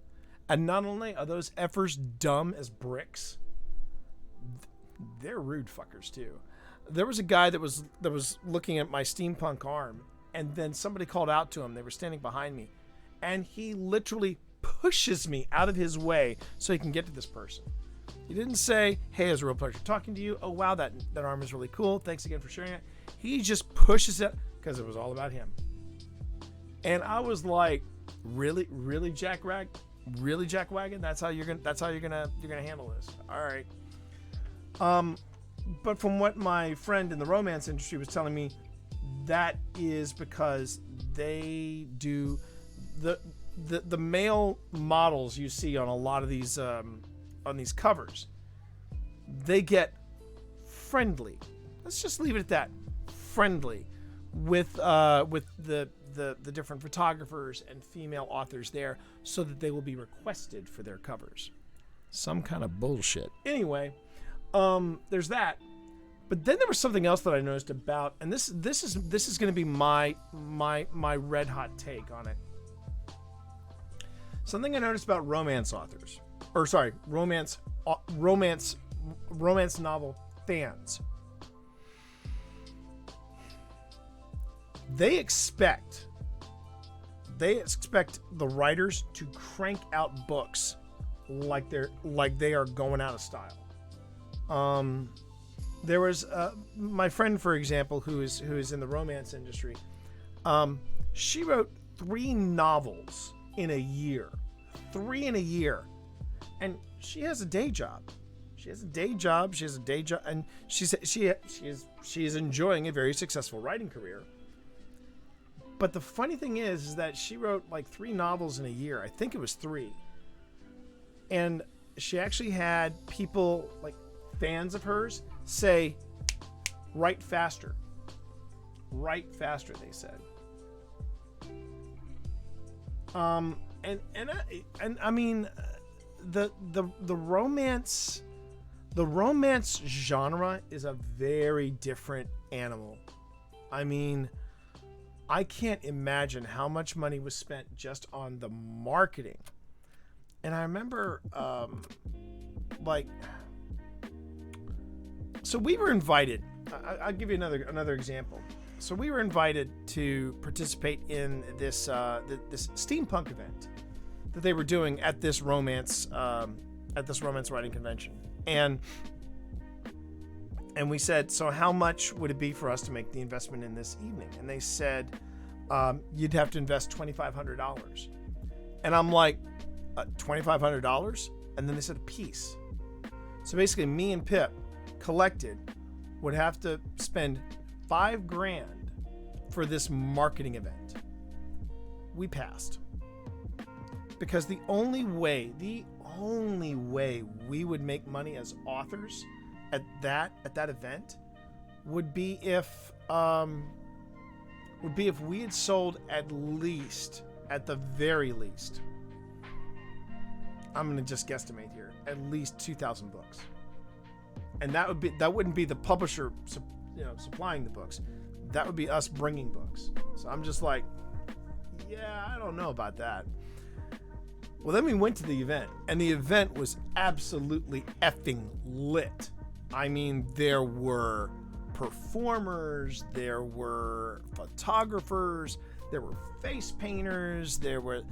and not only are those effers dumb as bricks, they're rude fuckers too. There was a guy that was looking at my steampunk arm, and then somebody called out to him. They were standing behind me, and he literally pushes me out of his way so he can get to this person. He didn't say, hey, it was a real pleasure talking to you. Oh, wow, that arm is really cool. Thanks again for sharing it. He just pushes it because it was all about him. And I was like, really, Jack Wagon? That's how you're gonna handle this. All right. But from what my friend in the romance industry was telling me, that is because they do the male models you see on a lot of these on these covers. They get friendly. Let's just leave it at that. Friendly with the different photographers and female authors there, so that they will be requested for their covers. Some kind of bullshit. Anyway, there's that. But then there was something else that I noticed about, and this is going to be my red hot take on it. Something I noticed about romance authors, or sorry, romance novel fans. They expect the writers to crank out books like they are going out of style. There was my friend, for example, who is in the romance industry. She wrote 3 novels in a year. 3 in a year. And she has a day job. And she is enjoying a very successful writing career. But the funny thing is that she wrote like 3 novels in a year. I think it was 3. And she actually had people, like fans of hers, say, write faster. Write faster, they said. And I mean, the romance genre is a very different animal. I mean, I can't imagine how much money was spent just on the marketing. And I remember, so we were invited. I'll give you another example. So we were invited to participate in this this steampunk event that they were doing at this romance writing convention, and we said, so how much would it be for us to make the investment in this evening? And they said, you'd have to invest $2,500. And I'm like, $2,500? And then they said a piece. So basically, me and Pip collected would have to spend $5,000 for this marketing event. We passed, because the only way we would make money as authors at that event would be if we had sold at the very least, I'm going to just guesstimate here, at least 2,000 books. And that wouldn't be the publisher, supplying the books. That would be us bringing books. So I'm just like, yeah, I don't know about that. Well, then we went to the event, and the event was absolutely effing lit. I mean, there were performers, there were photographers, there were face painters, there were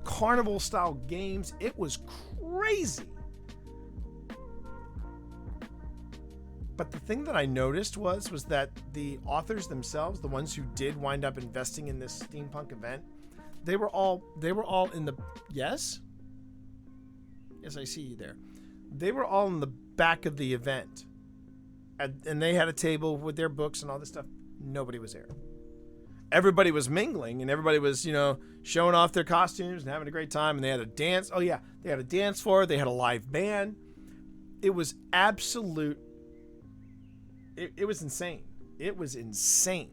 carnival style games. It was crazy. But the thing that I noticed was that the authors themselves, the ones who did wind up investing in this steampunk event, they were all in the yes, I see you there. They were all in the back of the event, and they had a table with their books and all this stuff. Nobody was there. Everybody was mingling, and everybody was, showing off their costumes and having a great time. And they had a dance. Oh yeah, they had a dance floor. They had a live band. It was absolute. It was insane. It was insane.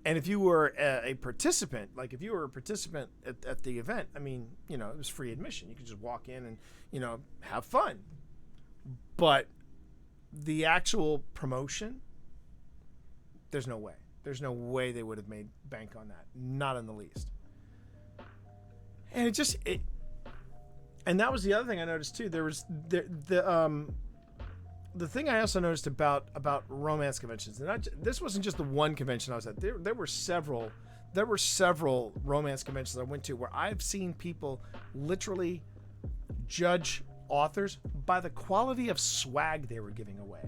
And if you were a participant, at the event, I mean, it was free admission. You could just walk in and, have fun. But the actual promotion, there's no way. There's no way they would have made bank on that. Not in the least. And and that was the other thing I noticed too. There was the thing I also noticed about romance conventions, and this wasn't just the one convention I was at. There were several there were several romance conventions I went to where I've seen people literally judge authors by the quality of swag they were giving away.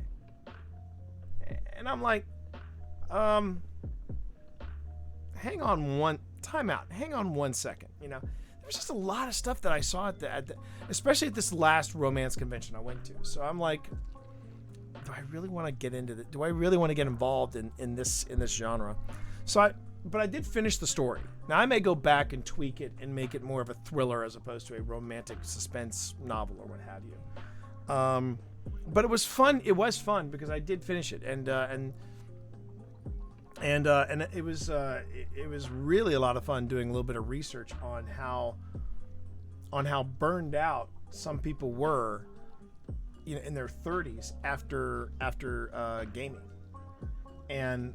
And I'm like, hang on time out. Hang on 1 second. You know, there was just a lot of stuff that I saw at the especially at this last romance convention I went to. So I'm like, do I really want to get into it? Do I really want to get involved in this genre? But I did finish the story. Now I may go back and tweak it and make it more of a thriller as opposed to a romantic suspense novel or what have you. But it was fun. It was fun because I did finish it, and it was really a lot of fun doing a little bit of research on how burned out some people were, you know, in their 30s after gaming. And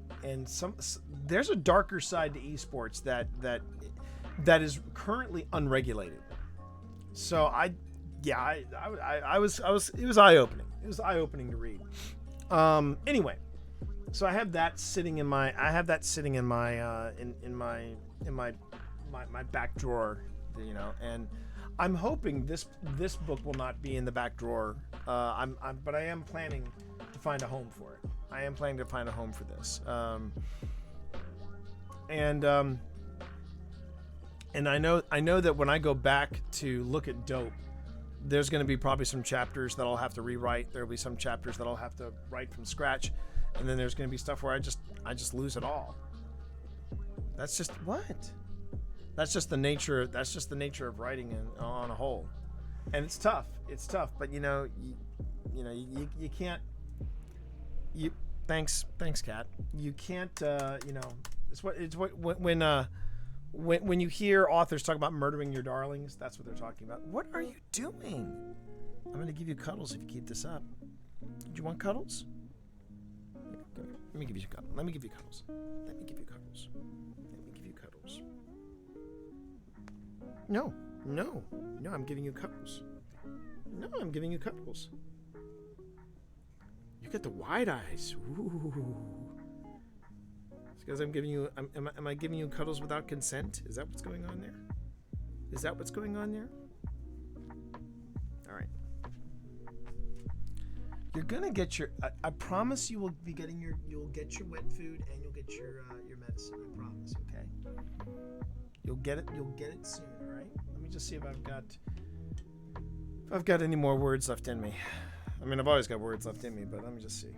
there's a darker side to esports that is currently unregulated. So I was it was eye-opening. It was eye-opening to read. Anyway, so I have that sitting in my my back drawer, you know, and I'm hoping this book will not be in the back drawer. But I am planning to find a home for it. I am planning to find a home for this. And I know that when I go back to look at Dope, there's going to be probably some chapters that I'll have to rewrite. There'll be some chapters that I'll have to write from scratch, and then there's going to be stuff where I just lose it all. That's just That's just the nature. That's just the nature of writing on a whole, and it's tough. It's tough, but you can't. Thanks, Kat. You can't. When you hear authors talk about murdering your darlings, that's what they're talking about. What are you doing? I'm going to give you cuddles if you keep this up. Do you want cuddles? Let me give you cuddles. Let me give you cuddles. Let me give you cuddles. Let me give you cuddles. No, I'm giving you cuddles. No, I'm giving you cuddles. You got the wide eyes. Ooh. It's because I'm giving you. Am I giving you cuddles without consent? Is that what's going on there? Is that what's going on there? All right. You're gonna get your. I promise you will be getting your. You'll get your wet food and you'll get your medicine. I promise. Okay. You'll get it. You'll get it soon. All right. Let me just see if I've got any more words left in me. I mean, I've always got words left in me, but let me just see.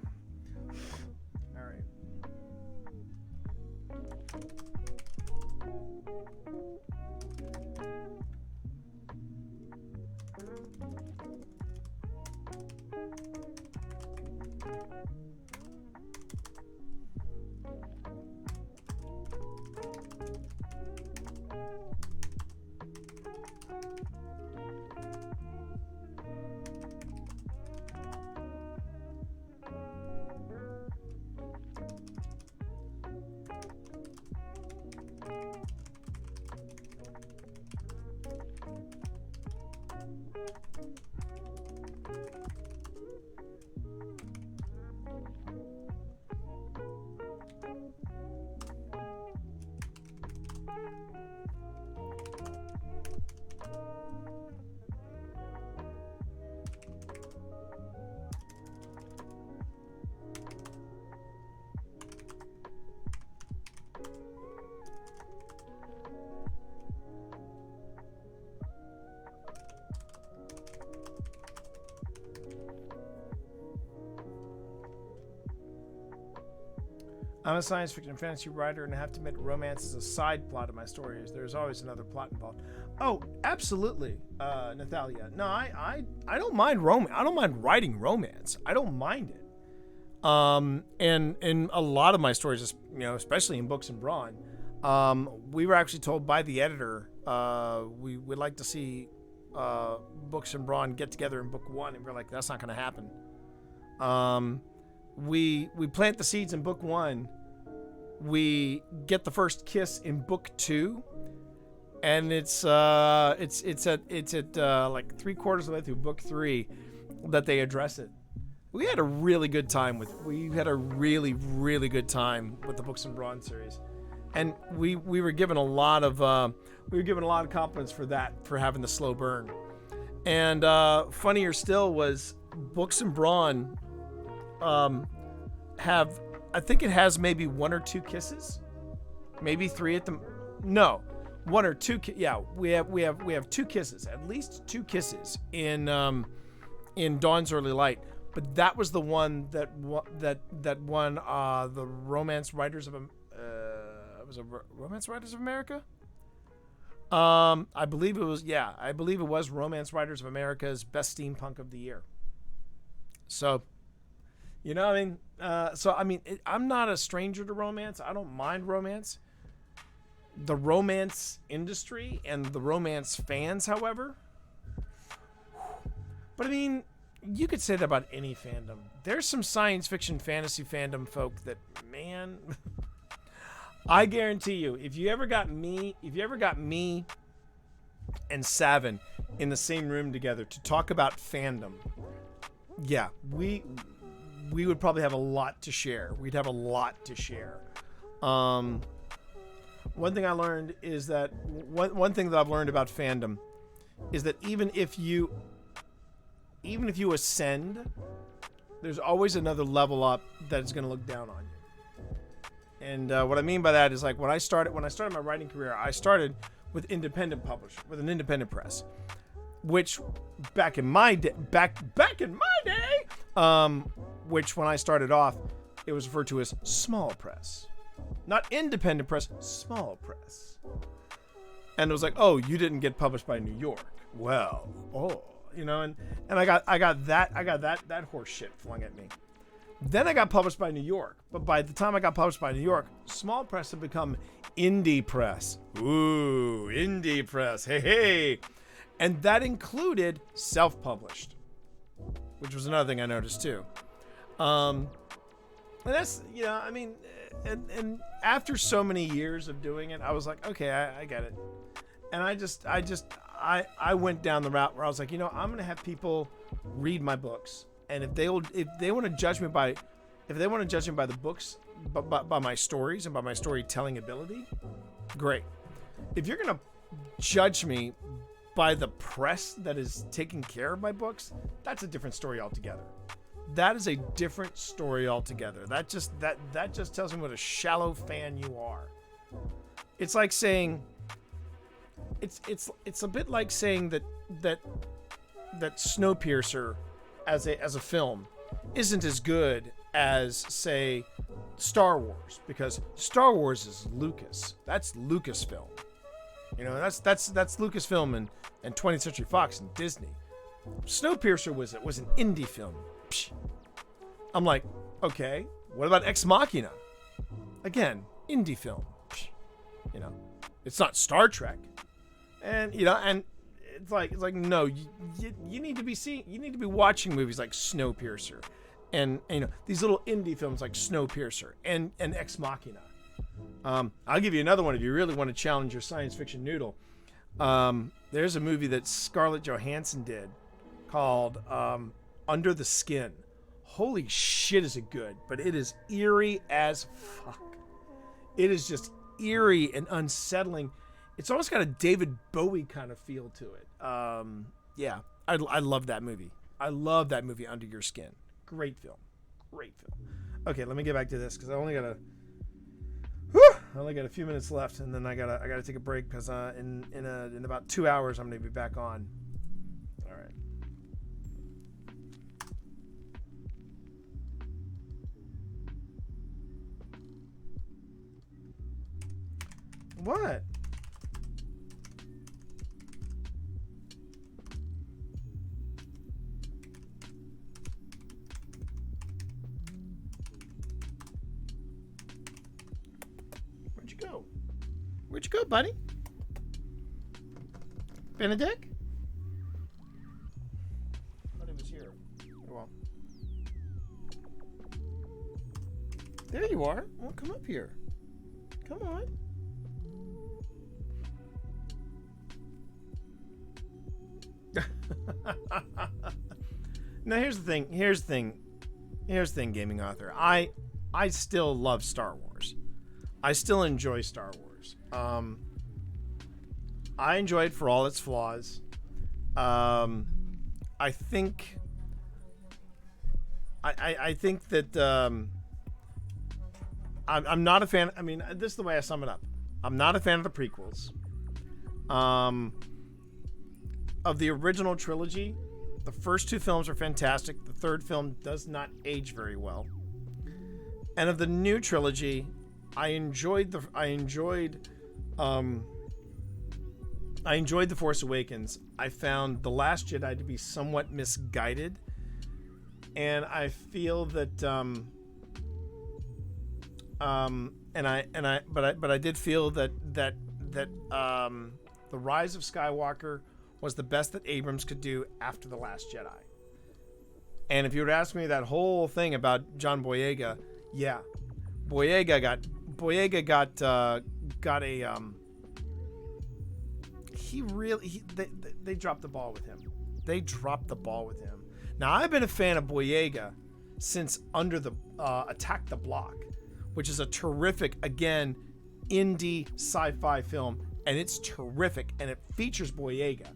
All right. I'm a science fiction and fantasy writer, and I have to admit romance is a side plot of my stories. There's always another plot involved. Oh, absolutely, Nathalia. No, I don't mind romance. I don't mind writing romance. I don't mind it. And in a lot of my stories, especially in Books and Brawn, we were actually told by the editor we would like to see Books and Brawn get together in book 1, and we're like, that's not going to happen. We plant the seeds in book 1. We get the first kiss in book 2, and it's at like 3/4 of the way through book 3 that they address it. We had a really good time with the Books and Brawn series, and we were given a lot of compliments for that, for having the slow burn. And funnier still was Books and Brawn have, I think it has maybe 1 or 2 kisses, maybe 3 at the no, 1 or 2. Yeah, we have 2 kisses, at least 2 kisses in Dawn's Early Light. But that was the one that won the Romance Writers of Romance Writers of America. I believe it was. Yeah, I believe it was Romance Writers of America's Best Steampunk of the Year. So, I'm not a stranger to romance. I don't mind romance. The romance industry and the romance fans, however. But I mean, you could say that about any fandom. There's some science fiction fantasy fandom folk that, man, I guarantee you, if you ever got me and Savin in the same room together to talk about fandom, yeah, we would probably have a lot to share. We'd have a lot to share. One thing I learned is that one thing that I've learned about fandom is that even if you ascend, there's always another level up that is going to look down on you. And what I mean by that is, like, when I started my writing career, I started with an independent press, which back in my day, which when I started off, it was referred to as small press, not independent press, small press. And it was like, oh, you didn't get published by New York. Well, and I got that horse shit flung at me. Then I got published by New York. But by the time I got published by New York, small press had become indie press. Ooh, indie press. Hey. And that included self-published, which was another thing I noticed too. And that's, and after so many years of doing it, I was like, okay, I get it. And I went down the route where I was like, I'm going to have people read my books. And if they want to judge me by the books, by my stories and by my storytelling ability, great. If you're going to judge me by the press that is taking care of my books, that's a different story altogether. That is a different story altogether. That just tells me what a shallow fan you are. It's like saying, it's a bit like saying that Snowpiercer as a film isn't as good as, say, Star Wars, because Star Wars is Lucas. That's Lucasfilm. That's Lucasfilm and 20th Century Fox and Disney. Snowpiercer was an indie film. Psh. I'm like, okay, what about Ex Machina? Again, indie film. Psh. It's not Star Trek. And and it's like no, you need to be watching movies like Snowpiercer, and these little indie films like Snowpiercer and Ex Machina. I'll give you another one if you really want to challenge your science fiction noodle. There's a movie that Scarlett Johansson did called Under the Skin. Holy shit, is it good? But it is eerie as fuck. It is just eerie and unsettling. It's almost got a David Bowie kind of feel to it. Yeah, I love that movie. I love that movie, Under Your Skin. Great film. Okay, let me get back to this because I only got a few minutes left, and then I gotta take a break because in about 2 hours I'm gonna be back on. All right. What? Where'd you go, buddy? Benedict? I thought he was here. Well, there you are. Well, come up here. Come on. Now here's the thing, gaming author. I still love Star Wars. I still enjoy Star Wars. I enjoy it for all its flaws. I think that I'm not a fan. I mean, this is the way I sum it up. I'm not a fan of the prequels. Of the original trilogy, the first 2 films are fantastic. The third film does not age very well. And of the new trilogy, I enjoyed The Force Awakens. I found The Last Jedi to be somewhat misguided, and I feel that but I did feel that The Rise of Skywalker was the best that Abrams could do after The Last Jedi. And if you were to ask me that whole thing about John Boyega, yeah, Boyega got a they dropped the ball with him. They dropped the ball with him. Now, I've been a fan of Boyega since Under the Attack the Block, which is a terrific, again, indie sci-fi film, and it's terrific, and it features Boyega,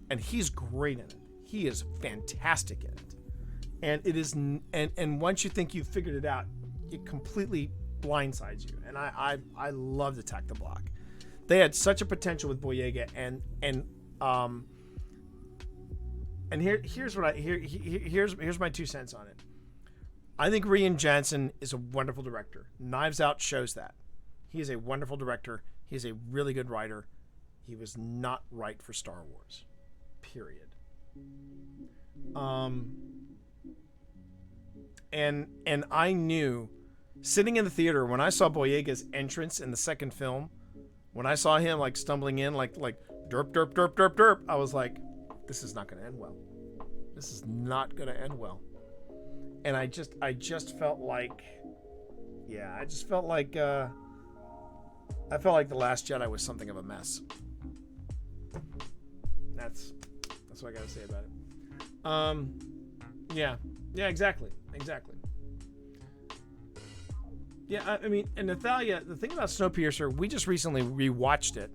and he's great in it. He is fantastic in it, and it is, and once you think you've figured it out, it completely blindsides you. And I loved Attack the Block. They had such a potential with Boyega, here's my 2 cents on it. I think Rian Johnson is a wonderful director. Knives Out shows that. He is a wonderful director. He is a really good writer. He was not right for Star Wars. Period. And I knew, sitting in the theater, when I saw Boyega's entrance in the second film, when I saw him like stumbling in like derp derp derp derp derp, I was like, this is not going to end well. This is not going to end well. And I just felt like, I felt like The Last Jedi was something of a mess. That's what I got to say about it. Yeah, exactly. Yeah, I mean, and Natalia, the thing about Snowpiercer, we just recently rewatched it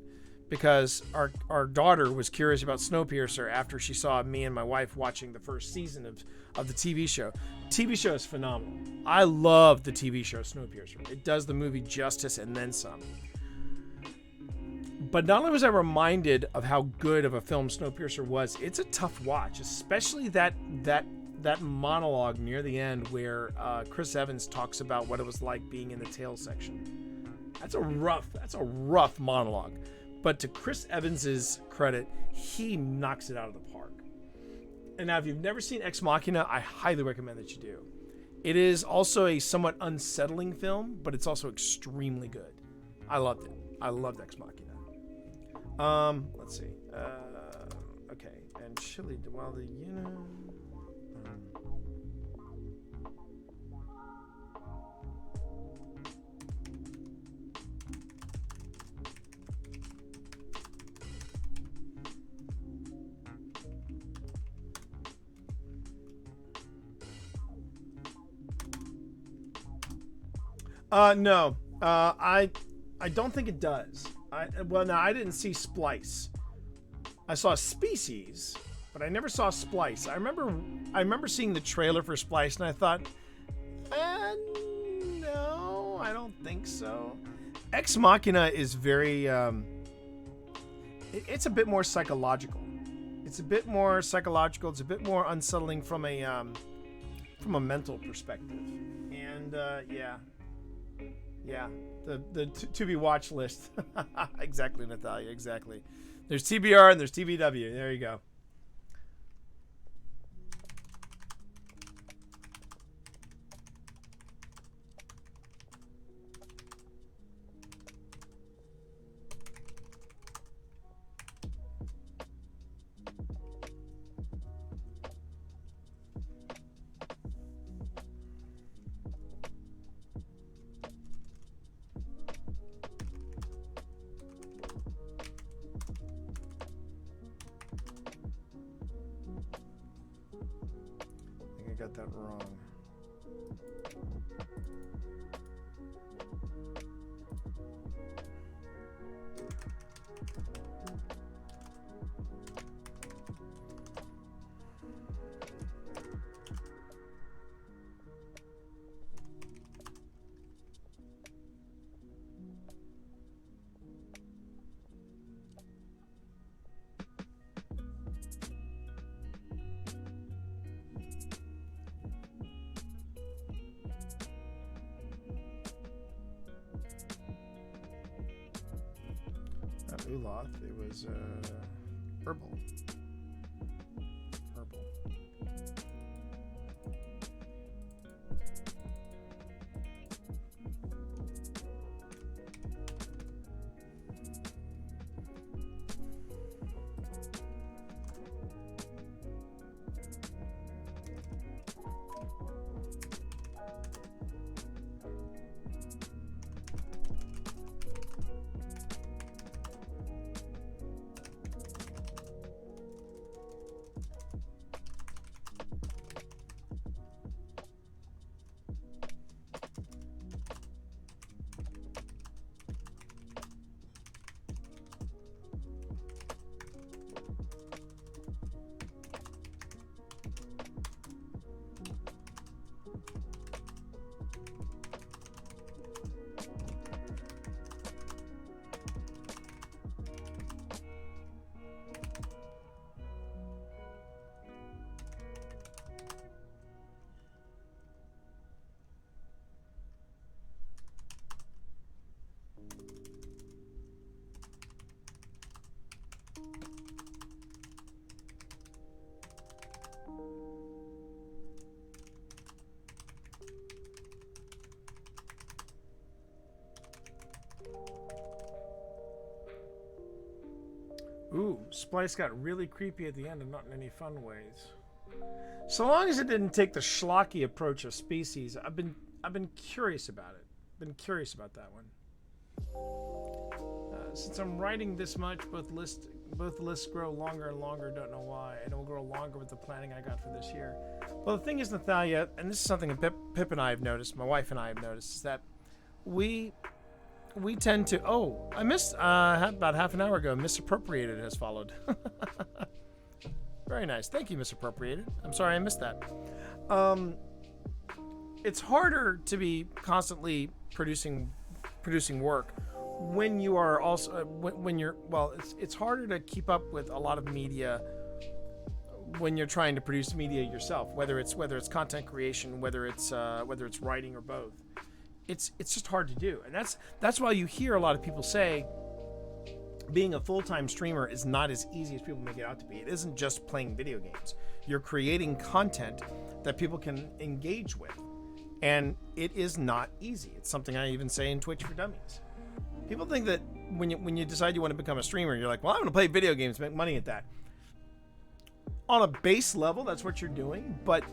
because our daughter was curious about Snowpiercer after she saw me and my wife watching the first season of the TV show. The TV show is phenomenal. I love the TV show Snowpiercer. It does the movie justice and then some. But not only was I reminded of how good of a film Snowpiercer was, it's a tough watch, especially that monologue near the end where Chris Evans talks about what it was like being in the tail section. That's a rough monologue. But to Chris Evans's credit, he knocks it out of the park. And now, if you've never seen Ex Machina, I highly recommend that you do. It is also a somewhat unsettling film, but it's also extremely good. I loved it. I loved Ex Machina. Let's see. Okay, and Chili, while the no. I don't think it does. I didn't see Splice. I saw Species, but I never saw Splice. I remember seeing the trailer for Splice, and I thought, no, I don't think so. Ex Machina is very, it's a bit more psychological. It's a bit more unsettling from a mental perspective. And the to be watch list. Exactly, Natalia. Exactly. There's TBR and there's TBW. There you go. Got that wrong. Not Uloth, it was Herbal. Herbal. Ooh, Splice got really creepy at the end and not in any fun ways. So long as it didn't take the schlocky approach of Species, I've been curious about it. Been curious about that one. Since I'm writing this much, both lists grow longer and longer. Don't know why, and it will grow longer with the planning I got for this year. Well, the thing is, Nathalia, and this is something that Pip and I have noticed, my wife and I have noticed, is that we tend to. Oh, I missed about half an hour ago. Misappropriated has followed. Very nice. Thank you, Misappropriated. I'm sorry I missed that. It's harder to be constantly producing work when you are also when you're it's harder to keep up with a lot of media when you're trying to produce media yourself, whether it's content creation, whether it's writing or both. It's just hard to do, and that's why you hear a lot of people say being a full-time streamer is not as easy as people make it out to be. It isn't just playing video games. You're creating content that people can engage with, and it is not easy. It's something I even say in Twitch for Dummies. People think that when you decide you want to become a streamer, you're like, well, I'm going to play video games, make money at that. On a base level, that's what you're doing, but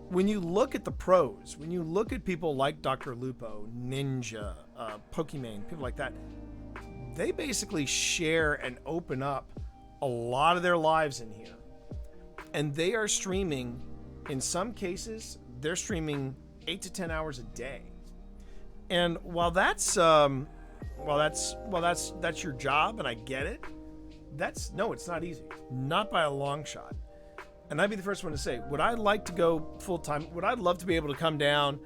when you look at the pros, when you look at people like Dr. Lupo, Ninja, Pokimane, people like that, they basically share and open up a lot of their lives in here. And they are streaming, in some cases, they're streaming 8 to 10 hours a day. And while that's your job, and I get it, it's not easy. Not by a long shot. And I'd be the first one to say, would I like to go full-time? Would I love to be able to come down,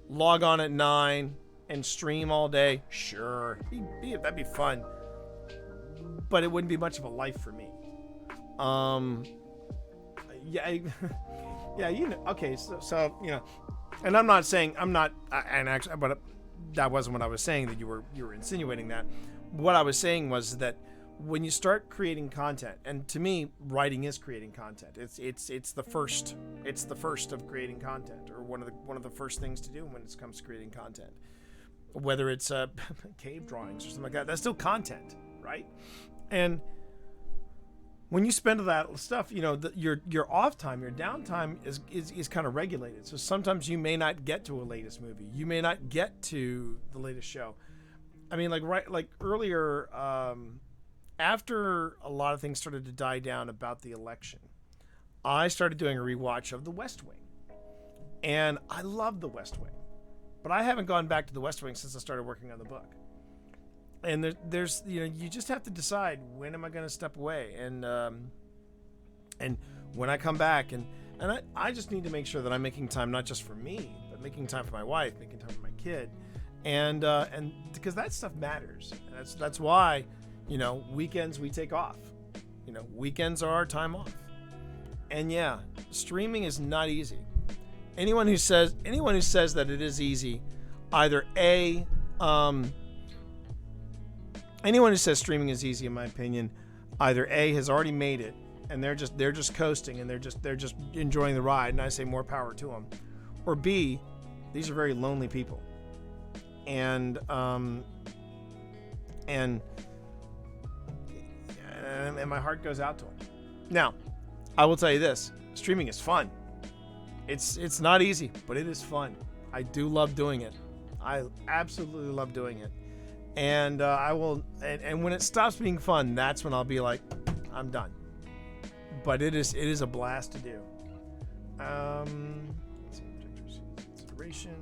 log on at 9, and stream all day? Sure. That'd be fun. But it wouldn't be much of a life for me. Okay, so and I'm not saying, but that wasn't what I was saying, that you were insinuating that. What I was saying was that when you start creating content, and to me, writing is creating content. It's the first of creating content, or one of the first things to do when it comes to creating content. Whether it's cave drawings or something like that, that's still content, right? And when you spend all that stuff, your off time, your downtime is kind of regulated. So sometimes you may not get to a latest movie, you may not get to the latest show. I mean, like earlier. After a lot of things started to die down about the election, I started doing a rewatch of The West Wing. And I love The West Wing. But I haven't gone back to the West Wing since I started working on the book. And there's you just have to decide, when am I going to step away, and when I come back, and I just need to make sure that I'm making time not just for me, but making time for my wife, making time for my kid, and because that stuff matters. That's why, weekends we take off. Weekends are our time off. And yeah, streaming is not easy. Anyone who says that it is easy, anyone who says streaming is easy, in my opinion, either A, has already made it and they're just coasting and they're just enjoying the ride, and I say more power to them, or B, these are very lonely people, and my heart goes out to them. Now, I will tell you this: streaming is fun. It's not easy, but it is fun. I do love doing it. I absolutely love doing it. And I will. And when it stops being fun, that's when I'll be like, I'm done. But it is a blast to do. Let's see, consideration.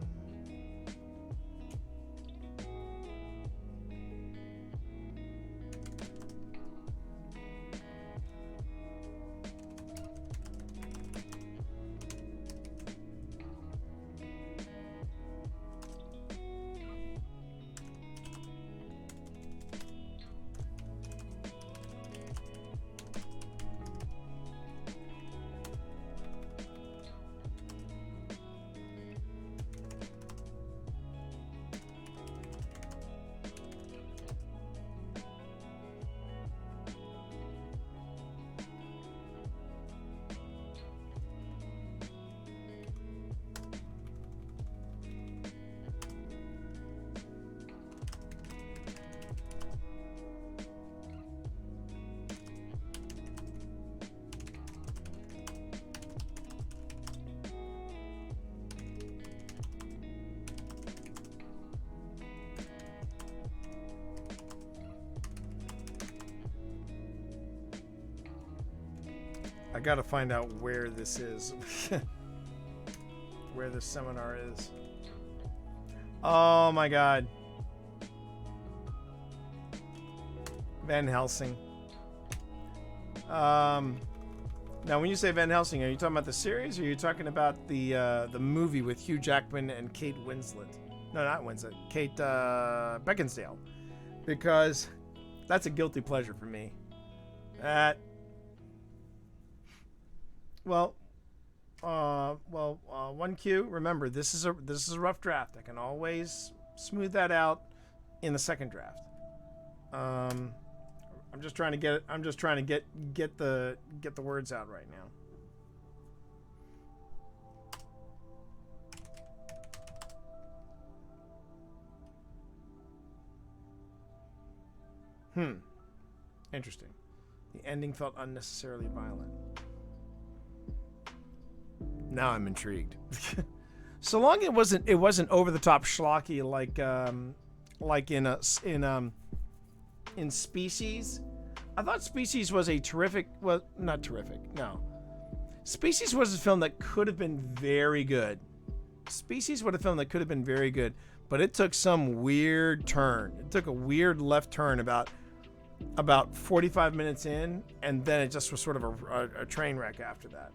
I gotta find out where this is. Where this seminar is. Oh my god. Van Helsing. Now when you say Van Helsing, are you talking about the series, or are you talking about the movie with Hugh Jackman and Kate Winslet? No, not Winslet. Kate Beckinsale. Because that's a guilty pleasure for me. Well, 1Q. Remember, this is a rough draft. I can always smooth that out in the second draft. I'm just trying to get it. I'm just trying to get the words out right now. Interesting. The ending felt unnecessarily violent. Now I'm intrigued. So long it wasn't over the top schlocky like in Species. I thought Species was a terrific. Well, not terrific. No. Species was a film that could have been very good. Species was a film that could have been very good, but it took some weird turn. It took a weird left turn about 45 minutes in, and then it just was sort of a train wreck after that.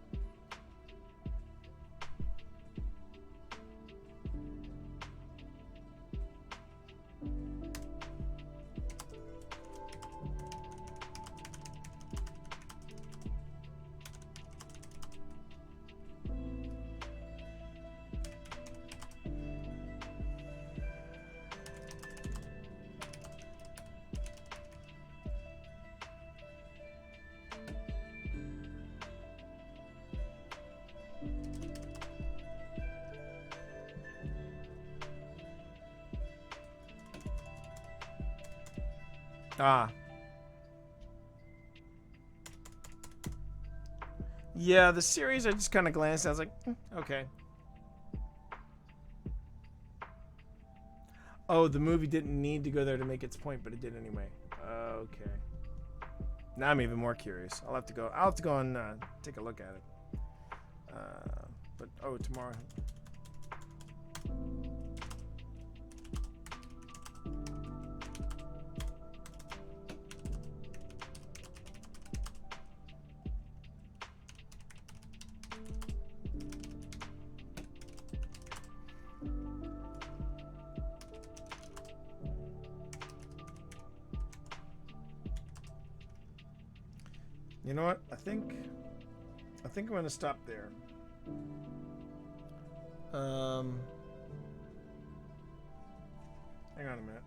Yeah, the series I just kind of glanced at. I was like, okay. Oh, the movie didn't need to go there to make its point, but it did anyway. Okay. Now I'm even more curious. I'll have to go and take a look at it. But tomorrow. You know what? I think I'm gonna stop there. Hang on a minute.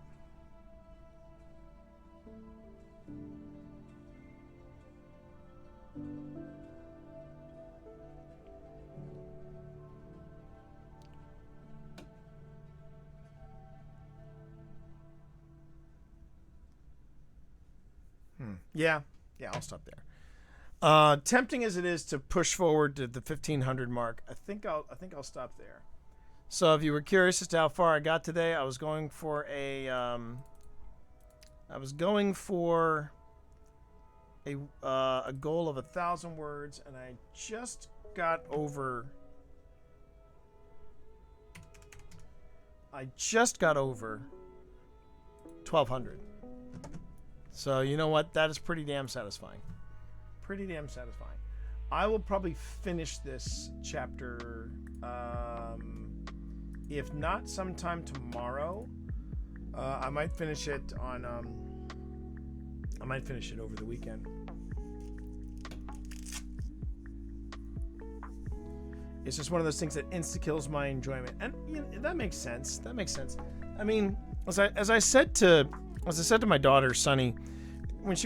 Yeah, I'll stop there. Tempting as it is to push forward to the 1500 mark, I think I'll stop there. So if you were curious as to how far I got today, I was going for a goal of 1,000 words, and I just got over 1,200. So you know what? That is pretty damn satisfying. I will probably finish this chapter, if not sometime tomorrow. I might finish it on. I might finish it over the weekend. It's just one of those things that insta kills my enjoyment, and you know, that makes sense. I mean, as I said to my daughter Sunny, when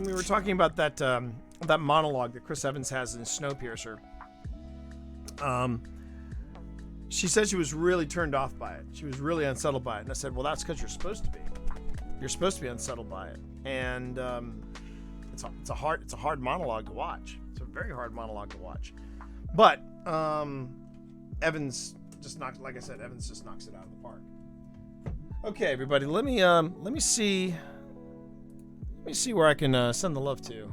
we were talking about that monologue that Chris Evans has in Snowpiercer, she said she was really turned off by it. She was really unsettled by it, and I said, well, that's because you're supposed to be. You're supposed to be unsettled by it, and it's a hard monologue to watch. It's a very hard monologue to watch, but Evans just knocks it out of the park. Okay, everybody, let me see where I can send the love to.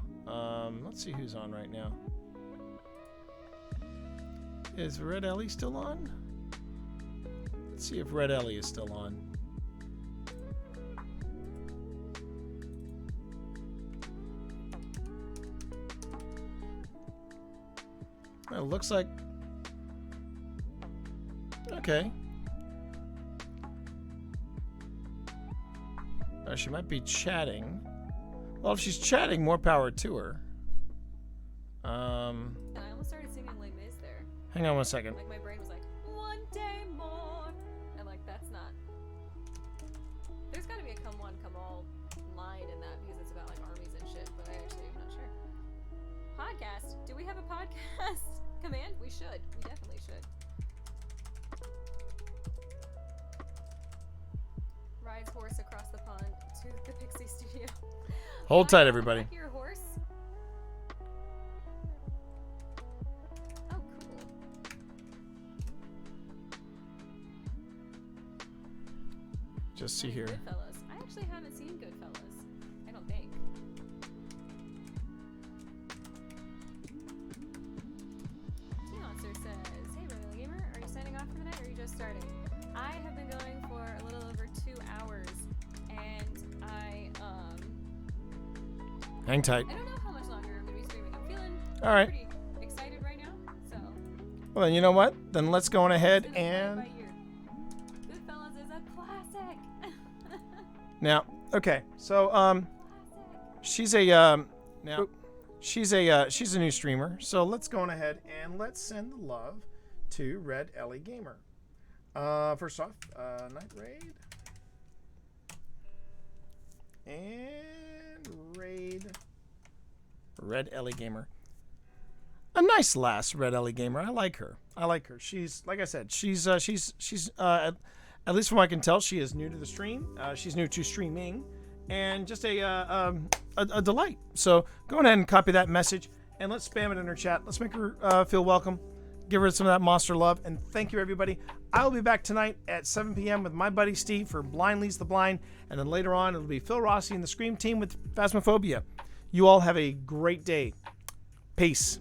Let's see who's on right now. Is Red Ellie still on? Let's see if Red Ellie is still on. Well, it looks like... Okay. She might be chatting. Well, if she's chatting, more power to her. And I almost started singing Les Mis there. Hang on one second. Like my brain was like, one day more. And like, that's not. There's gotta be a come one, come all line in that because it's about like armies and shit, but I actually am not sure. Podcast? Do we have a podcast command? We should. We definitely should. Rides horse across the pond to the Pixie Studio. Hold tight, everybody. Back your horse. Oh, cool. Just see here. Goodfellas. I actually haven't seen Goodfellas. I don't think. T-Monster says, hey, Red Gamer, are you signing off for the night or are you just starting? I have been going for a little over 2 hours, and Hang tight. I don't know how much longer I'm going to be streaming. I'm feeling All right. pretty excited right now, so. Well, then you know what? Then let's go on ahead and... Goodfellas is a classic. Now, okay, so she's a she's a new streamer. So let's go on ahead and let's send the love to Red Ellie Gamer. First off, Night Raid and raid Red Ellie Gamer. A nice lass, Red Ellie Gamer. I like her. She's, like I said, she's at least from what I can tell, she is new to the stream. She's new to streaming, and just a delight. So go ahead and copy that message, and let's spam it in her chat. Let's make her feel welcome. Give her some of that monster love, and thank you, everybody. I will be back tonight at 7 p.m. with my buddy Steve for Blind Leads the Blind, and then later on it'll be Phil Rossi and the Scream Team with Phasmophobia. You all have a great day. Peace.